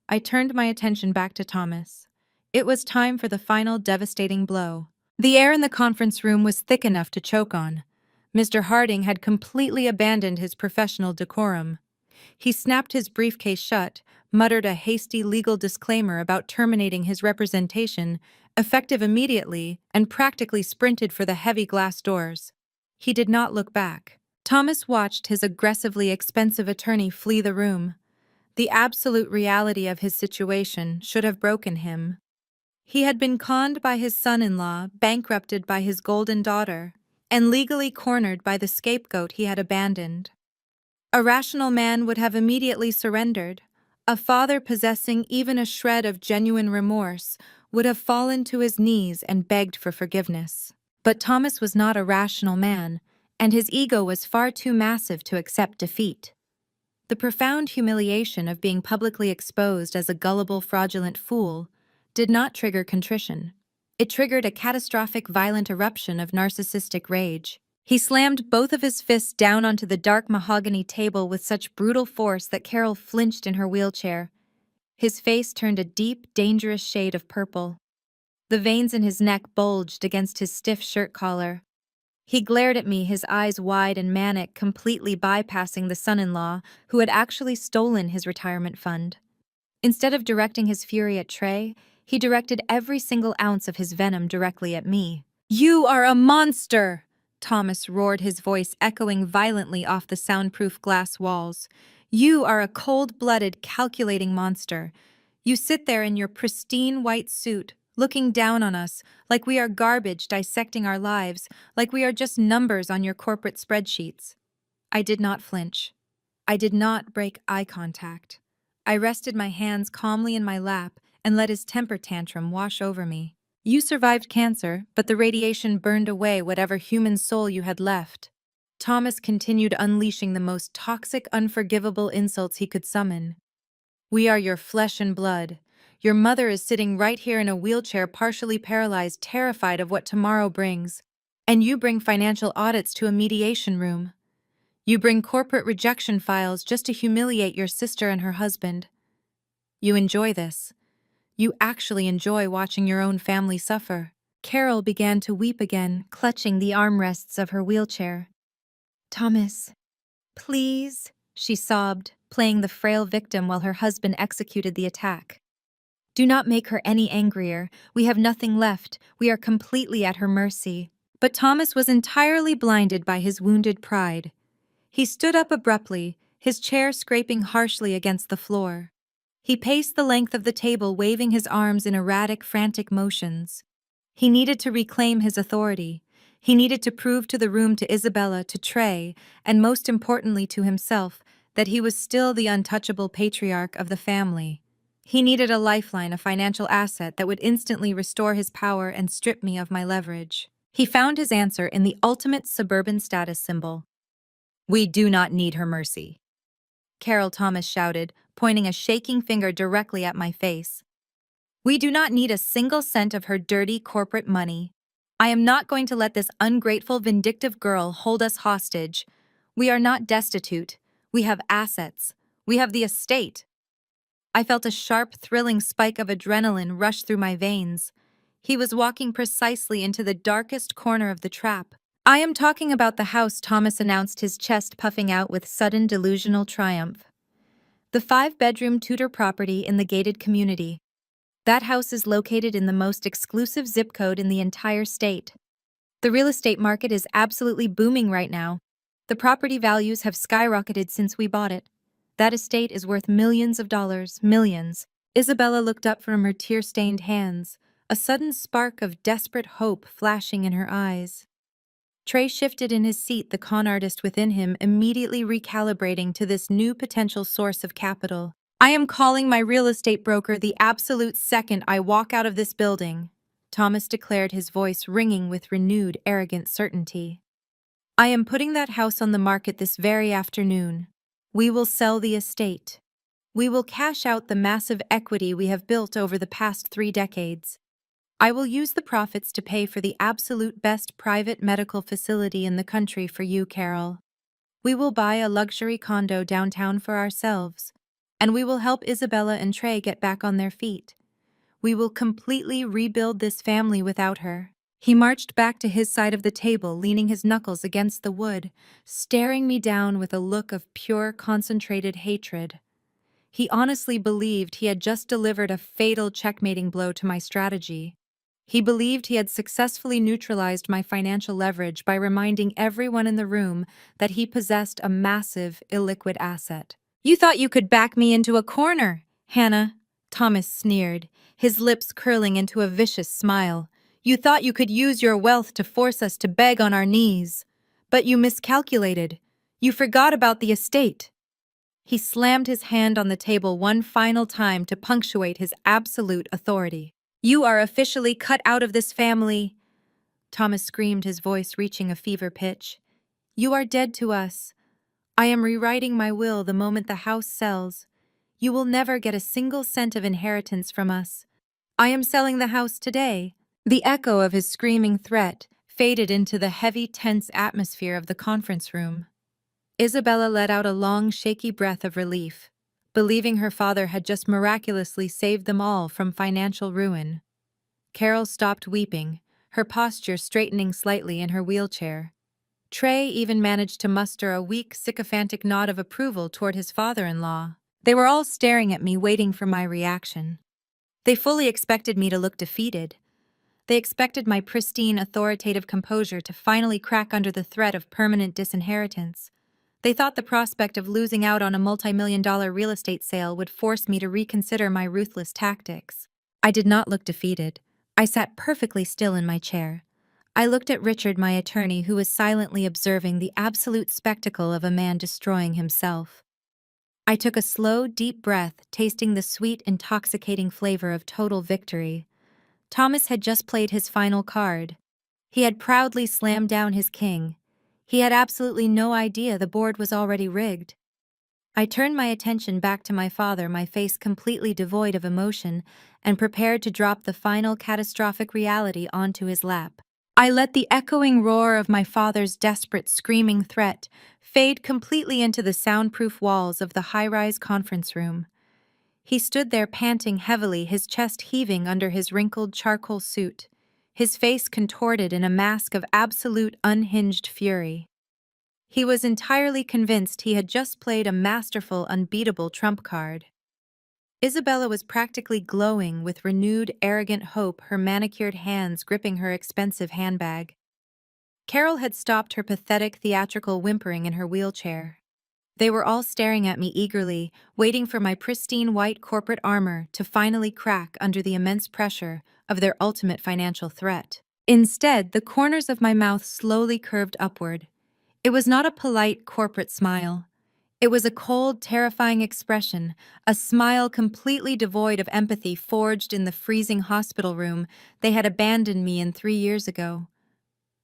I turned my attention back to Thomas. It was time for the final devastating blow. The air in the conference room was thick enough to choke on. Mr. Harding had completely abandoned his professional decorum. He snapped his briefcase shut, muttered a hasty legal disclaimer about terminating his representation, effective immediately, and practically sprinted for the heavy glass doors. He did not look back. Thomas watched his aggressively expensive attorney flee the room. The absolute reality of his situation should have broken him. He had been conned by his son-in-law, bankrupted by his golden daughter, and legally cornered by the scapegoat he had abandoned. A rational man would have immediately surrendered. A father possessing even a shred of genuine remorse would have fallen to his knees and begged for forgiveness. But Thomas was not a rational man, and his ego was far too massive to accept defeat. The profound humiliation of being publicly exposed as a gullible, fraudulent fool did not trigger contrition. It triggered a catastrophic, violent eruption of narcissistic rage. He slammed both of his fists down onto the dark mahogany table with such brutal force that Carol flinched in her wheelchair. His face turned a deep, dangerous shade of purple. The veins in his neck bulged against his stiff shirt collar. He glared at me, his eyes wide and manic, completely bypassing the son-in-law who had actually stolen his retirement fund. Instead of directing his fury at Trey, he directed every single ounce of his venom directly at me. "You are a monster!" Thomas roared, his voice echoing violently off the soundproof glass walls. "You are a cold-blooded, calculating monster. You sit there in your pristine white suit, looking down on us like we are garbage, dissecting our lives, like we are just numbers on your corporate spreadsheets." I did not flinch. I did not break eye contact. I rested my hands calmly in my lap and let his temper tantrum wash over me. "You survived cancer, but the radiation burned away whatever human soul you had left." Thomas continued unleashing the most toxic, unforgivable insults he could summon. "We are your flesh and blood. Your mother is sitting right here in a wheelchair, partially paralyzed, terrified of what tomorrow brings. And you bring financial audits to a mediation room. You bring corporate rejection files just to humiliate your sister and her husband. You enjoy this. You actually enjoy watching your own family suffer." Carol began to weep again, clutching the armrests of her wheelchair. "Thomas, please," she sobbed, playing the frail victim while her husband executed the attack. "Do not make her any angrier. We have nothing left. We are completely at her mercy." But Thomas was entirely blinded by his wounded pride. He stood up abruptly, his chair scraping harshly against the floor. He paced the length of the table, waving his arms in erratic, frantic motions. He needed to reclaim his authority. He needed to prove to the room, to Isabella, to Trey, and most importantly to himself, that he was still the untouchable patriarch of the family. He needed a lifeline, a financial asset that would instantly restore his power and strip me of my leverage. He found his answer in the ultimate suburban status symbol. "We do not need her mercy," Carol Thomas shouted, pointing a shaking finger directly at my face. "We do not need a single cent of her dirty corporate money. I am not going to let this ungrateful, vindictive girl hold us hostage. We are not destitute. We have assets. We have the estate." I felt a sharp, thrilling spike of adrenaline rush through my veins. He was walking precisely into the darkest corner of the trap. "I am talking about the house," Thomas announced, his chest puffing out with sudden delusional triumph. "The 5-bedroom Tudor property in the gated community. That house is located in the most exclusive zip code in the entire state. The real estate market is absolutely booming right now. The property values have skyrocketed since we bought it. That estate is worth millions of dollars, millions." Isabella looked up from her tear-stained hands, a sudden spark of desperate hope flashing in her eyes. Trey shifted in his seat, the con artist within him immediately recalibrating to this new potential source of capital. "I am calling my real estate broker the absolute second I walk out of this building," Thomas declared, his voice ringing with renewed, arrogant certainty. "I am putting that house on the market this very afternoon. We will sell the estate. We will cash out the massive equity we have built over the past 3 decades. I will use the profits to pay for the absolute best private medical facility in the country for you, Carol. We will buy a luxury condo downtown for ourselves, and we will help Isabella and Trey get back on their feet. We will completely rebuild this family without her." He marched back to his side of the table, leaning his knuckles against the wood, staring me down with a look of pure, concentrated hatred. He honestly believed he had just delivered a fatal checkmating blow to my strategy. He believed he had successfully neutralized my financial leverage by reminding everyone in the room that he possessed a massive, illiquid asset. "You thought you could back me into a corner, Hannah," Thomas sneered, his lips curling into a vicious smile. "You thought you could use your wealth to force us to beg on our knees. But you miscalculated. You forgot about the estate." He slammed his hand on the table one final time to punctuate his absolute authority. "You are officially cut out of this family," Thomas screamed, his voice reaching a fever pitch. "You are dead to us. I am rewriting my will the moment the house sells. You will never get a single cent of inheritance from us. I am selling the house today." The echo of his screaming threat faded into the heavy, tense atmosphere of the conference room. Isabella let out a long, shaky breath of relief, believing her father had just miraculously saved them all from financial ruin. Carol stopped weeping, her posture straightening slightly in her wheelchair. Trey even managed to muster a weak, sycophantic nod of approval toward his father-in-law. They were all staring at me, waiting for my reaction. They fully expected me to look defeated. They expected my pristine, authoritative composure to finally crack under the threat of permanent disinheritance. They thought the prospect of losing out on a multi-million-dollar real estate sale would force me to reconsider my ruthless tactics. I did not look defeated. I sat perfectly still in my chair. I looked at Richard, my attorney, who was silently observing the absolute spectacle of a man destroying himself. I took a slow, deep breath, tasting the sweet, intoxicating flavor of total victory. Thomas had just played his final card. He had proudly slammed down his king. He had absolutely no idea the board was already rigged. I turned my attention back to my father, my face completely devoid of emotion, and prepared to drop the final catastrophic reality onto his lap. I let the echoing roar of my father's desperate, screaming threat fade completely into the soundproof walls of the high-rise conference room. He stood there panting heavily, his chest heaving under his wrinkled charcoal suit, his face contorted in a mask of absolute unhinged fury. He was entirely convinced he had just played a masterful, unbeatable trump card. Isabella was practically glowing with renewed, arrogant hope, her manicured hands gripping her expensive handbag. Carol had stopped her pathetic, theatrical whimpering in her wheelchair. They were all staring at me eagerly, waiting for my pristine white corporate armor to finally crack under the immense pressure of their ultimate financial threat. Instead, the corners of my mouth slowly curved upward. It was not a polite corporate smile. It was a cold, terrifying expression, a smile completely devoid of empathy forged in the freezing hospital room they had abandoned me in 3 years ago.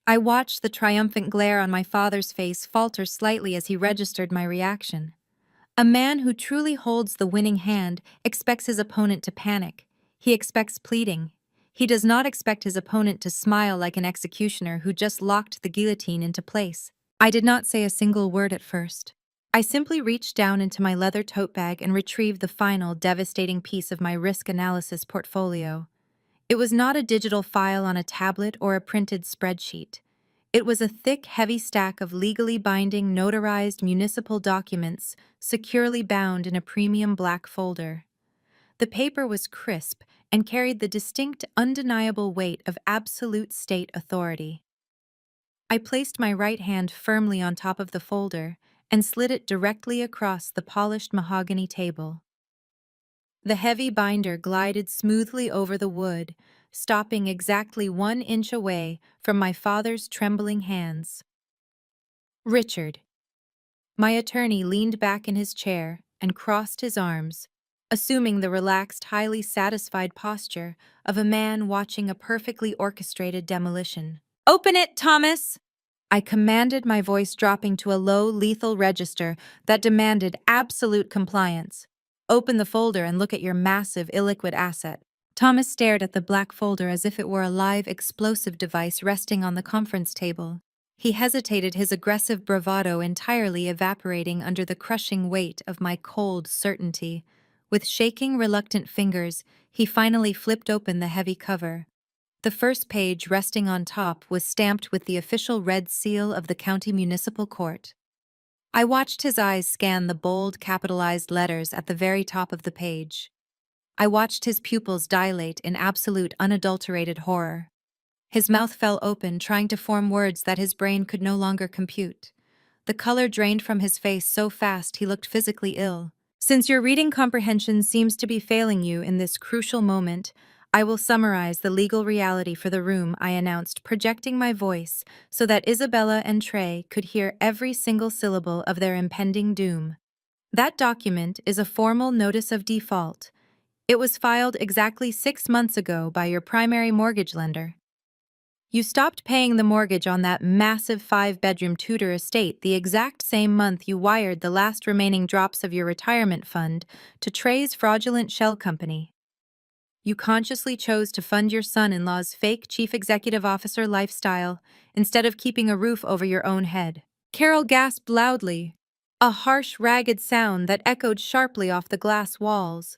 I watched the triumphant glare on my father's face falter slightly as he registered my reaction. A man who truly holds the winning hand expects his opponent to panic. He expects pleading. He does not expect his opponent to smile like an executioner who just locked the guillotine into place. I did not say a single word at first. I simply reached down into my leather tote bag and retrieved the final, devastating piece of my risk analysis portfolio. It was not a digital file on a tablet or a printed spreadsheet. It was a thick, heavy stack of legally binding, notarized municipal documents, securely bound in a premium black folder. The paper was crisp and carried the distinct, undeniable weight of absolute state authority. I placed my right hand firmly on top of the folder and slid it directly across the polished mahogany table. The heavy binder glided smoothly over the wood, stopping exactly 1 inch away from my father's trembling hands. Richard. My attorney leaned back in his chair and crossed his arms, assuming the relaxed, highly satisfied posture of a man watching a perfectly orchestrated demolition. "Open it, Thomas!" I commanded, my voice dropping to a low, lethal register that demanded absolute compliance. "Open the folder and look at your massive, illiquid asset." Thomas stared at the black folder as if it were a live, explosive device resting on the conference table. He hesitated, his aggressive bravado entirely evaporating under the crushing weight of my cold certainty. With shaking, reluctant fingers, he finally flipped open the heavy cover. The first page, resting on top, was stamped with the official red seal of the county municipal court. I watched his eyes scan the bold, capitalized letters at the very top of the page. I watched his pupils dilate in absolute, unadulterated horror. His mouth fell open, trying to form words that his brain could no longer compute. The color drained from his face so fast he looked physically ill. "Since your reading comprehension seems to be failing you in this crucial moment, I will summarize the legal reality for the room," I announced, projecting my voice so that Isabella and Trey could hear every single syllable of their impending doom. "That document is a formal notice of default. It was filed exactly 6 months ago by your primary mortgage lender. You stopped paying the mortgage on that massive 5-bedroom Tudor estate the exact same month you wired the last remaining drops of your retirement fund to Trey's fraudulent shell company. You consciously chose to fund your son-in-law's fake chief executive officer lifestyle instead of keeping a roof over your own head." Carol gasped loudly, a harsh, ragged sound that echoed sharply off the glass walls.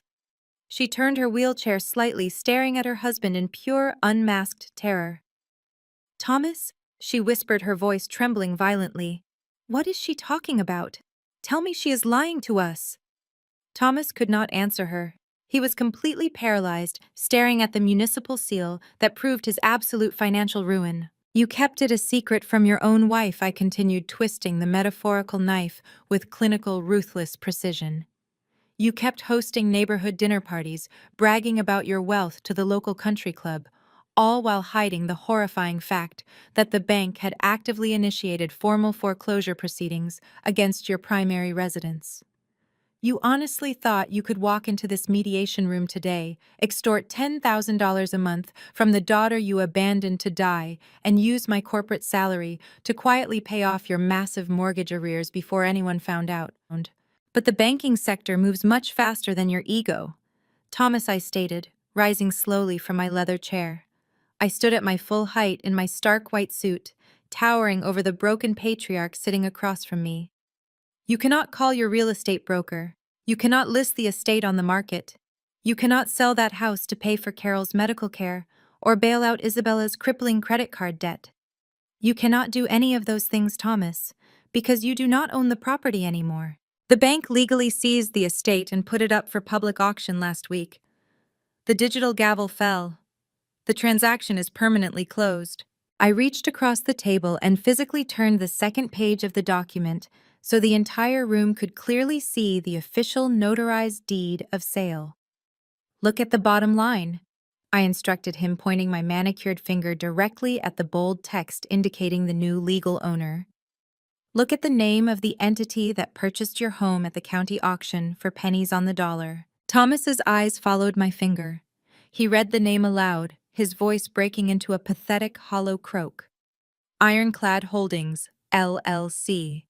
She turned her wheelchair slightly, staring at her husband in pure, unmasked terror. "Thomas," she whispered, her voice trembling violently. "What is she talking about? Tell me she is lying to us." Thomas could not answer her. He was completely paralyzed, staring at the municipal seal that proved his absolute financial ruin. "You kept it a secret from your own wife," I continued, twisting the metaphorical knife with clinical, ruthless precision. "You kept hosting neighborhood dinner parties, bragging about your wealth to the local country club, all while hiding the horrifying fact that the bank had actively initiated formal foreclosure proceedings against your primary residence. You honestly thought you could walk into this mediation room today, extort $10,000 a month from the daughter you abandoned to die, and use my corporate salary to quietly pay off your massive mortgage arrears before anyone found out. But the banking sector moves much faster than your ego." "Thomas," I stated, rising slowly from my leather chair. I stood at my full height in my stark white suit, towering over the broken patriarch sitting across from me. "You cannot call your real estate broker. You cannot list the estate on the market. You cannot sell that house to pay for Carol's medical care or bail out Isabella's crippling credit card debt. You cannot do any of those things, Thomas, because you do not own the property anymore. The bank legally seized the estate and put it up for public auction last week. The digital gavel fell. The transaction is permanently closed." I reached across the table and physically turned the second page of the document so the entire room could clearly see the official notarized deed of sale. "Look at the bottom line," I instructed him, pointing my manicured finger directly at the bold text indicating the new legal owner. Look at the name of the entity that purchased your home at the county auction for pennies on the dollar. Thomas's eyes followed my finger. He read the name aloud, his voice breaking into a pathetic, hollow croak. Ironclad Holdings, LLC.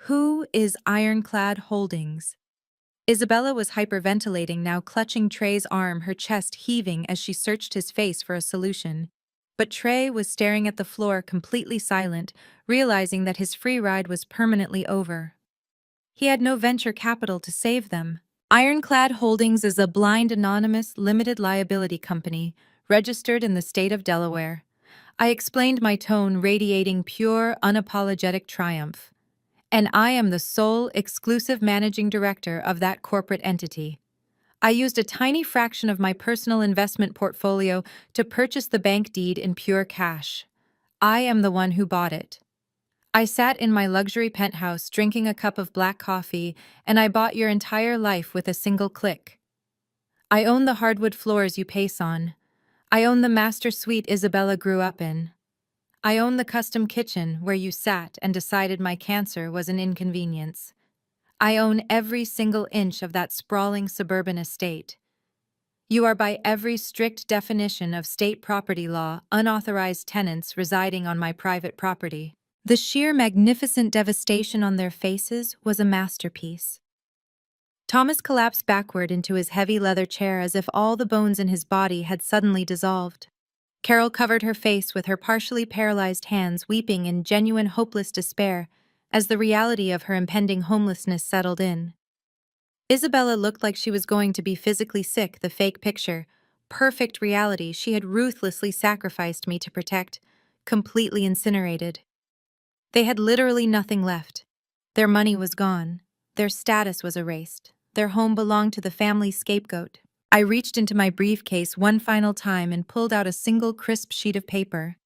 Who is Ironclad Holdings? Isabella was hyperventilating now, clutching Trey's arm, her chest heaving as she searched his face for a solution. But Trey was staring at the floor, completely silent, realizing that his free ride was permanently over. He had no venture capital to save them. Ironclad Holdings is a blind, anonymous, limited liability company, registered in the state of Delaware. I explained, my tone radiating pure, unapologetic triumph. And I am the sole, exclusive managing director of that corporate entity. I used a tiny fraction of my personal investment portfolio to purchase the bank deed in pure cash. I am the one who bought it. I sat in my luxury penthouse drinking a cup of black coffee, and I bought your entire life with a single click. I own the hardwood floors you pace on. I own the master suite Isabella grew up in. I own the custom kitchen where you sat and decided my cancer was an inconvenience. I own every single inch of that sprawling suburban estate. You are, by every strict definition of state property law, unauthorized tenants residing on my private property. The sheer magnificent devastation on their faces was a masterpiece. Thomas collapsed backward into his heavy leather chair as if all the bones in his body had suddenly dissolved. Carol covered her face with her partially paralyzed hands, weeping in genuine hopeless despair as the reality of her impending homelessness settled in. Isabella looked like she was going to be physically sick, the fake picture, perfect reality she had ruthlessly sacrificed me to protect, completely incinerated. They had literally nothing left. Their money was gone. Their status was erased. Their home belonged to the family scapegoat. I reached into my briefcase one final time and pulled out a single crisp sheet of paper.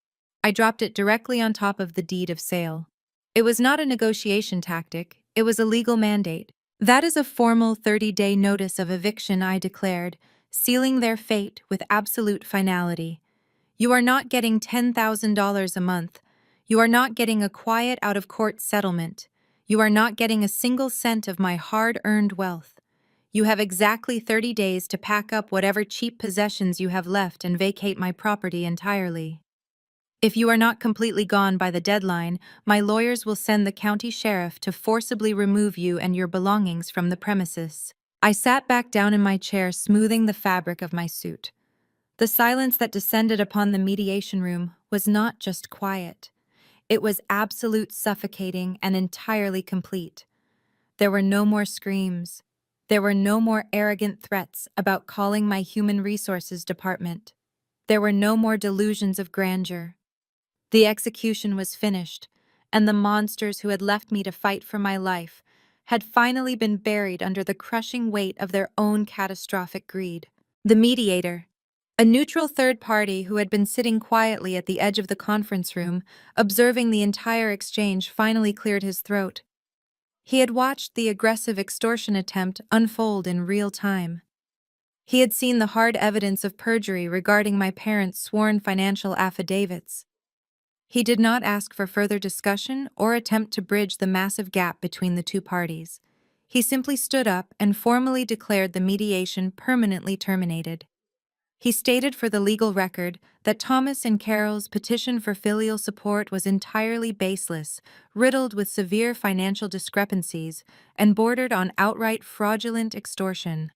I dropped it directly on top of the deed of sale. It was not a negotiation tactic, it was a legal mandate. That is a formal 30-day notice of eviction, I declared, sealing their fate with absolute finality. You are not getting $10,000 a month. You are not getting a quiet out-of-court settlement. You are not getting a single cent of my hard-earned wealth. You have exactly 30 days to pack up whatever cheap possessions you have left and vacate my property entirely. If you are not completely gone by the deadline, my lawyers will send the county sheriff to forcibly remove you and your belongings from the premises. I sat back down in my chair, smoothing the fabric of my suit. The silence that descended upon the mediation room was not just quiet. It was absolute, suffocating, and entirely complete. There were no more screams. There were no more arrogant threats about calling my human resources department. There were no more delusions of grandeur. The execution was finished, and the monsters who had left me to fight for my life had finally been buried under the crushing weight of their own catastrophic greed. The mediator, a neutral third party who had been sitting quietly at the edge of the conference room, observing the entire exchange, finally cleared his throat. He had watched the aggressive extortion attempt unfold in real time. He had seen the hard evidence of perjury regarding my parents' sworn financial affidavits. He did not ask for further discussion or attempt to bridge the massive gap between the two parties. He simply stood up and formally declared the mediation permanently terminated. He stated for the legal record that Thomas and Carol's petition for filial support was entirely baseless, riddled with severe financial discrepancies, and bordered on outright fraudulent extortion.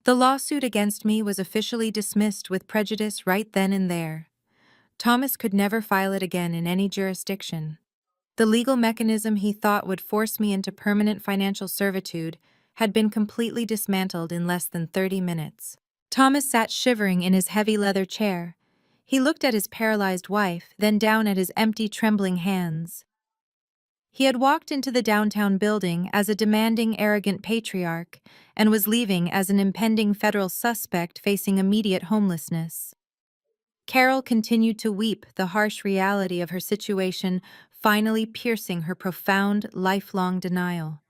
The lawsuit against me was officially dismissed with prejudice right then and there. Thomas could never file it again in any jurisdiction. The legal mechanism he thought would force me into permanent financial servitude had been completely dismantled in less than 30 minutes. Thomas sat shivering in his heavy leather chair. He looked at his paralyzed wife, then down at his empty, trembling hands. He had walked into the downtown building as a demanding, arrogant patriarch and was leaving as an impending federal suspect facing immediate homelessness. Carol continued to weep, the harsh reality of her situation finally piercing her profound, lifelong denial.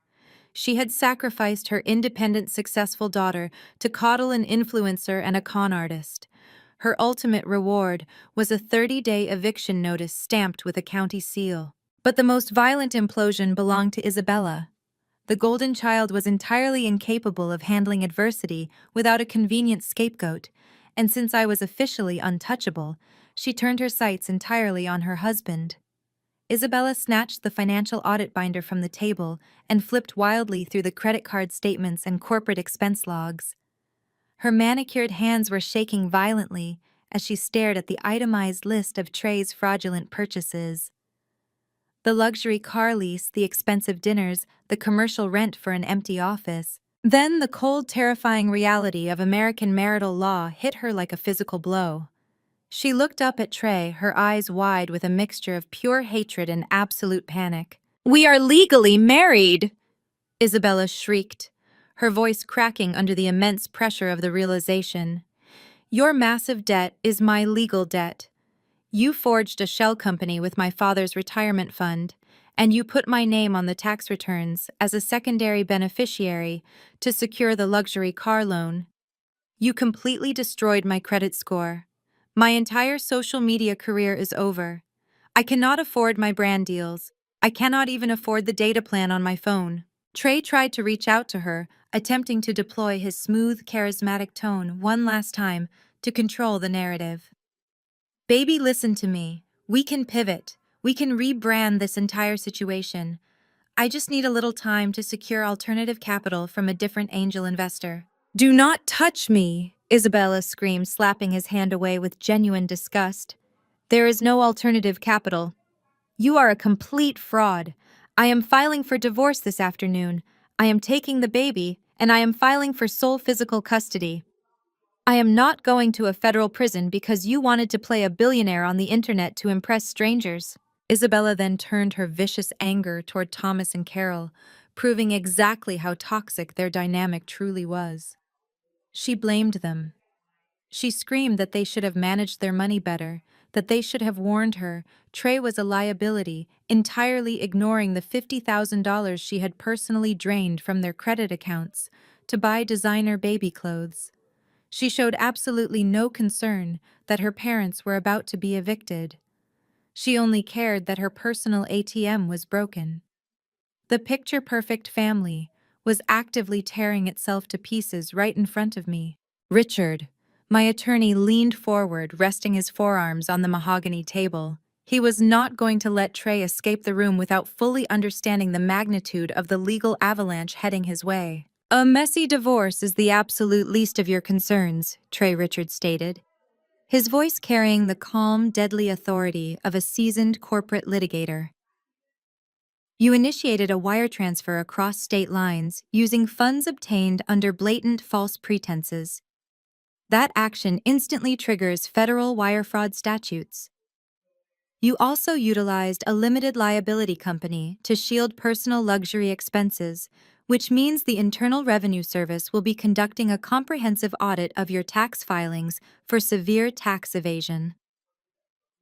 She had sacrificed her independent, successful daughter to coddle an influencer and a con artist. Her ultimate reward was a 30-day eviction notice stamped with a county seal. But the most violent implosion belonged to Isabella. The golden child was entirely incapable of handling adversity without a convenient scapegoat, and since I was officially untouchable, she turned her sights entirely on her husband. Isabella snatched the financial audit binder from the table and flipped wildly through the credit card statements and corporate expense logs. Her manicured hands were shaking violently as she stared at the itemized list of Trey's fraudulent purchases. The luxury car lease, the expensive dinners, the commercial rent for an empty office. Then the cold, terrifying reality of American marital law hit her like a physical blow. She looked up at Trey, her eyes wide with a mixture of pure hatred and absolute panic. "We are legally married!" Isabella shrieked, her voice cracking under the immense pressure of the realization. "Your massive debt is my legal debt. You forged a shell company with my father's retirement fund, and you put my name on the tax returns as a secondary beneficiary to secure the luxury car loan. You completely destroyed my credit score. My entire social media career is over. I cannot afford my brand deals. I cannot even afford the data plan on my phone." Trey tried to reach out to her, attempting to deploy his smooth, charismatic tone one last time to control the narrative. "Baby, listen to me. We can pivot. We can rebrand this entire situation. I just need a little time to secure alternative capital from a different angel investor." "Do not touch me!" Isabella screamed, slapping his hand away with genuine disgust. "There is no alternative capital. You are a complete fraud. I am filing for divorce this afternoon. I am taking the baby, and I am filing for sole physical custody. I am not going to a federal prison because you wanted to play a billionaire on the internet to impress strangers." Isabella then turned her vicious anger toward Thomas and Carol, proving exactly how toxic their dynamic truly was. She blamed them. She screamed that they should have managed their money better, that they should have warned her Trey was a liability, entirely ignoring the $50,000 she had personally drained from their credit accounts to buy designer baby clothes. She showed absolutely no concern that her parents were about to be evicted. She only cared that her personal ATM was broken. The picture-perfect family was actively tearing itself to pieces right in front of me. "Richard," my attorney leaned forward, resting his forearms on the mahogany table. He was not going to let Trey escape the room without fully understanding the magnitude of the legal avalanche heading his way. "A messy divorce is the absolute least of your concerns," Trey Richards stated, his voice carrying the calm, deadly authority of a seasoned corporate litigator. "You initiated a wire transfer across state lines using funds obtained under blatant false pretenses. That action instantly triggers federal wire fraud statutes. You also utilized a limited liability company to shield personal luxury expenses, which means the Internal Revenue Service will be conducting a comprehensive audit of your tax filings for severe tax evasion.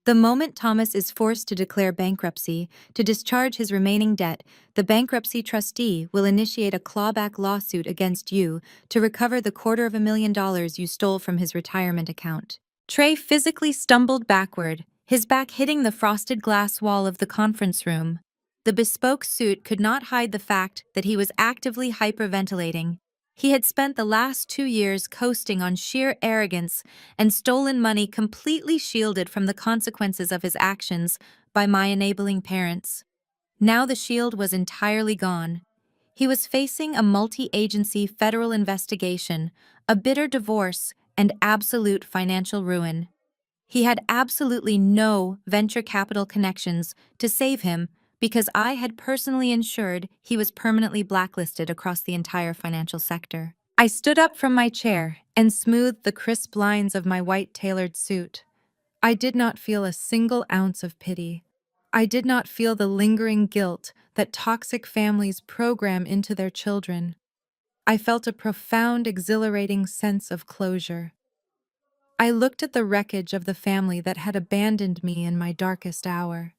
The moment Thomas is forced to declare bankruptcy to discharge his remaining debt, the bankruptcy trustee will initiate a clawback lawsuit against you to recover the $250,000 you stole from his retirement account." Trey physically stumbled backward, his back hitting the frosted glass wall of the conference room. The bespoke suit could not hide the fact that he was actively hyperventilating. He had spent the last 2 years coasting on sheer arrogance and stolen money completely shielded from the consequences of his actions by my enabling parents. Now the shield was entirely gone. He was facing a multi-agency federal investigation, a bitter divorce, and absolute financial ruin. He had absolutely no venture capital connections to save him because I had personally ensured he was permanently blacklisted across the entire financial sector. I stood up from my chair and smoothed the crisp lines of my white tailored suit. I did not feel a single ounce of pity. I did not feel the lingering guilt that toxic families program into their children. I felt a profound, exhilarating sense of closure. I looked at the wreckage of the family that had abandoned me in my darkest hour.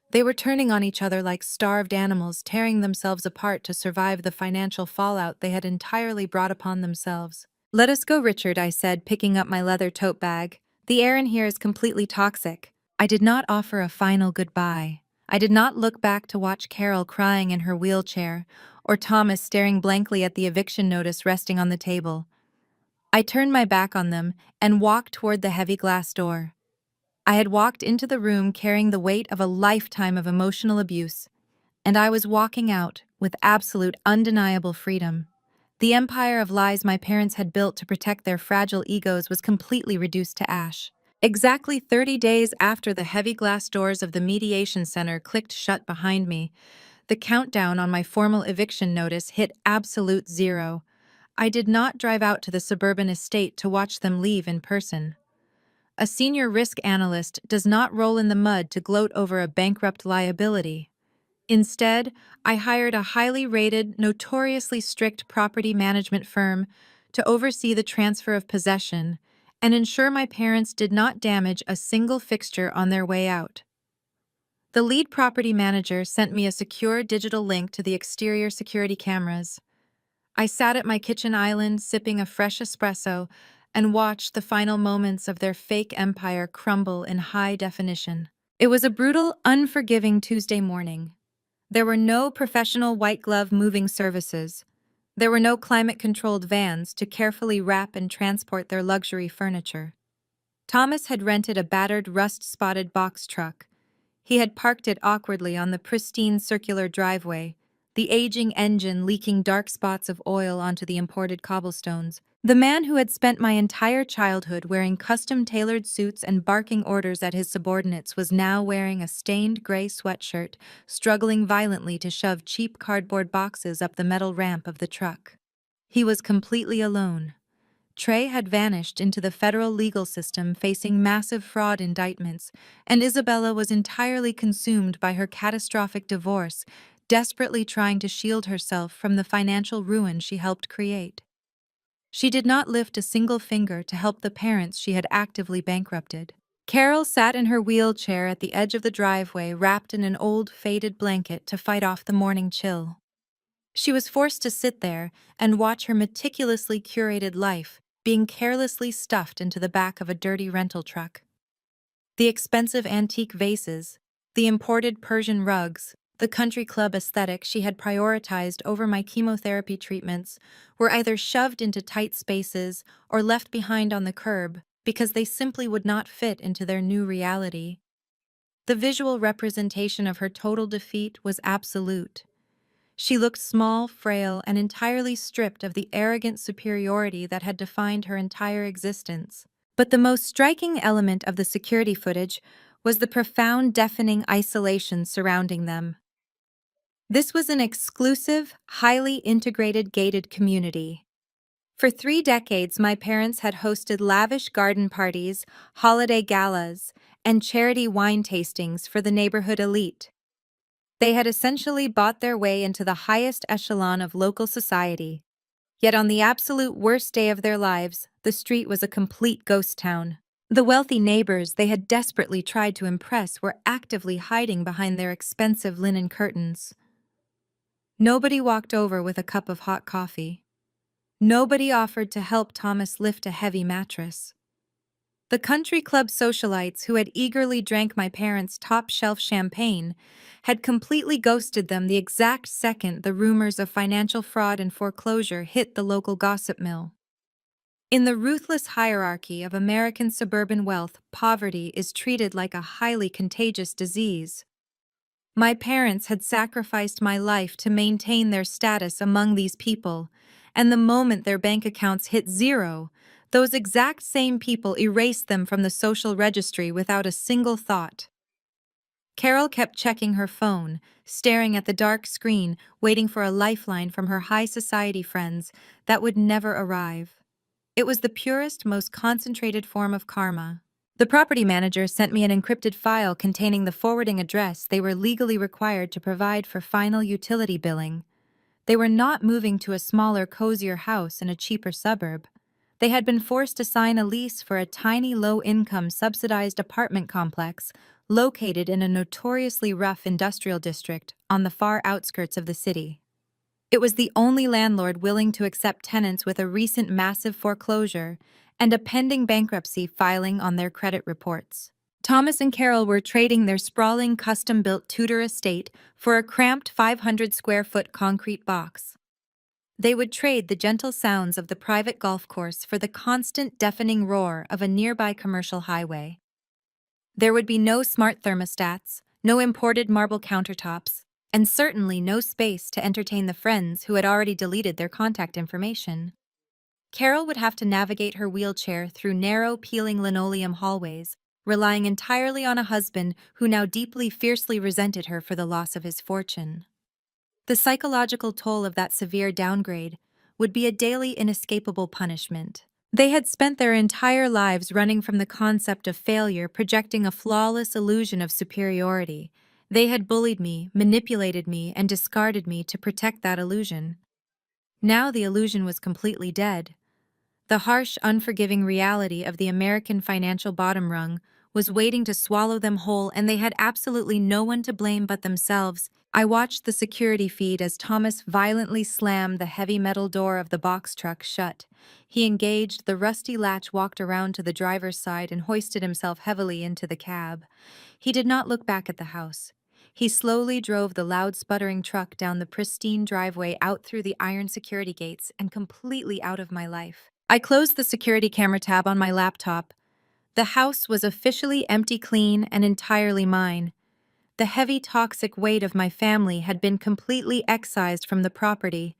They were turning on each other like starved animals, tearing themselves apart to survive the financial fallout they had entirely brought upon themselves. "Let us go, Richard," I said, picking up my leather tote bag. "The air in here is completely toxic." I did not offer a final goodbye. I did not look back to watch Carol crying in her wheelchair or Thomas staring blankly at the eviction notice resting on the table. I turned my back on them and walked toward the heavy glass door. I had walked into the room carrying the weight of a lifetime of emotional abuse, and I was walking out with absolute undeniable freedom. The empire of lies my parents had built to protect their fragile egos was completely reduced to ash. Exactly 30 days after the heavy glass doors of the mediation center clicked shut behind me, the countdown on my formal eviction notice hit absolute zero. I did not drive out to the suburban estate to watch them leave in person. A senior risk analyst does not roll in the mud to gloat over a bankrupt liability. Instead, I hired a highly rated, notoriously strict property management firm to oversee the transfer of possession and ensure my parents did not damage a single fixture on their way out. The lead property manager sent me a secure digital link to the exterior security cameras. I sat at my kitchen island sipping a fresh espresso and watched the final moments of their fake empire crumble in high definition. It was a brutal, unforgiving Tuesday morning. There were no professional white-glove moving services. There were no climate-controlled vans to carefully wrap and transport their luxury furniture. Thomas had rented a battered, rust-spotted box truck. He had parked it awkwardly on the pristine circular driveway, the aging engine leaking dark spots of oil onto the imported cobblestones. The man who had spent my entire childhood wearing custom-tailored suits and barking orders at his subordinates was now wearing a stained gray sweatshirt, struggling violently to shove cheap cardboard boxes up the metal ramp of the truck. He was completely alone. Trey had vanished into the federal legal system facing massive fraud indictments, and Isabella was entirely consumed by her catastrophic divorce, desperately trying to shield herself from the financial ruin she helped create. She did not lift a single finger to help the parents she had actively bankrupted. Carol sat in her wheelchair at the edge of the driveway, wrapped in an old, faded blanket to fight off the morning chill. She was forced to sit there and watch her meticulously curated life being carelessly stuffed into the back of a dirty rental truck. The expensive antique vases, the imported Persian rugs, the country club aesthetic she had prioritized over my chemotherapy treatments were either shoved into tight spaces or left behind on the curb because they simply would not fit into their new reality. The visual representation of her total defeat was absolute. She looked small, frail, and entirely stripped of the arrogant superiority that had defined her entire existence. But the most striking element of the security footage was the profound, deafening isolation surrounding them. This was an exclusive, highly integrated gated community. For 3 decades, my parents had hosted lavish garden parties, holiday galas, and charity wine tastings for the neighborhood elite. They had essentially bought their way into the highest echelon of local society. Yet on the absolute worst day of their lives, the street was a complete ghost town. The wealthy neighbors they had desperately tried to impress were actively hiding behind their expensive linen curtains. Nobody walked over with a cup of hot coffee. Nobody offered to help Thomas lift a heavy mattress. The country club socialites who had eagerly drank my parents' top-shelf champagne had completely ghosted them the exact second the rumors of financial fraud and foreclosure hit the local gossip mill. In the ruthless hierarchy of American suburban wealth, poverty is treated like a highly contagious disease. My parents had sacrificed my life to maintain their status among these people, and the moment their bank accounts hit zero, those exact same people erased them from the social registry without a single thought. Carol kept checking her phone, staring at the dark screen, waiting for a lifeline from her high society friends that would never arrive. It was the purest, most concentrated form of karma. The property manager sent me an encrypted file containing the forwarding address they were legally required to provide for final utility billing. They were not moving to a smaller, cozier house in a cheaper suburb. They had been forced to sign a lease for a tiny, low-income, subsidized apartment complex located in a notoriously rough industrial district on the far outskirts of the city. It was the only landlord willing to accept tenants with a recent massive foreclosure and a pending bankruptcy filing on their credit reports. Thomas and Carol were trading their sprawling custom-built Tudor estate for a cramped 500-square-foot concrete box. They would trade the gentle sounds of the private golf course for the constant deafening roar of a nearby commercial highway. There would be no smart thermostats, no imported marble countertops, and certainly no space to entertain the friends who had already deleted their contact information. Carol would have to navigate her wheelchair through narrow, peeling linoleum hallways, relying entirely on a husband who now deeply, fiercely resented her for the loss of his fortune. The psychological toll of that severe downgrade would be a daily, inescapable punishment. They had spent their entire lives running from the concept of failure, projecting a flawless illusion of superiority. They had bullied me, manipulated me, and discarded me to protect that illusion. Now the illusion was completely dead. The harsh, unforgiving reality of the American financial bottom rung was waiting to swallow them whole, and they had absolutely no one to blame but themselves. I watched the security feed as Thomas violently slammed the heavy metal door of the box truck shut. He engaged the rusty latch, walked around to the driver's side, and hoisted himself heavily into the cab. He did not look back at the house. He slowly drove the loud, sputtering truck down the pristine driveway, out through the iron security gates, and completely out of my life. I closed the security camera tab on my laptop. The house was officially empty, clean, and entirely mine. The heavy, toxic weight of my family had been completely excised from the property.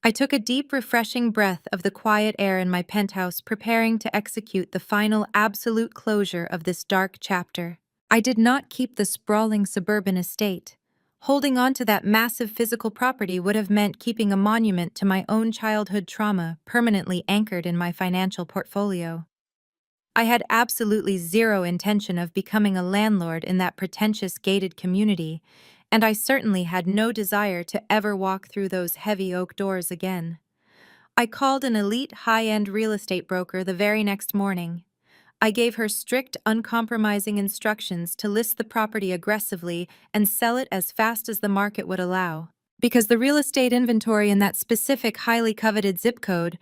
I took a deep, refreshing breath of the quiet air in my penthouse, preparing to execute the final, absolute closure of this dark chapter. I did not keep the sprawling suburban estate. Holding on to that massive physical property would have meant keeping a monument to my own childhood trauma permanently anchored in my financial portfolio. I had absolutely zero intention of becoming a landlord in that pretentious gated community, and I certainly had no desire to ever walk through those heavy oak doors again. I called an elite high-end real estate broker the very next morning. I gave her strict, uncompromising instructions to list the property aggressively and sell it as fast as the market would allow. Because the real estate inventory in that specific, highly coveted zip code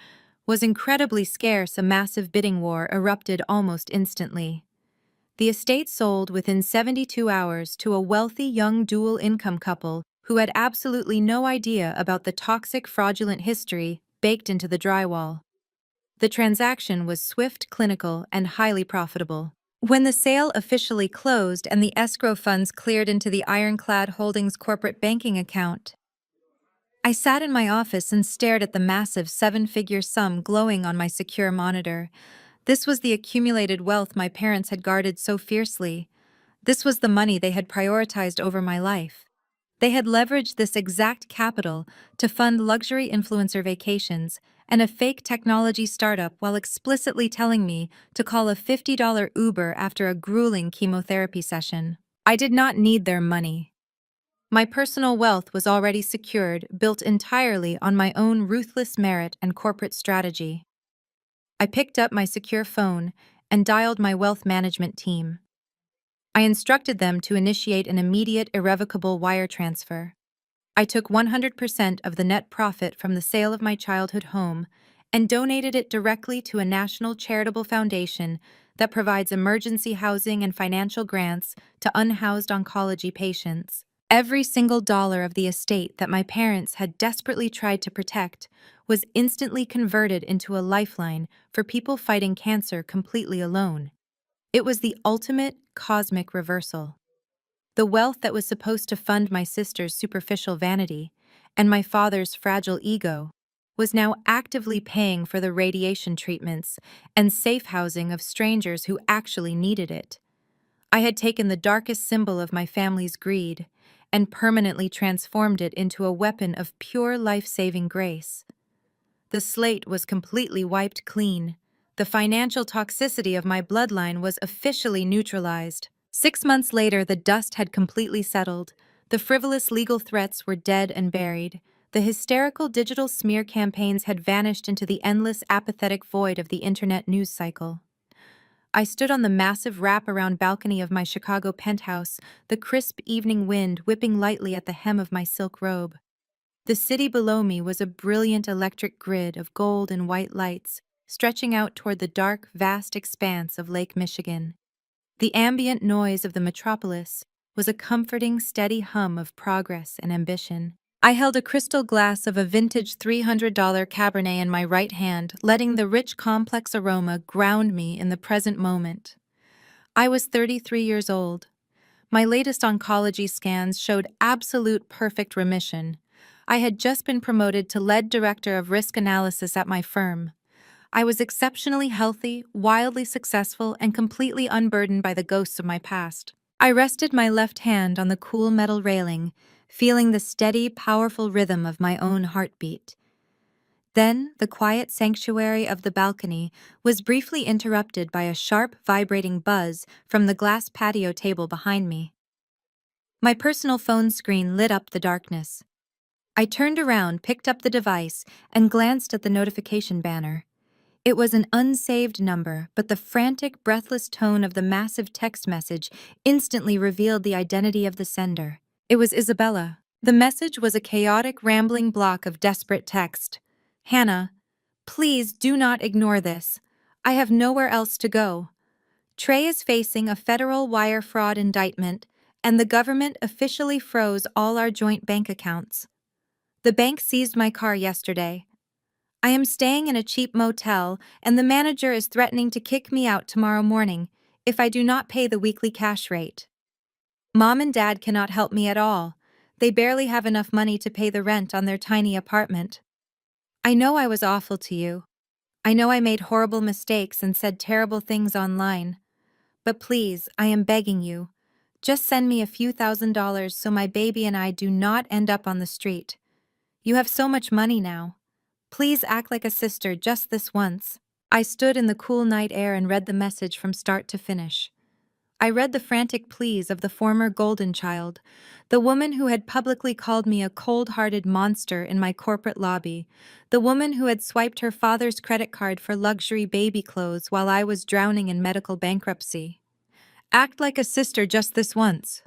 was incredibly scarce, a massive bidding war erupted almost instantly. The estate sold within 72 hours to a wealthy young dual-income couple who had absolutely no idea about the toxic, fraudulent history baked into the drywall. The transaction was swift, clinical, and highly profitable. When the sale officially closed and the escrow funds cleared into the Ironclad Holdings corporate banking account, I sat in my office and stared at the massive seven-figure sum glowing on my secure monitor. This was the accumulated wealth my parents had guarded so fiercely. This was the money they had prioritized over my life. They had leveraged this exact capital to fund luxury influencer vacations and a fake technology startup while explicitly telling me to call a $50 Uber after a grueling chemotherapy session. I did not need their money. My personal wealth was already secured, built entirely on my own ruthless merit and corporate strategy. I picked up my secure phone and dialed my wealth management team. I instructed them to initiate an immediate, irrevocable wire transfer. I took 100% of the net profit from the sale of my childhood home and donated it directly to a national charitable foundation that provides emergency housing and financial grants to unhoused oncology patients. Every single dollar of the estate that my parents had desperately tried to protect was instantly converted into a lifeline for people fighting cancer completely alone. It was the ultimate cosmic reversal. The wealth that was supposed to fund my sister's superficial vanity and my father's fragile ego was now actively paying for the radiation treatments and safe housing of strangers who actually needed it. I had taken the darkest symbol of my family's greed and permanently transformed it into a weapon of pure life-saving grace. The slate was completely wiped clean. The financial toxicity of my bloodline was officially neutralized. 6 months later, the dust had completely settled. The frivolous legal threats were dead and buried. The hysterical digital smear campaigns had vanished into the endless, apathetic void of the internet news cycle. I stood on the massive wrap-around balcony of my Chicago penthouse, the crisp evening wind whipping lightly at the hem of my silk robe. The city below me was a brilliant electric grid of gold and white lights, stretching out toward the dark, vast expanse of Lake Michigan. The ambient noise of the metropolis was a comforting, steady hum of progress and ambition. I held a crystal glass of a vintage $300 Cabernet in my right hand, letting the rich, complex aroma ground me in the present moment. I was 33 years old. My latest oncology scans showed absolute perfect remission. I had just been promoted to lead director of risk analysis at my firm. I was exceptionally healthy, wildly successful, and completely unburdened by the ghosts of my past. I rested my left hand on the cool metal railing, feeling the steady, powerful rhythm of my own heartbeat. Then, the quiet sanctuary of the balcony was briefly interrupted by a sharp, vibrating buzz from the glass patio table behind me. My personal phone screen lit up the darkness. I turned around, picked up the device, and glanced at the notification banner. It was an unsaved number, but the frantic, breathless tone of the massive text message instantly revealed the identity of the sender. It was Isabella. The message was a chaotic, rambling block of desperate text. "Hannah, please do not ignore this. I have nowhere else to go. Trey is facing a federal wire fraud indictment, and the government officially froze all our joint bank accounts. The bank seized my car yesterday. I am staying in a cheap motel, and the manager is threatening to kick me out tomorrow morning if I do not pay the weekly cash rate. Mom and Dad cannot help me at all. They barely have enough money to pay the rent on their tiny apartment. I know I was awful to you. I know I made horrible mistakes and said terrible things online. But please, I am begging you, just send me a few $1,000s so my baby and I do not end up on the street. You have so much money now. Please act like a sister just this once." I stood in the cool night air and read the message from start to finish. I read the frantic pleas of the former golden child, the woman who had publicly called me a cold-hearted monster in my corporate lobby, the woman who had swiped her father's credit card for luxury baby clothes while I was drowning in medical bankruptcy. Act like a sister just this once.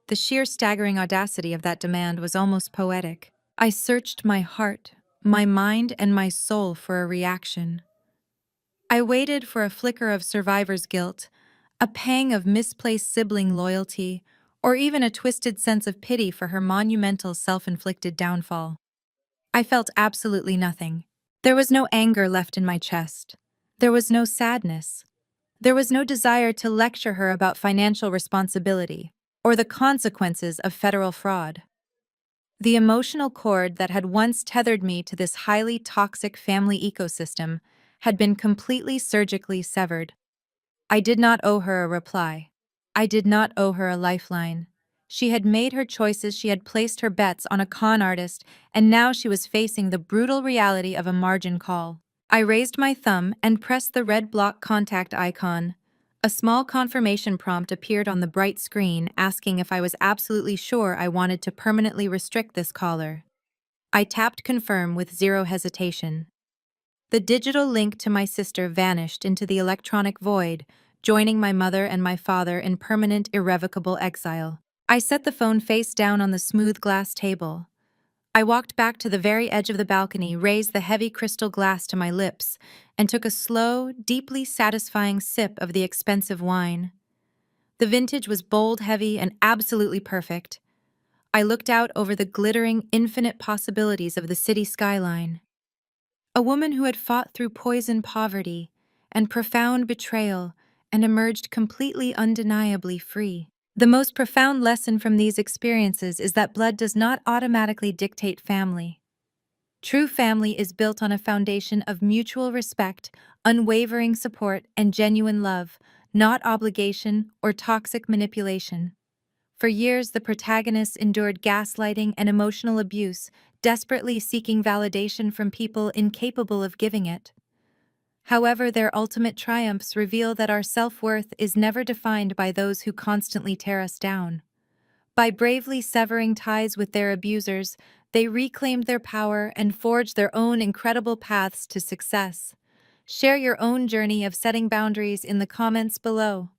The sheer staggering audacity of that demand was almost poetic. I searched my heart, my mind, and my soul for a reaction. I waited for a flicker of survivor's guilt, a pang of misplaced sibling loyalty, or even a twisted sense of pity for her monumental self-inflicted downfall. I felt absolutely nothing. There was no anger left in my chest. There was no sadness. There was no desire to lecture her about financial responsibility or the consequences of federal fraud. The emotional cord that had once tethered me to this highly toxic family ecosystem had been completely surgically severed. I did not owe her a reply. I did not owe her a lifeline. She had made her choices, she had placed her bets on a con artist, and now she was facing the brutal reality of a margin call. I raised my thumb and pressed the red block contact icon. A small confirmation prompt appeared on the bright screen asking if I was absolutely sure I wanted to permanently restrict this caller. I tapped confirm with zero hesitation. The digital link to my sister vanished into the electronic void, joining my mother and my father in permanent, irrevocable exile. I set the phone face down on the smooth glass table. I walked back to the very edge of the balcony, raised the heavy crystal glass to my lips, and took a slow, deeply satisfying sip of the expensive wine. The vintage was bold, heavy, and absolutely perfect. I looked out over the glittering, infinite possibilities of the city skyline. A woman who had fought through poison poverty and profound betrayal and emerged completely undeniably free. The most profound lesson from these experiences is that blood does not automatically dictate family. True family is built on a foundation of mutual respect, unwavering support, and genuine love, not obligation or toxic manipulation. For years, the protagonists endured gaslighting and emotional abuse, desperately seeking validation from people incapable of giving it. However, their ultimate triumphs reveal that our self-worth is never defined by those who constantly tear us down. By bravely severing ties with their abusers, they reclaimed their power and forged their own incredible paths to success. Share your own journey of setting boundaries in the comments below.